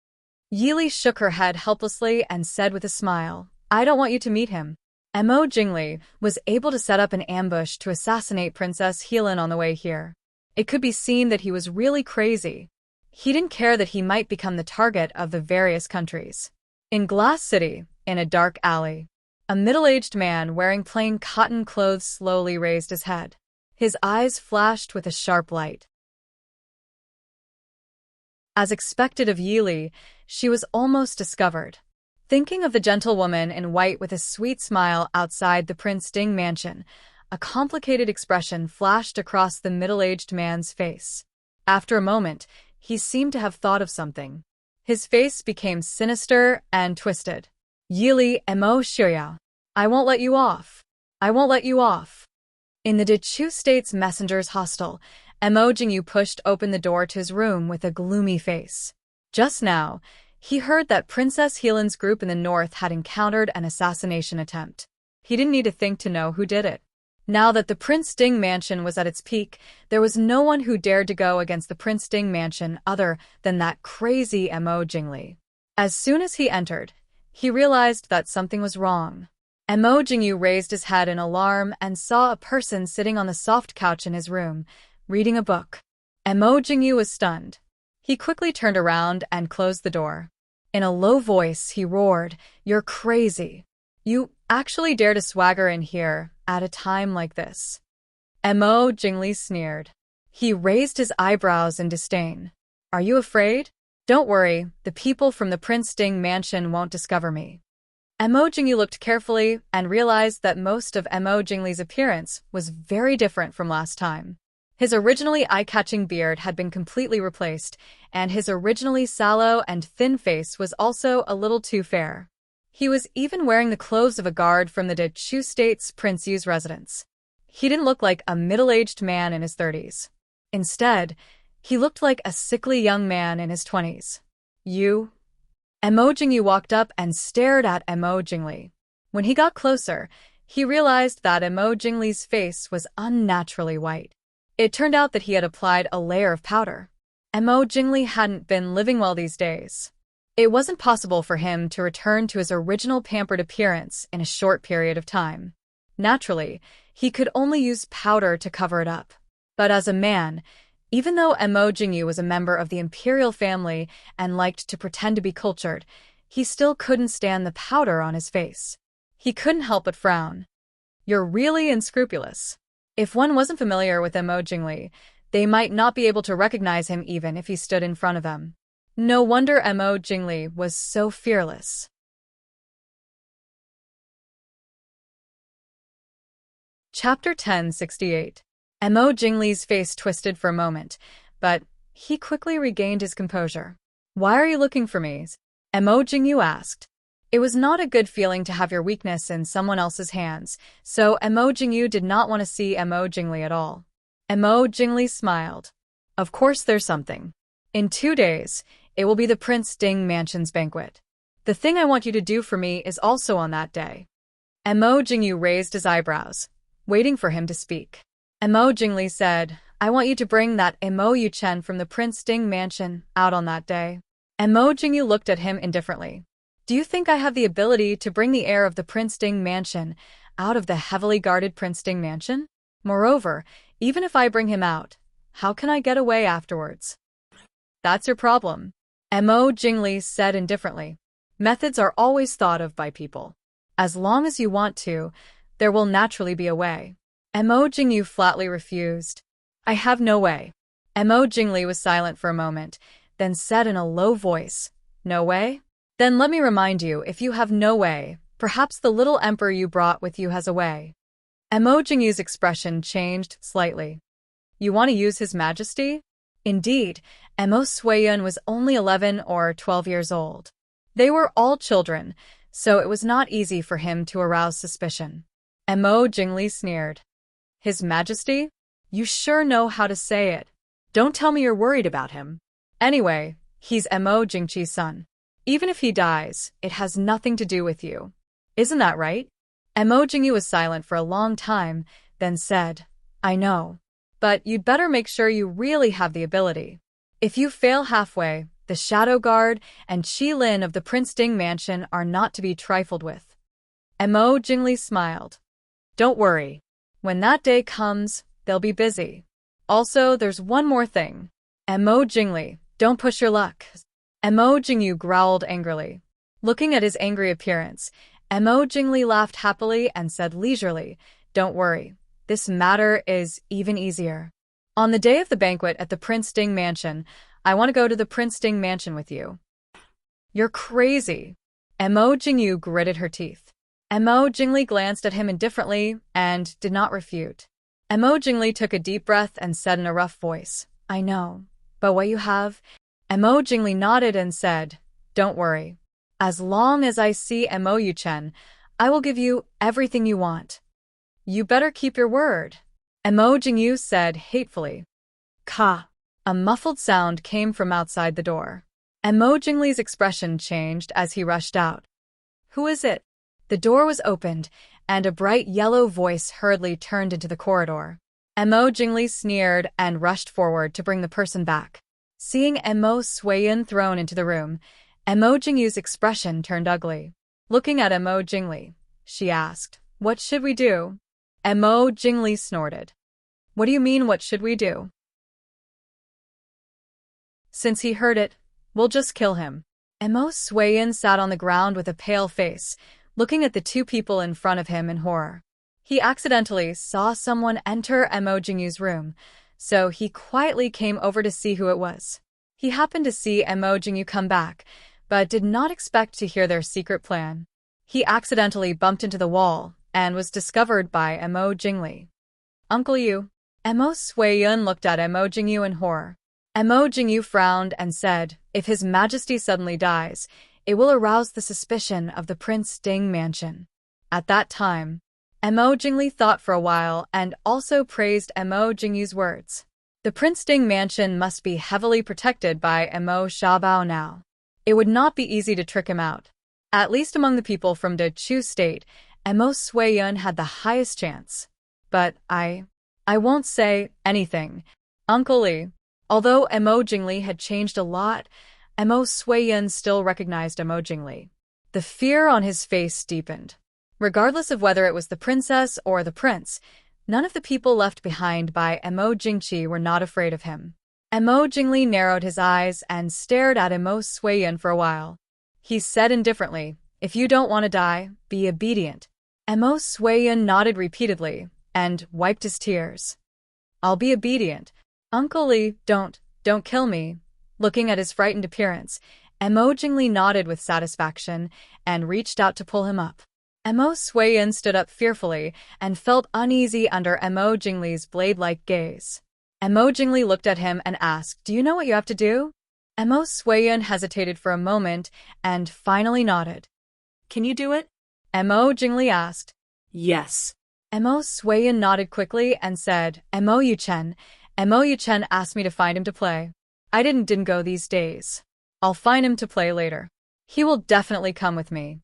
Yili shook her head helplessly and said with a smile, I don't want you to meet him. Mo Jingli was able to set up an ambush to assassinate Princess Heelan on the way here. It could be seen that he was really crazy. He didn't care that he might become the target of the various countries. In Glass City, in a dark alley, a middle-aged man wearing plain cotton clothes slowly raised his head. His eyes flashed with a sharp light. As expected of Yili, she was almost discovered. Thinking of the gentlewoman in white with a sweet smile outside the Prince Ding mansion, a complicated expression flashed across the middle-aged man's face. After a moment, he seemed to have thought of something. His face became sinister and twisted. Yili Mo Xiuyao. I won't let you off. I won't let you off. In the Dechu State's messenger's hostel, Mo Jingyu pushed open the door to his room with a gloomy face. Just now, He heard that Princess Helen's group in the north had encountered an assassination attempt. He didn't need to think to know who did it. Now that the Prince Ding mansion was at its peak, there was no one who dared to go against the Prince Ding mansion other than that crazy Mo Jingli. As soon as he entered, he realized that something was wrong. Mo Jingyu raised his head in alarm and saw a person sitting on the soft couch in his room, reading a book. Mo Jingyu was stunned. He quickly turned around and closed the door. In a low voice, he roared, "You're crazy. You actually dare to swagger in here at a time like this?" Mo Jingli sneered. He raised his eyebrows in disdain. "Are you afraid? Don't worry, the people from the Prince Ding mansion won't discover me." Mo Jingli looked carefully and realized that most of Mo Jingli's appearance was very different from last time. His originally eye-catching beard had been completely replaced, and his originally sallow and thin face was also a little too fair. He was even wearing the clothes of a guard from the Dechu State's Prince Yu's residence. He didn't look like a middle-aged man in his 30s. Instead, he looked like a sickly young man in his 20s. "You?" Mo Jingyu walked up and stared at Mo Jingli. When he got closer, he realized that Mo Jingli's face was unnaturally white. It turned out that he had applied a layer of powder. Mo Jingli hadn't been living well these days. It wasn't possible for him to return to his original pampered appearance in a short period of time. Naturally, he could only use powder to cover it up. But as a man, even though Mo Jingyu was a member of the imperial family and liked to pretend to be cultured, he still couldn't stand the powder on his face. He couldn't help but frown. "You're really unscrupulous." If one wasn't familiar with Mo Jingli, they might not be able to recognize him even if he stood in front of them. No wonder Mo Jingli was so fearless. Chapter 1068. Mo Jingli's face twisted for a moment, but he quickly regained his composure. "Why are you looking for me?" Mo Jingyu asked. It was not a good feeling to have your weakness in someone else's hands, so Mo Jingyu did not want to see Mo Jingli at all. Mo Jingli smiled. "Of course there's something. In 2 days, it will be the Prince Ding Mansion's banquet. The thing I want you to do for me is also on that day." Mo Jingyu raised his eyebrows, waiting for him to speak. Mo Jingli said, "I want you to bring that Mo Yuchen from the Prince Ding Mansion out on that day." Mo Jingyu looked at him indifferently. "Do you think I have the ability to bring the heir of the Prince Ding Mansion out of the heavily guarded Prince Ding Mansion? Moreover, even if I bring him out, how can I get away afterwards?" "That's your problem," Mo Jingli said indifferently. "Methods are always thought of by people. As long as you want to, there will naturally be a way." Mo Jingyu flatly refused. "I have no way." Mo Jingli was silent for a moment, then said in a low voice, "No way? Then let me remind you, if you have no way, perhaps the little emperor you brought with you has a way." Mo Jingyu's expression changed slightly. "You want to use His Majesty?" Indeed, Mo Suiyun was only 11 or 12 years old. They were all children, so it was not easy for him to arouse suspicion. Mo Jingli sneered. "His Majesty? You sure know how to say it. Don't tell me you're worried about him. Anyway, he's Mo Jingqi's son. Even if he dies, it has nothing to do with you. Isn't that right?" Mo Jingyu was silent for a long time, then said, "I know. But you'd better make sure you really have the ability. If you fail halfway, the Shadow Guard and Qi Lin of the Prince Ding Mansion are not to be trifled with." Mo Jingli smiled. "Don't worry. When that day comes, they'll be busy. Also, there's one more thing. Mo Jingli, don't push your luck." Mo Jingyu growled angrily. Looking at his angry appearance, Mo Jingli laughed happily and said leisurely, "Don't worry. This matter is even easier. On the day of the banquet at the Prince Ding Mansion, I want to go to the Prince Ding Mansion with you." "You're crazy." Mo Jingyu gritted her teeth. Mo Jingli glanced at him indifferently and did not refute. Mo Jingli took a deep breath and said in a rough voice, "I know. But what you have?" Mo Jingli nodded and said, "Don't worry. As long as I see Mo Yuchen, I will give you everything you want." "You better keep your word," Mo Jingyu said hatefully. "Ka!" A muffled sound came from outside the door. Emo Jingli's expression changed as he rushed out. Who is it? The door was opened, and a bright yellow voice hurriedly turned into the corridor. Emo Jingli sneered and rushed forward to bring the person back. Seeing Emo Suiyin thrown into the room, Emo Jingyu's expression turned ugly. Looking at Emo Jingli, she asked, "What should we do?" Emo Jingli snorted. "What do you mean, what should we do?" Since he heard it, we'll just kill him. Emo Suiyin sat on the ground with a pale face, looking at the two people in front of him in horror. He accidentally saw someone enter Emo Jingyu's room, so he quietly came over to see who it was. He happened to see Emo Jingyu come back, but did not expect to hear their secret plan. He accidentally bumped into the wall and was discovered by Emo Jingli. "Uncle Yu." Emo Suiyun looked at Emo Jingyu in horror. Emo Jingyu frowned and said, "If His Majesty suddenly dies, it will arouse the suspicion of the Prince Ding mansion." At that time, Emo Jingli thought for a while and also praised Emo Jingyu's words. The Prince Ding mansion must be heavily protected by Emo Xiaobao now. It would not be easy to trick him out. At least among the people from the Chu state, Emo Suiyun had the highest chance. But I won't say anything, Uncle Li. Although Emo Jingli had changed a lot, Emo Suiyun still recognized Emo Jingli. The fear on his face deepened. Regardless of whether it was the princess or the prince, none of the people left behind by Emo Jingqi were not afraid of him. Emo Jingli narrowed his eyes and stared at Emo Suiyun for a while. He said indifferently, "If you don't want to die, be obedient." Emo Suiyun nodded repeatedly and wiped his tears. "I'll be obedient. Uncle Li, don't kill me." Looking at his frightened appearance, Emo Jingli nodded with satisfaction and reached out to pull him up. Emo Suiyun stood up fearfully and felt uneasy under Emo Jingli's blade-like gaze. Emo Jingli looked at him and asked, "Do you know what you have to do?" Emo Suiyun hesitated for a moment and finally nodded. Can you do it? Emo Jingli asked. Yes. Emo Suiyun nodded quickly and said, Emo Yuchen asked me to find him to play. I didn't go these days. I'll find him to play later. He will definitely come with me."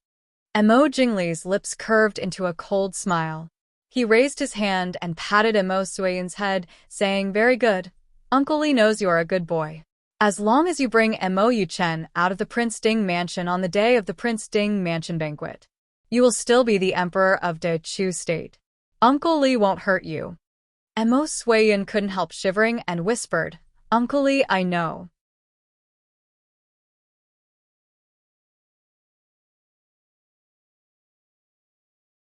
Emo Jingli's lips curved into a cold smile. He raised his hand and patted Emo Suiyun's head, saying, "Very good. Uncle Li knows you are a good boy. As long as you bring Emo Yuchen out of the Prince Ding mansion on the day of the Prince Ding mansion banquet, you will still be the emperor of the Chu state. Uncle Li won't hurt you." Emo Suiyun couldn't help shivering and whispered, "Uncle Li, I know."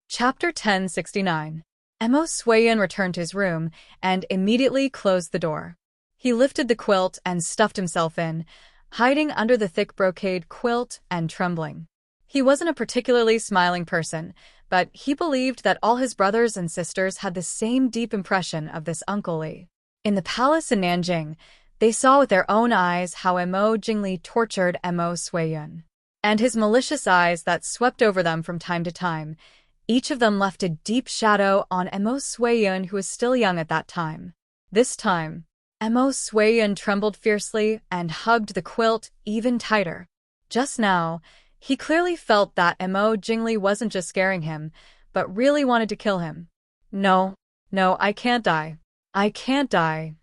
Chapter 1069. Emo Suiyun returned to his room and immediately closed the door. He lifted the quilt and stuffed himself in, hiding under the thick brocade quilt and trembling. He wasn't a particularly smiling person, but he believed that all his brothers and sisters had the same deep impression of this Uncle Li. In the palace in Nanjing, they saw with their own eyes how Emo Jingli tortured Emo Suiyun. And his malicious eyes that swept over them from time to time, each of them left a deep shadow on Emo Suiyun, who was still young at that time. This time, Emo Suiyun trembled fiercely and hugged the quilt even tighter. Just now, he clearly felt that Emo Jingli wasn't just scaring him, but really wanted to kill him. No, I can't die. I can't die.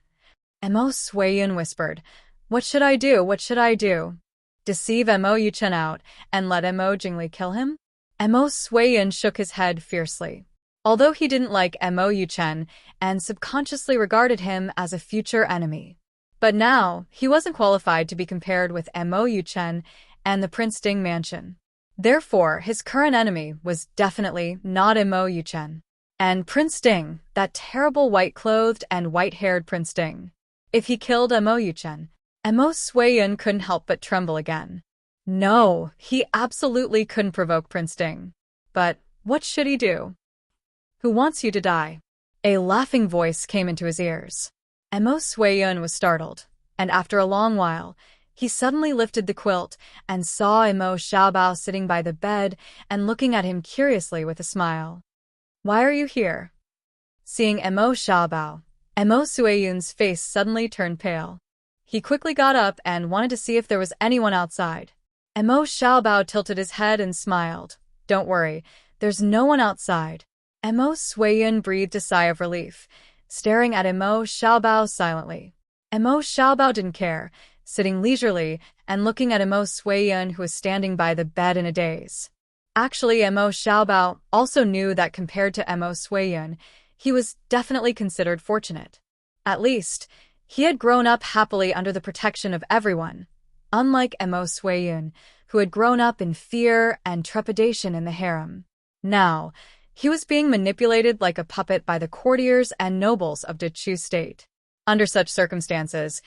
Emo Suiyun whispered, What should I do? Deceive Emo Yuchen out and let Emo Jingli kill him? Emo Suiyun shook his head fiercely. Although he didn't like Emo Yuchen and subconsciously regarded him as a future enemy. But now, he wasn't qualified to be compared with Emo Yuchen and the Prince Ding mansion. Therefore, his current enemy was definitely not Emo Yuchen. And Prince Ding, that terrible white-clothed and white-haired Prince Ding. If he killed Emo Yuchen, Emo Suiyun couldn't help but tremble again. No, he absolutely couldn't provoke Prince Ding. But what should he do? Who wants you to die? A laughing voice came into his ears. Emo Suiyun was startled, and after a long while, he suddenly lifted the quilt and saw Emo Xiaobao sitting by the bed and looking at him curiously with a smile. Why are you here? Seeing Emo Xiaobao, Emo Suiyun's face suddenly turned pale. He quickly got up and wanted to see if there was anyone outside. Emo Xiaobao tilted his head and smiled. Don't worry, there's no one outside. Emo Suiyun breathed a sigh of relief, staring at Emo Xiaobao silently. Emo Xiaobao didn't care, sitting leisurely and looking at Emo Suiyun, who was standing by the bed in a daze. Actually, Emo Xiaobao also knew that compared to Emo Suiyun, he was definitely considered fortunate. At least, he had grown up happily under the protection of everyone, unlike Emo Suiyun, who had grown up in fear and trepidation in the harem. Now, he was being manipulated like a puppet by the courtiers and nobles of the Chu state. Under such circumstances,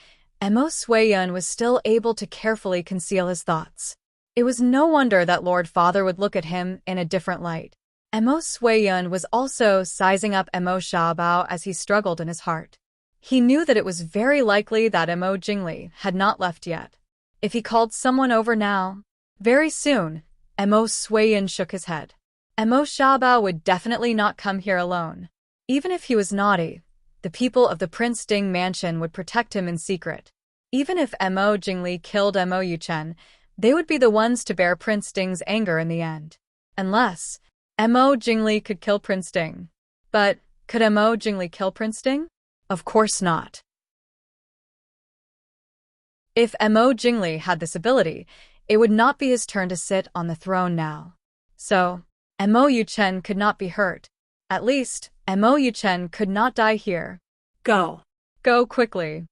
Emo Suiyun was still able to carefully conceal his thoughts. It was no wonder that Lord Father would look at him in a different light. Emo Suiyun was also sizing up Emo Xiaobao as he struggled in his heart. He knew that it was very likely that Emo Jingli had not left yet. If he called someone over now, very soon, Emo Suiyun shook his head. Emo Xiaobao would definitely not come here alone. Even if he was naughty, the people of the Prince Ding mansion would protect him in secret. Even if Emo Jingli killed Emo Yuchen, they would be the ones to bear Prince Ding's anger in the end. Unless Emo Jingli could kill Prince Ding. But could Emo Jingli kill Prince Ding? Of course not. If Emo Jingli had this ability, it would not be his turn to sit on the throne now. So, Emo Yuchen could not be hurt. At least, Emo Yuchen could not die here. Go. Go quickly.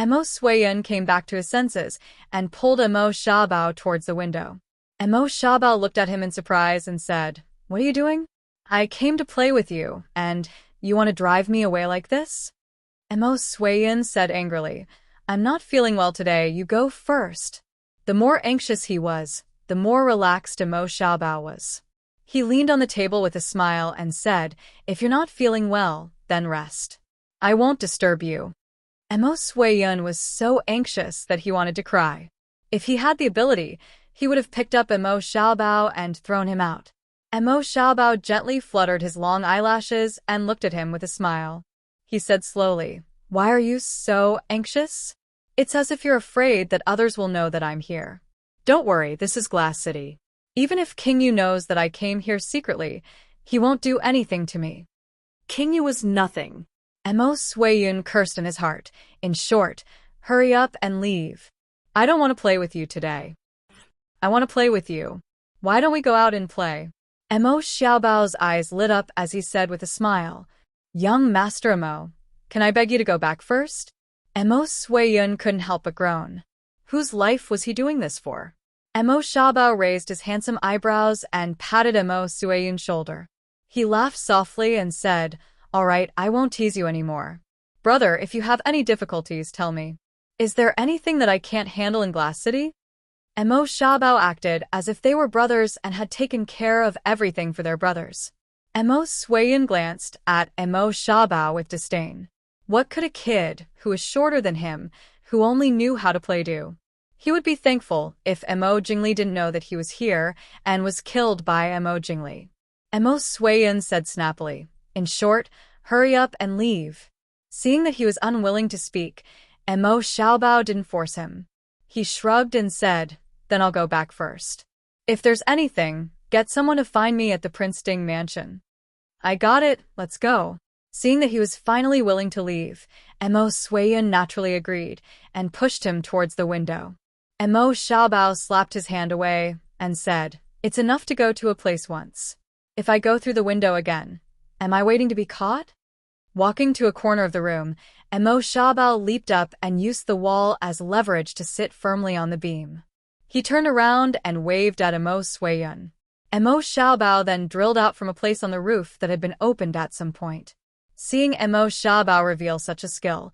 Emo Suiyun came back to his senses and pulled Emo Xiaobao towards the window. Emo Xiaobao looked at him in surprise and said, "What are you doing? I came to play with you, and you want to drive me away like this?" Emo Suiyun said angrily, "I'm not feeling well today, you go first." The more anxious he was, the more relaxed Emo Xiaobao was. He leaned on the table with a smile and said, "If you're not feeling well, then rest. I won't disturb you." Emo Suiyun was so anxious that he wanted to cry. If he had the ability, he would have picked up Emo Xiaobao and thrown him out. Emo Xiaobao gently fluttered his long eyelashes and looked at him with a smile. He said slowly, "Why are you so anxious? It's as if you're afraid that others will know that I'm here. Don't worry, this is Glass City. Even if King Yu knows that I came here secretly, he won't do anything to me." King Yu was nothing. Emo Suiyun cursed in his heart. In short, hurry up and leave. I don't want to play with you today. I want to play with you. Why don't we go out and play? Emo Xiaobao's eyes lit up as he said with a smile, "Young Master Emo, can I beg you to go back first?" Emo Suiyun couldn't help but groan. Whose life was he doing this for? Emo Xiaobao raised his handsome eyebrows and patted Emo Suiyun's shoulder. He laughed softly and said, "All right, I won't tease you anymore. Brother, if you have any difficulties, tell me. Is there anything that I can't handle in Glass City?" Emo Xiaobao acted as if they were brothers and had taken care of everything for their brothers. Emo Suiyun glanced at Emo Xiaobao with disdain. What could a kid, who was shorter than him, who only knew how to play do? He would be thankful if Emo Jingli didn't know that he was here and was killed by Emo Jingli. Emo Suiyun said snappily, "In short, hurry up and leave." Seeing that he was unwilling to speak, Emo Xiaobao didn't force him. He shrugged and said, "Then I'll go back first. If there's anything, get someone to find me at the Prince Ding mansion." "I got it, let's go." Seeing that he was finally willing to leave, Emo Suiyun naturally agreed and pushed him towards the window. Emo Xiaobao slapped his hand away and said, "It's enough to go to a place once. If I go through the window again, am I waiting to be caught?" Walking to a corner of the room, Emo Xiaobao leaped up and used the wall as leverage to sit firmly on the beam. He turned around and waved at Emo Suiyun. Emo Xiaobao then drilled out from a place on the roof that had been opened at some point. Seeing Emo Xiaobao reveal such a skill,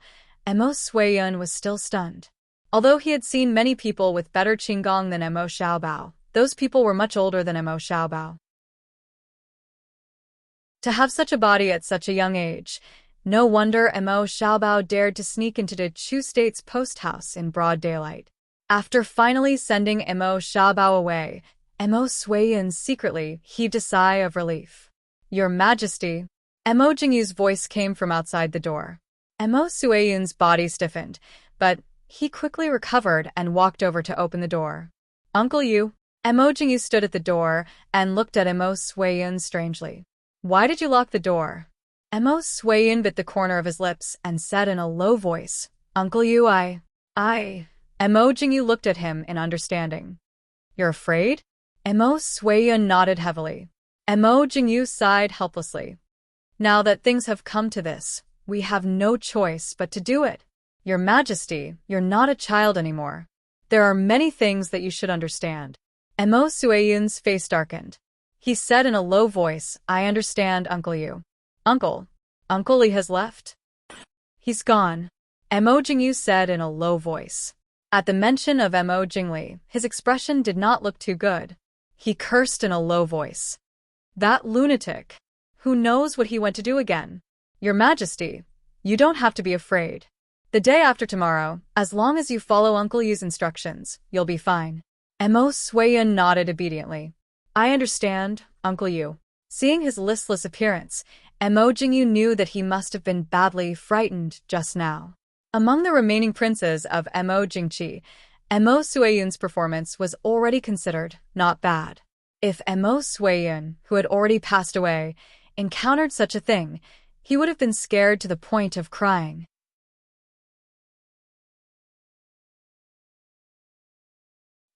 Emo Suiyun was still stunned. Although he had seen many people with better qigong than Emo Xiaobao, those people were much older than Emo Xiaobao. To have such a body at such a young age, no wonder Emo Xiaobao dared to sneak into the Chu State's post house in broad daylight. After finally sending Emo Xiaobao away, Emo Suiyun secretly heaved a sigh of relief. "Your Majesty." Emo Jingyu's voice came from outside the door. Emo Suiyun's body stiffened, but He quickly recovered and walked over to open the door. Uncle Yu. Emo Jingyu stood at the door and looked at Emo Suiyun strangely. Why did you lock the door? Emo Suiyun bit the corner of his lips and said in a low voice, Uncle Yu, Emo Jingyu looked at him in understanding. You're afraid? Emo Suiyun nodded heavily. Emo Jingyu sighed helplessly. Now that things have come to this, we have no choice but to do it. Your Majesty, you're not a child anymore. There are many things that you should understand. Emo Suiyun's face darkened. He said in a low voice, I understand, Uncle Yu. Uncle Li has left? He's gone. Emo Jingyu said in a low voice. At the mention of Emo Jingli, his expression did not look too good. He cursed in a low voice. That lunatic. Who knows what he went to do again? Your Majesty, you don't have to be afraid. The day after tomorrow, as long as you follow Uncle Yu's instructions, you'll be fine. Emo Suiyun nodded obediently. I understand, Uncle Yu. Seeing his listless appearance, Emo Jingyu knew that he must have been badly frightened just now. Among the remaining princes of Emo Jingqi, Emo Suiyun's performance was already considered not bad. If Emo Suiyun, who had already passed away, encountered such a thing, he would have been scared to the point of crying.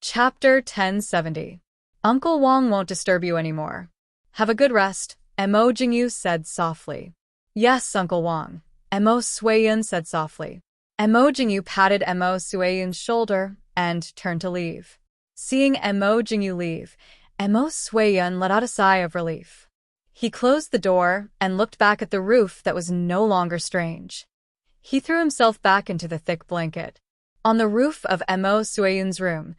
Chapter 1070. Uncle Wang won't disturb you anymore. Have a good rest, Emo Jingyu said softly. Yes, Uncle Wang, Emo Suiyun said softly. Emo Jingyu patted Emo Suiyun's shoulder and turned to leave. Seeing Emo Jingyu leave, Emo Suiyun let out a sigh of relief. He closed the door and looked back at the roof that was no longer strange. He threw himself back into the thick blanket. On the roof of Emo Suiyun's room,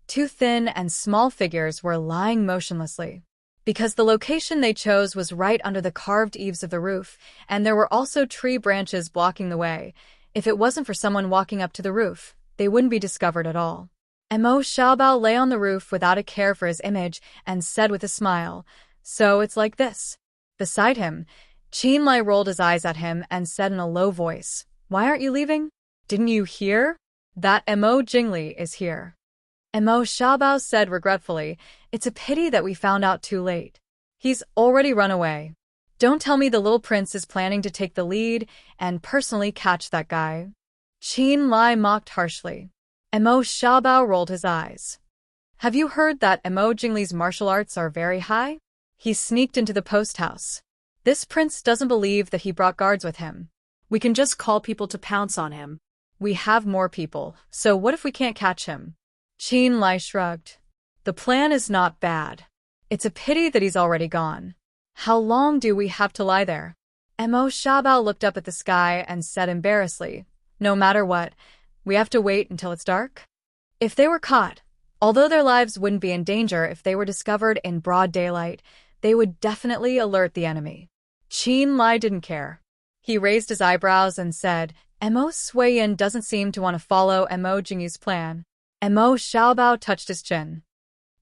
two thin and small figures were lying motionlessly. Because the location they chose was right under the carved eaves of the roof, and there were also tree branches blocking the way, if it wasn't for someone walking up to the roof, they wouldn't be discovered at all. Emo Xiaobao lay on the roof without a care for his image and said with a smile, So it's like this. Beside him, Qin Lai rolled his eyes at him and said in a low voice, Why aren't you leaving? Didn't you hear? That Emo Jingli is here. Emo Xiaobao said regretfully, It's a pity that we found out too late. He's already run away. Don't tell me the little prince is planning to take the lead and personally catch that guy. Qin Lai mocked harshly. Emo Xiaobao rolled his eyes. Have you heard that Emo Jingli's martial arts are very high? He sneaked into the post house. This prince doesn't believe that he brought guards with him. We can just call people to pounce on him. We have more people, so what if we can't catch him? Qin Lai shrugged. The plan is not bad. It's a pity that he's already gone. How long do we have to lie there? Emo Xiaobao looked up at the sky and said embarrassedly, No matter what, we have to wait until it's dark? If they were caught, although their lives wouldn't be in danger if they were discovered in broad daylight, they would definitely alert the enemy. Qin Lai didn't care. He raised his eyebrows and said, Emo Suiyun doesn't seem to want to follow Emo Jingyu's plan. Emo Xiaobao touched his chin.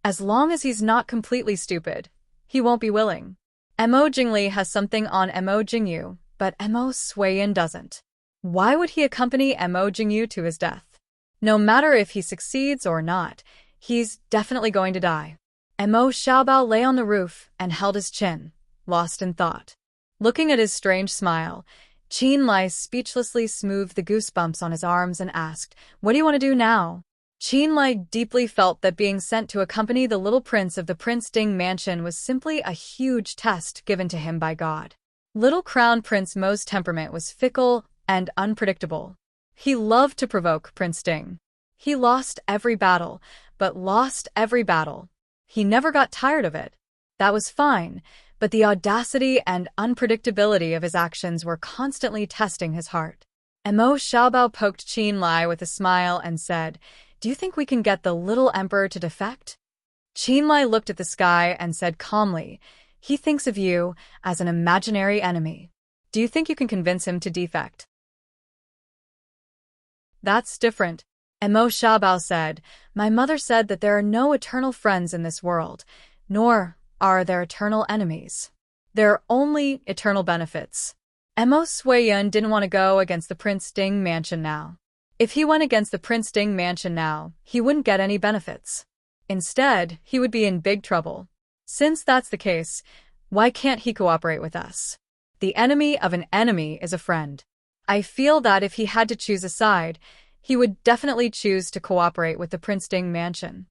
As long as he's not completely stupid, he won't be willing. Emo Jingli has something on Emo Jingyu, but Emo Suiyun doesn't. Why would he accompany Emo Jingyu to his death? No matter if he succeeds or not, he's definitely going to die. Emo Xiaobao lay on the roof and held his chin, lost in thought. Looking at his strange smile, Qin Lai speechlessly smoothed the goosebumps on his arms and asked, What do you want to do now? Qin Lai deeply felt that being sent to accompany the little prince of the Prince Ding mansion was simply a huge test given to him by God. Little Crown Prince Mo's temperament was fickle and unpredictable. He loved to provoke Prince Ding. He lost every battle, but lost every battle. He never got tired of it. That was fine, but the audacity and unpredictability of his actions were constantly testing his heart. Emo Xiaobao poked Qin Lai with a smile and said, Do you think we can get the little emperor to defect? Qin Lai looked at the sky and said calmly, He thinks of you as an imaginary enemy. Do you think you can convince him to defect? That's different, Emo Xiaobao said. My mother said that there are no eternal friends in this world, nor are there eternal enemies. There are only eternal benefits. Emo Suiyun didn't want to go against the Prince Ding mansion now. If he went against the Prince Ding mansion now, he wouldn't get any benefits. Instead, he would be in big trouble. Since that's the case, why can't he cooperate with us? The enemy of an enemy is a friend. I feel that if he had to choose a side, he would definitely choose to cooperate with the Prince Ding mansion.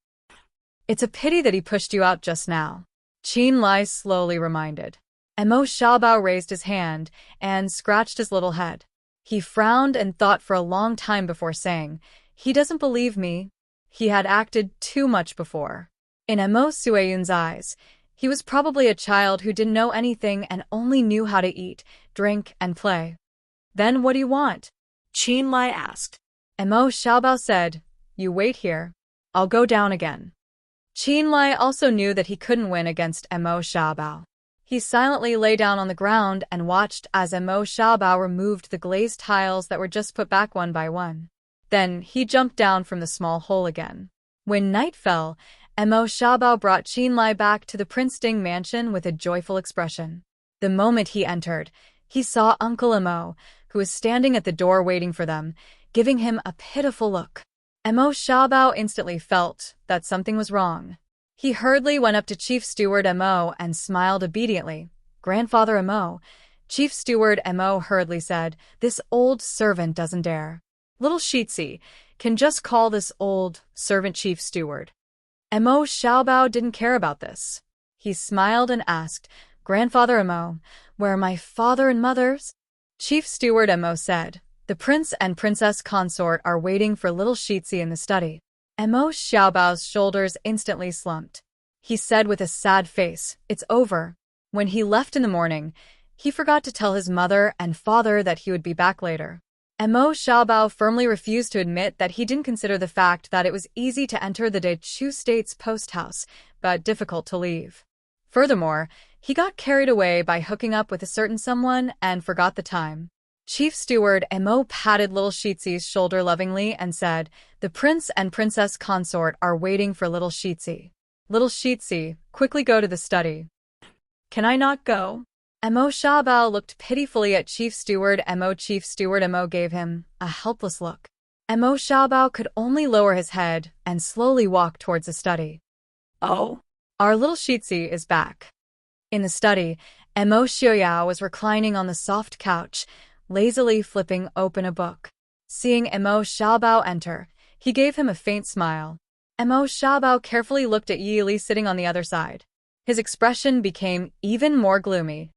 It's a pity that he pushed you out just now. Qin Lai slowly reminded. Mo Xiaobao raised his hand and scratched his little head. He frowned and thought for a long time before saying, "He doesn't believe me." He had acted too much before. In Mo Suiyun's eyes, he was probably a child who didn't know anything and only knew how to eat, drink, and play. "Then what do you want?" Qin Lai asked. Mo Xiaobao said, "You wait here. I'll go down again." Qin Lai also knew that he couldn't win against Mo Xiaobao. He silently lay down on the ground and watched as Mo Xiaobao removed the glazed tiles that were just put back one by one. Then he jumped down from the small hole again. When night fell, Mo Xiaobao brought Qin Lai back to the Prince Ding mansion with a joyful expression. The moment he entered, he saw Uncle Mo, who was standing at the door waiting for them, giving him a pitiful look. Mo Xiaobao instantly felt that something was wrong. He hurriedly went up to Chief Steward Mo and smiled obediently. "Grandfather Mo." Chief Steward Mo hurriedly said, "This old servant doesn't dare." Little Shitsi can just call this old servant Chief Steward. Mo Xiaobao didn't care about this. He smiled and asked, "Grandfather Mo, where are my father and mothers?" Chief Steward Mo said, "The prince and princess consort are waiting for little Shitsi in the study." Mo Xiaobao's shoulders instantly slumped. He said with a sad face, "It's over." When he left in the morning, he forgot to tell his mother and father that he would be back later. Mo Xiaobao firmly refused to admit that he didn't consider the fact that it was easy to enter the Dechu State's post house, but difficult to leave. Furthermore, he got carried away by hooking up with a certain someone and forgot the time. Chief Steward Mo patted little Shitsi's shoulder lovingly and said, "The prince and princess consort are waiting for little Shitsi. Little Shitsi, quickly go to the study." "Can I not go?" Mo Xiaobao looked pitifully at Chief Steward Mo. Chief Steward Mo gave him a helpless look. Mo Xiaobao could only lower his head and slowly walk towards the study. "Oh, Our little Shitsi is back." In the study, Mo Xiaoyao was reclining on the soft couch, lazily flipping open a book. Seeing Mo Xiaobao enter, he gave him a faint smile. Mo Xiaobao carefully looked at Yi Li sitting on the other side. His expression became even more gloomy.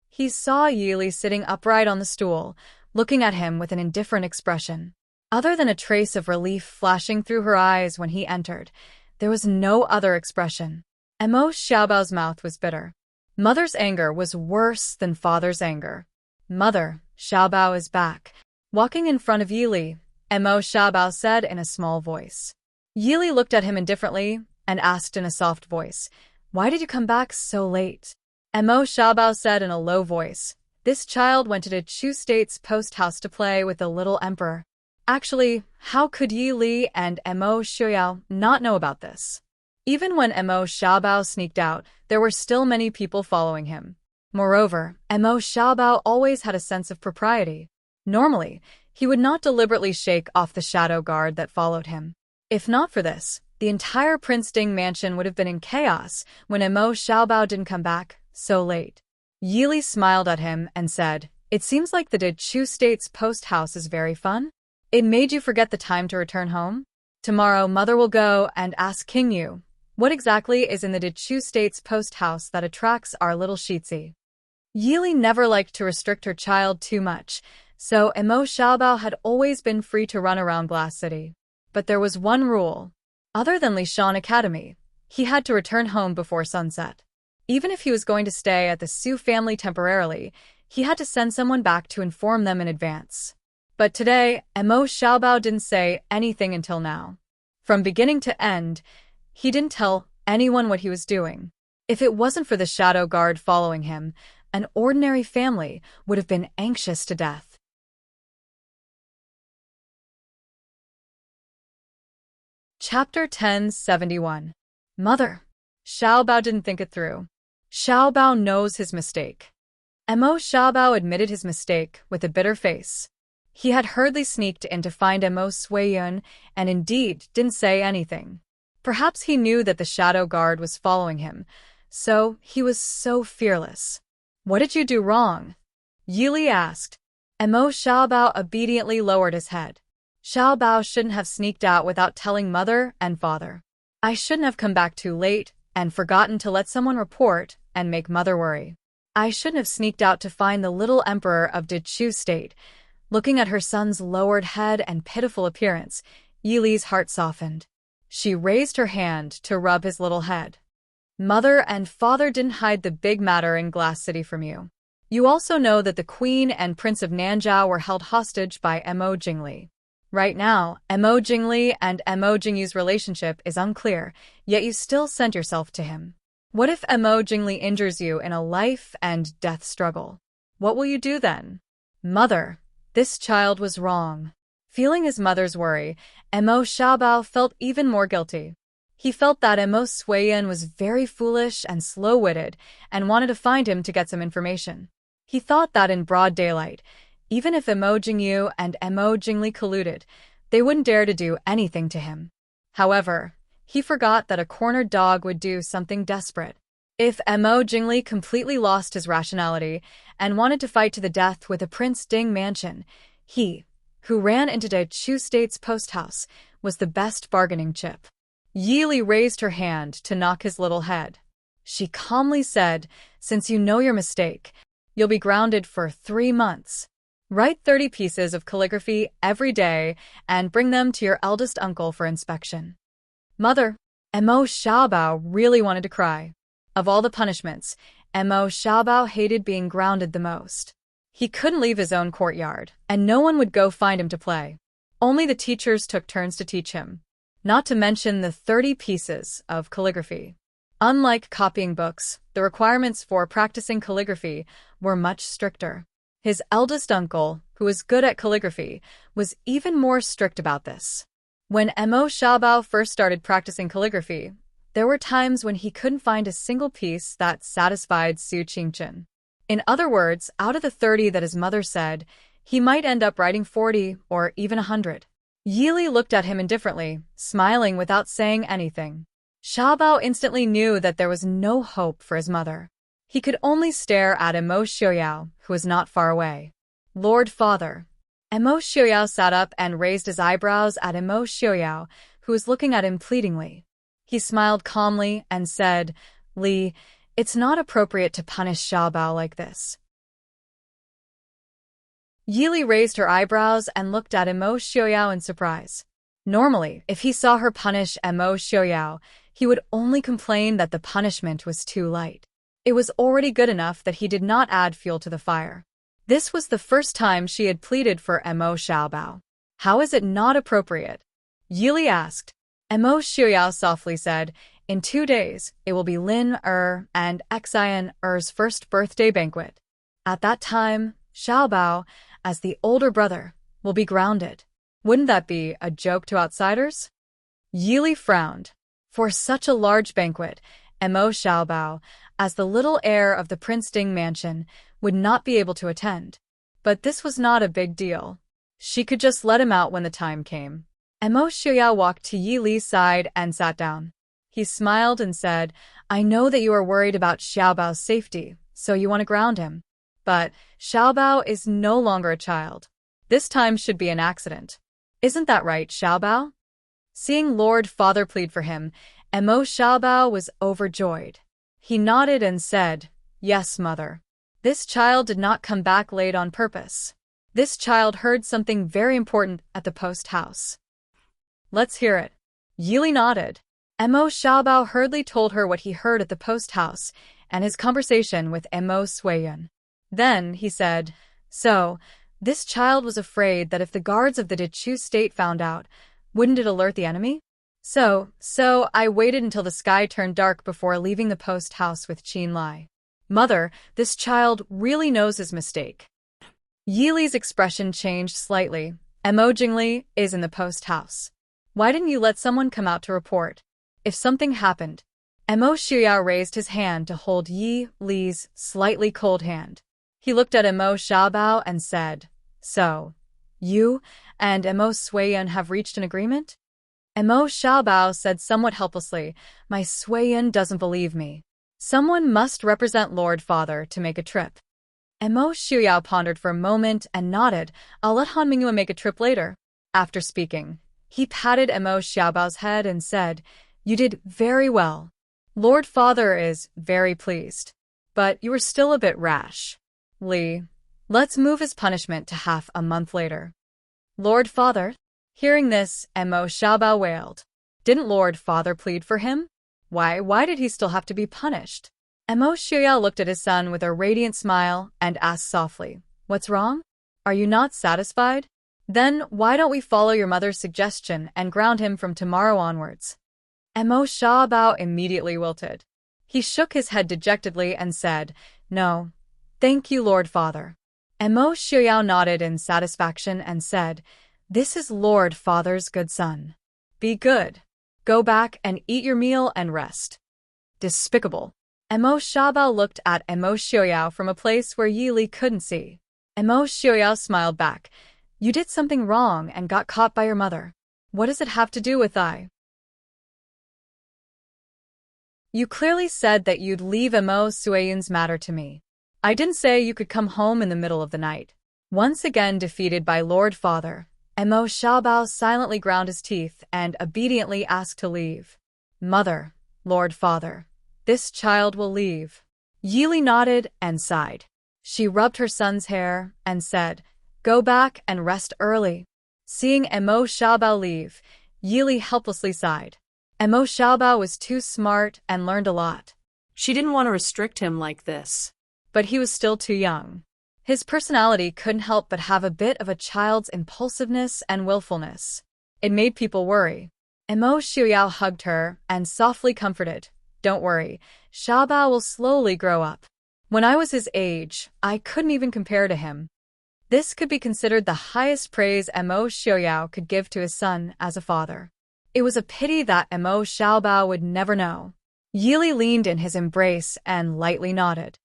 He saw Yi Li sitting upright on the stool, looking at him with an indifferent expression. Other than a trace of relief flashing through her eyes when he entered, there was no other expression. Mo Xiaobao's mouth was bitter. Mother's anger was worse than father's anger. "Mother, Xiaobao is back." Walking in front of Yi Li, Mo Xiaobao said in a small voice. Yi Li looked at him indifferently and asked in a soft voice, "Why did you come back so late?" Mo Xiaobao said in a low voice, "This child went to the Chu State's post house to play with the little emperor." Actually, how could Yi Li and Mo Xiaoyao not know about this? Even when Mo Xiaobao sneaked out, there were still many people following him. Moreover, Mo Xiaobao always had a sense of propriety. Normally, he would not deliberately shake off the shadow guard that followed him. If not for this, the entire Prince Ding mansion would have been in chaos when Mo Xiaobao didn't come back so late. Yi Li smiled at him and said, "It seems like the Chu State's post house is very fun. It made you forget the time to return home? Tomorrow, Mother will go and ask King Yu, what exactly is in the Chu State's post house that attracts our little Shitsi?" Yi Li never liked to restrict her child too much, so Mo Xiaobao had always been free to run around Glass City. But there was one rule. Other than Lishan Academy, he had to return home before sunset. Even if he was going to stay at the Su family temporarily, he had to send someone back to inform them in advance. But today, Mo Xiaobao didn't say anything until now. From beginning to end, he didn't tell anyone what he was doing. If it wasn't for the shadow guard following him, an ordinary family would have been anxious to death. Chapter 1071. Mother. Xiaobao didn't think it through. Xiaobao knows his mistake. Mo Xiaobao admitted his mistake with a bitter face. He had hurriedly sneaked in to find Emo Suiyun and indeed didn't say anything. Perhaps he knew that the shadow guard was following him, so he was so fearless. "What did you do wrong?" Yili asked. Emo Xiaobao obediently lowered his head. Xiaobao shouldn't have sneaked out without telling mother and father. I shouldn't have come back too late and forgotten to let someone report and make mother worry. I shouldn't have sneaked out to find the little emperor of Dichu State. Looking at her son's lowered head and pitiful appearance, Yili's heart softened. She raised her hand to rub his little head. Mother and father didn't hide the big matter in Glass City from you. You also know that the Queen and Prince of Nanzhao were held hostage by Mo Jingli. Right now, Mo Jingli and Mo Jingyu's relationship is unclear, yet you still sent yourself to him. What if Mo Jingli injures you in a life and death struggle? What will you do then? Mother, this child was wrong. Feeling his mother's worry, Emo Xiaobao felt even more guilty. He felt that Emo Suiyun was very foolish and slow-witted and wanted to find him to get some information. He thought that in broad daylight, even if Mo Jingyu and Mo Jingli colluded, they wouldn't dare to do anything to him. However, he forgot that a cornered dog would do something desperate. If Mo Jingli completely lost his rationality and wanted to fight to the death with a Prince Ding mansion, he, who ran into Dichu State's post house, was the best bargaining chip. Yili raised her hand to knock his little head. She calmly said, "Since you know your mistake, you'll be grounded for 3 months. Write 30 pieces of calligraphy every day and bring them to your eldest uncle for inspection." Mother, Emo Xiaobao really wanted to cry. Of all the punishments, Emo Xiaobao hated being grounded the most. He couldn't leave his own courtyard, and no one would go find him to play. Only the teachers took turns to teach him. Not to mention the 30 pieces of calligraphy. Unlike copying books, the requirements for practicing calligraphy were much stricter. His eldest uncle, who was good at calligraphy, was even more strict about this. When Emo Xiaobao first started practicing calligraphy, there were times when he couldn't find a single piece that satisfied Su Qingchen. In other words, out of the 30 that his mother said, he might end up writing 40 or even 100. Yili looked at him indifferently, smiling without saying anything. Xiaobao instantly knew that there was no hope for his mother. He could only stare at Emo Xiaoyao, who was not far away. "Lord Father." Emo Xiaoyao sat up and raised his eyebrows at Emo Xiaoyao, who was looking at him pleadingly. He smiled calmly and said, "Li, it's not appropriate to punish Xiaobao like this." Yili raised her eyebrows and looked at Emo Xiaoyao in surprise. Normally, if he saw her punish Emo Xiaoyao, he would only complain that the punishment was too light. It was already good enough that he did not add fuel to the fire. This was the first time she had pleaded for Emo Xiaobao. "How is it not appropriate?" Yili asked. Emo Xiaoyao softly said, "In 2 days, it will be Lin and Xian's first birthday banquet. At that time, Xiaobao, as the older brother, will be grounded. Wouldn't that be a joke to outsiders?" Yili frowned. For such a large banquet, Emo Xiaobao, as the little heir of the Prince Ding mansion, would not be able to attend. But this was not a big deal. She could just let him out when the time came. Emo Xiaoyao walked to Yili's side and sat down. He smiled and said, "I know that you are worried about Xiaobao's safety, so you want to ground him. But Xiaobao is no longer a child. This time should be an accident. Isn't that right, Xiaobao?" Seeing Lord Father plead for him, Emo Xiaobao was overjoyed. He nodded and said, "Yes, mother. This child did not come back late on purpose. This child heard something very important at the post house." "Let's hear it." Yili nodded. Emo Xiaobao hurriedly told her what he heard at the post house and his conversation with Emo Suiyun. Then he said, "So, this child was afraid that if the guards of the Dichu state found out, wouldn't it alert the enemy? So I waited until the sky turned dark before leaving the post house with Qin Lai. Mother, this child really knows his mistake." Yili's expression changed slightly. "Emo Jingli is in the post house. Why didn't you let someone come out to report? If something happened." Emo Xiaoyao raised his hand to hold Yi Li's slightly cold hand. He looked at Emo Xiaobao and said, "So, You and Emo Suiyan have reached an agreement? Emo Xiaobao said somewhat helplessly. My Suiyan doesn't believe me. Someone must represent Lord Father to make a trip. Emo Xiuyao pondered for a moment and nodded. I'll let Han Mingyue make a trip later. After speaking, he patted Emo Xiaobao's head and said, You did very well. Lord Father is very pleased. But you were still a bit rash. Li, let's move his punishment to half a month later. Lord Father? Hearing this, Emo Xiaobao wailed. Didn't Lord Father plead for him? Why did he still have to be punished? Emo Xiuyao looked at his son with a radiant smile and asked softly, What's wrong? Are you not satisfied? Then why don't we follow your mother's suggestion and ground him from tomorrow onwards? Emo Xiaobao immediately wilted. He shook his head dejectedly and said, No, thank you, Lord Father. Emo Xiuyao nodded in satisfaction and said, This is Lord Father's good son. Be good. Go back and eat your meal and rest. Despicable. Emo Xiaobao looked at Emo Xiuyao from a place where Yi Li couldn't see. Emo Xiuyao smiled back. You did something wrong and got caught by your mother. What does it have to do with I? You clearly said that you'd leave Emo Suiyan's matter to me. I didn't say you could come home in the middle of the night. Once again defeated by Lord Father, Emo Xiaobao silently ground his teeth and obediently asked to leave. Mother, Lord Father, this child will leave. Yi Li nodded and sighed. She rubbed her son's hair and said, Go back and rest early. Seeing Emo Xiaobao leave, Yi Li helplessly sighed. Emo Xiaobao was too smart and learned a lot. She didn't want to restrict him like this. But he was still too young. His personality couldn't help but have a bit of a child's impulsiveness and willfulness. It made people worry. Emo Xiuyao hugged her and softly comforted. Don't worry, Xiaobao will slowly grow up. When I was his age, I couldn't even compare to him. This could be considered the highest praise Emo Xiuyao could give to his son as a father. It was a pity that Emo Xiaobao would never know. Yi Li leaned in his embrace and lightly nodded.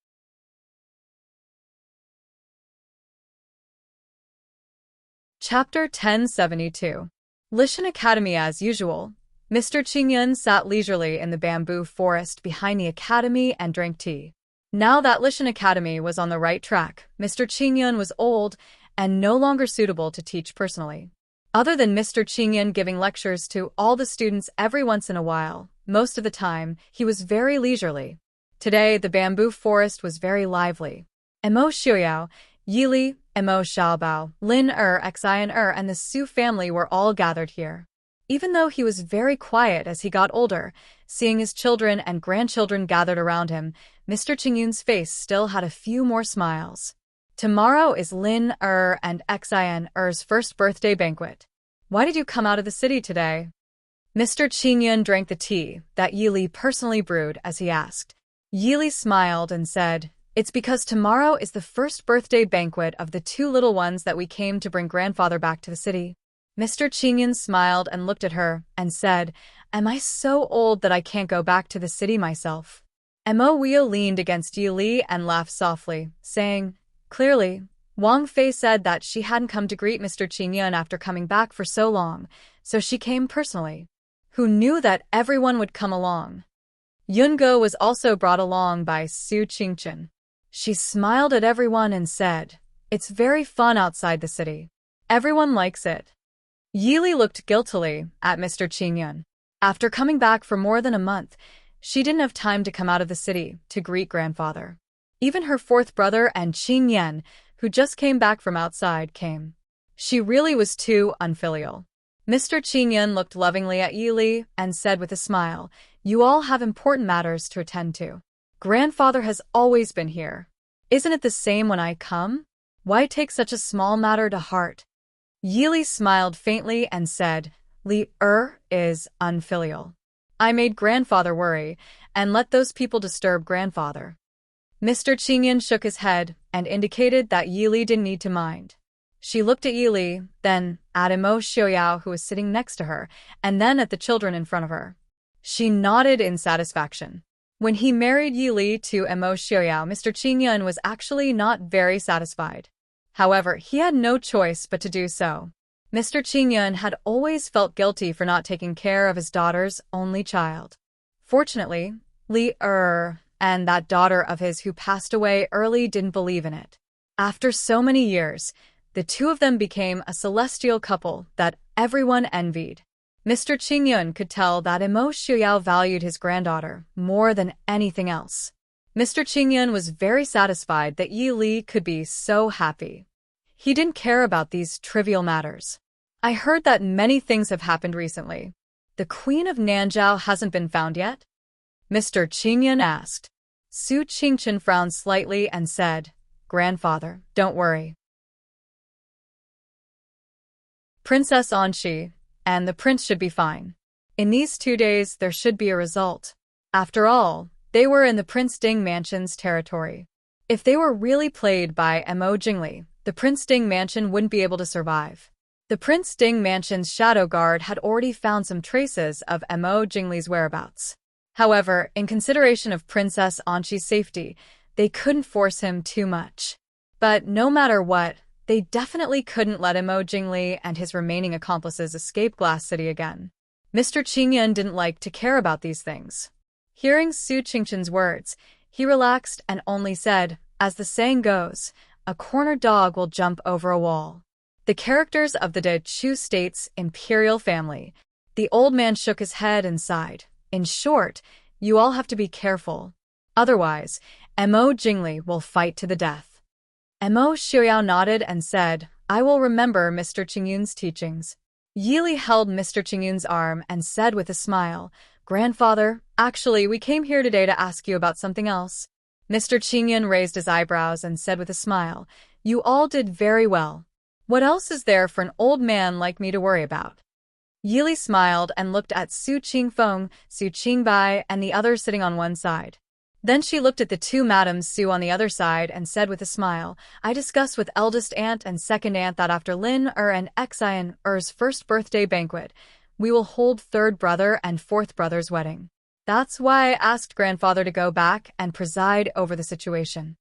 Chapter 1072. Lishan Academy. As usual, Mr. Qingyun sat leisurely in the bamboo forest behind the academy and drank tea. Now that Lishan Academy was on the right track, Mr. Qingyun was old and no longer suitable to teach personally. Other than Mr. Qingyun giving lectures to all the students every once in a while, most of the time, he was very leisurely. Today, the bamboo forest was very lively. Emo Xiuyao, Yi Li, Emo Xiaobao, Lin Xian and the Su family were all gathered here. Even though he was very quiet as he got older, seeing his children and grandchildren gathered around him, Mr. Qingyun's face still had a few more smiles. Tomorrow is Lin and Xian's first birthday banquet. Why did you come out of the city today? Mr. Qingyun drank the tea that Yi Li personally brewed as he asked. Yi Li smiled and said, It's because tomorrow is the first birthday banquet of the two little ones that we came to bring grandfather back to the city. Mr. Qingyun smiled and looked at her and said, Am I so old that I can't go back to the city myself? Emo Weo leaned against Yi Li and laughed softly, saying, Clearly, Wang Fei said that she hadn't come to greet Mr. Qingyun after coming back for so long, so she came personally. Who knew that everyone would come along? Yungo was also brought along by Su Qingchen. She smiled at everyone and said, It's very fun outside the city. Everyone likes it. Yi Li looked guiltily at Mr. Qingyun. After coming back for more than a month, she didn't have time to come out of the city to greet grandfather. Even her fourth brother and Qing Yan, who just came back from outside, came. She really was too unfilial. Mr. Qingyun looked lovingly at Yi Li and said with a smile, You all have important matters to attend to. Grandfather has always been here. Isn't it the same when I come? Why take such a small matter to heart? Yi Li smiled faintly and said, Li is unfilial. I made grandfather worry and let those people disturb grandfather. Mr. Qingyun shook his head and indicated that Yi Li didn't need to mind. She looked at Yi Li, then at Emo Xiuyao who was sitting next to her, and then at the children in front of her. She nodded in satisfaction. When he married Yi Li to Emo Xiuyao, Mr. Qingyun was actually not very satisfied. However, he had no choice but to do so. Mr. Qingyun had always felt guilty for not taking care of his daughter's only child. Fortunately, Li and that daughter of his who passed away early didn't believe in it. After so many years, the two of them became a celestial couple that everyone envied. Mr. Qingyun could tell that Immerse Xiuyao valued his granddaughter more than anything else. Mr. Qingyun was very satisfied that Yi Li could be so happy. He didn't care about these trivial matters. I heard that many things have happened recently. The Queen of Nanzhao hasn't been found yet? Mr. Qingyun asked. Su Qingchen frowned slightly and said, Grandfather, don't worry. Princess Anxi and the prince should be fine. In these 2 days, there should be a result. After all, they were in the Prince Ding Mansion's territory. If they were really played by Mo Jingli, the Prince Ding Mansion wouldn't be able to survive. The Prince Ding Mansion's shadow guard had already found some traces of Mo Jingli's whereabouts. However, in consideration of Princess Anxi's safety, they couldn't force him too much. But no matter what, they definitely couldn't let Mo Jingli and his remaining accomplices escape Glass City again. Mr. Qingyun didn't like to care about these things. Hearing Su Qingchen's words, he relaxed and only said, as the saying goes, a cornered dog will jump over a wall. The characters of the De Chu State's imperial family. The old man shook his head and sighed. In short, you all have to be careful. Otherwise, Mo Jingli will fight to the death. Immerse Xiuyao nodded and said, I will remember Mr. Qingyun's teachings. Yi Li held Mr. Qingyun's arm and said with a smile, Grandfather, actually, we came here today to ask you about something else. Mr. Qingyun raised his eyebrows and said with a smile, You all did very well. What else is there for an old man like me to worry about? Yi Li smiled and looked at Su Qingfeng, Su Qingbai, and the others sitting on one side. Then she looked at the two Madams Su on the other side and said with a smile, I discussed with eldest aunt and second aunt that after Lin and Xian's first birthday banquet, we will hold third brother and fourth brother's wedding. That's why I asked grandfather to go back and preside over the situation.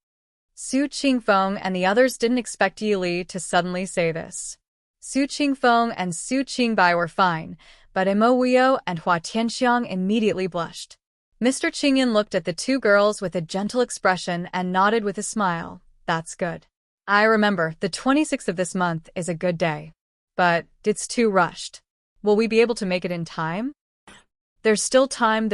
Su Qingfeng and the others didn't expect Yi Li to suddenly say this. Su Qingfeng and Su Qingbai were fine, but Mo Wuyo and Hua Tianxiang immediately blushed. Mr. Qingyun looked at the two girls with a gentle expression and nodded with a smile. That's good. I remember, the 26th of this month is a good day. But it's too rushed. Will we be able to make it in time? There's still time.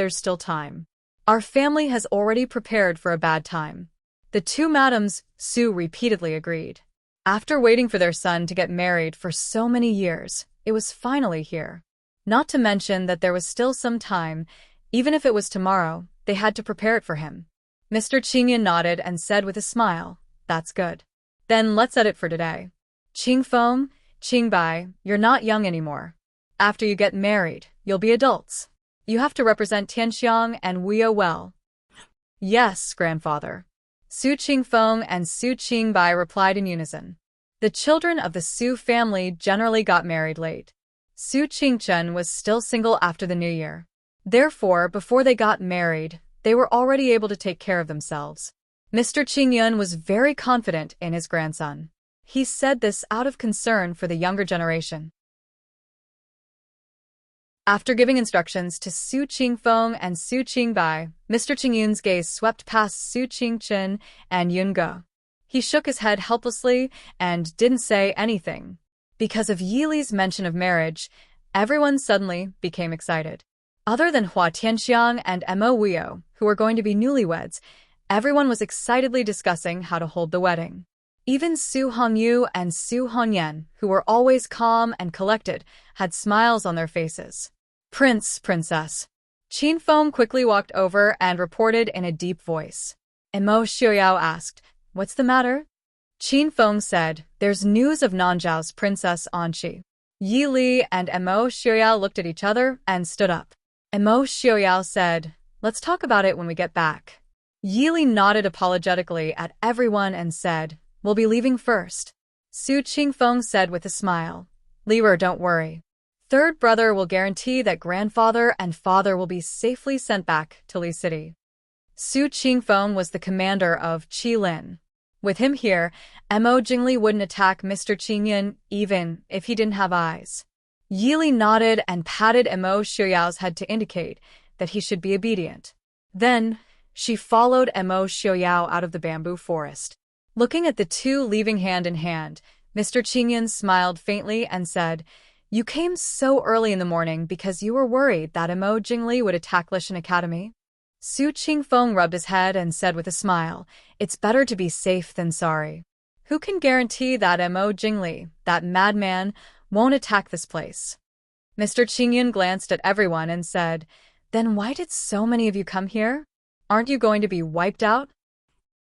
Our family has already prepared for a bad time. The two Madams Su repeatedly agreed. After waiting for their son to get married for so many years, it was finally here. Not to mention that there was still some time. Even if it was tomorrow, they had to prepare it for him. Mr. Qingyun nodded and said with a smile, That's good. Then let's set it for today. Qingfeng, Qingbai, you're not young anymore. After you get married, you'll be adults. You have to represent Tianxiang and Wuyo well. Yes, grandfather. Su Qingfeng and Su Qingbai replied in unison. The children of the Su family generally got married late. Su Qingchen was still single after the New Year. Therefore, before they got married, they were already able to take care of themselves. Mr. Qingyun was very confident in his grandson. He said this out of concern for the younger generation. After giving instructions to Su Qingfeng and Su Qingbai, Mr. Qingyun's gaze swept past Su Qingchen and Yunge. He shook his head helplessly and didn't say anything. Because of Yi Li's mention of marriage, everyone suddenly became excited. Other than Hua Tianxiang and Mo Wuyo, who were going to be newlyweds, everyone was excitedly discussing how to hold the wedding. Even Su Hongyu and Su Hongyan, who were always calm and collected, had smiles on their faces. Princess. Qingfeng quickly walked over and reported in a deep voice. Immerse Xiuyao asked, What's the matter? Qingfeng said, There's news of Nanzhao's Princess Anxi. Yi Li and Immerse Xiuyao looked at each other and stood up. Immerse Xiuyao said, Let's talk about it when we get back. Yi Li nodded apologetically at everyone and said, We'll be leaving first. Su Qingfeng said with a smile, Liwer, don't worry. Third brother will guarantee that grandfather and father will be safely sent back to Li City. Su Qingfeng was the commander of Qilin. With him here, Mo Jingli wouldn't attack Mr. Qingyan even if he didn't have eyes. Yili nodded and patted Mo Xiaoyao's head to indicate that he should be obedient. Then, she followed Mo Xiaoyao out of the bamboo forest. Looking at the two leaving hand in hand, Mr. Qingyan smiled faintly and said, "You came so early in the morning because you were worried that Mo Jingli would attack Lishan Academy?" Su Qingfeng rubbed his head and said with a smile, "It's better to be safe than sorry. Who can guarantee that Mo Jingli, that madman, won't attack this place?" Mr. Qingyan glanced at everyone and said, "Then why did so many of you come here? Aren't you going to be wiped out?"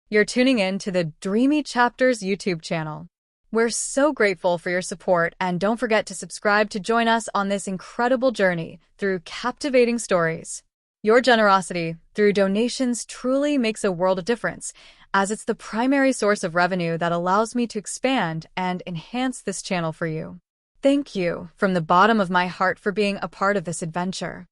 You're tuning in to the Dreamy Chapters YouTube channel. We're so grateful for your support, and don't forget to subscribe to join us on this incredible journey through captivating stories. Your generosity through donations truly makes a world of difference, as it's the primary source of revenue that allows me to expand and enhance this channel for you. Thank you from the bottom of my heart for being a part of this adventure.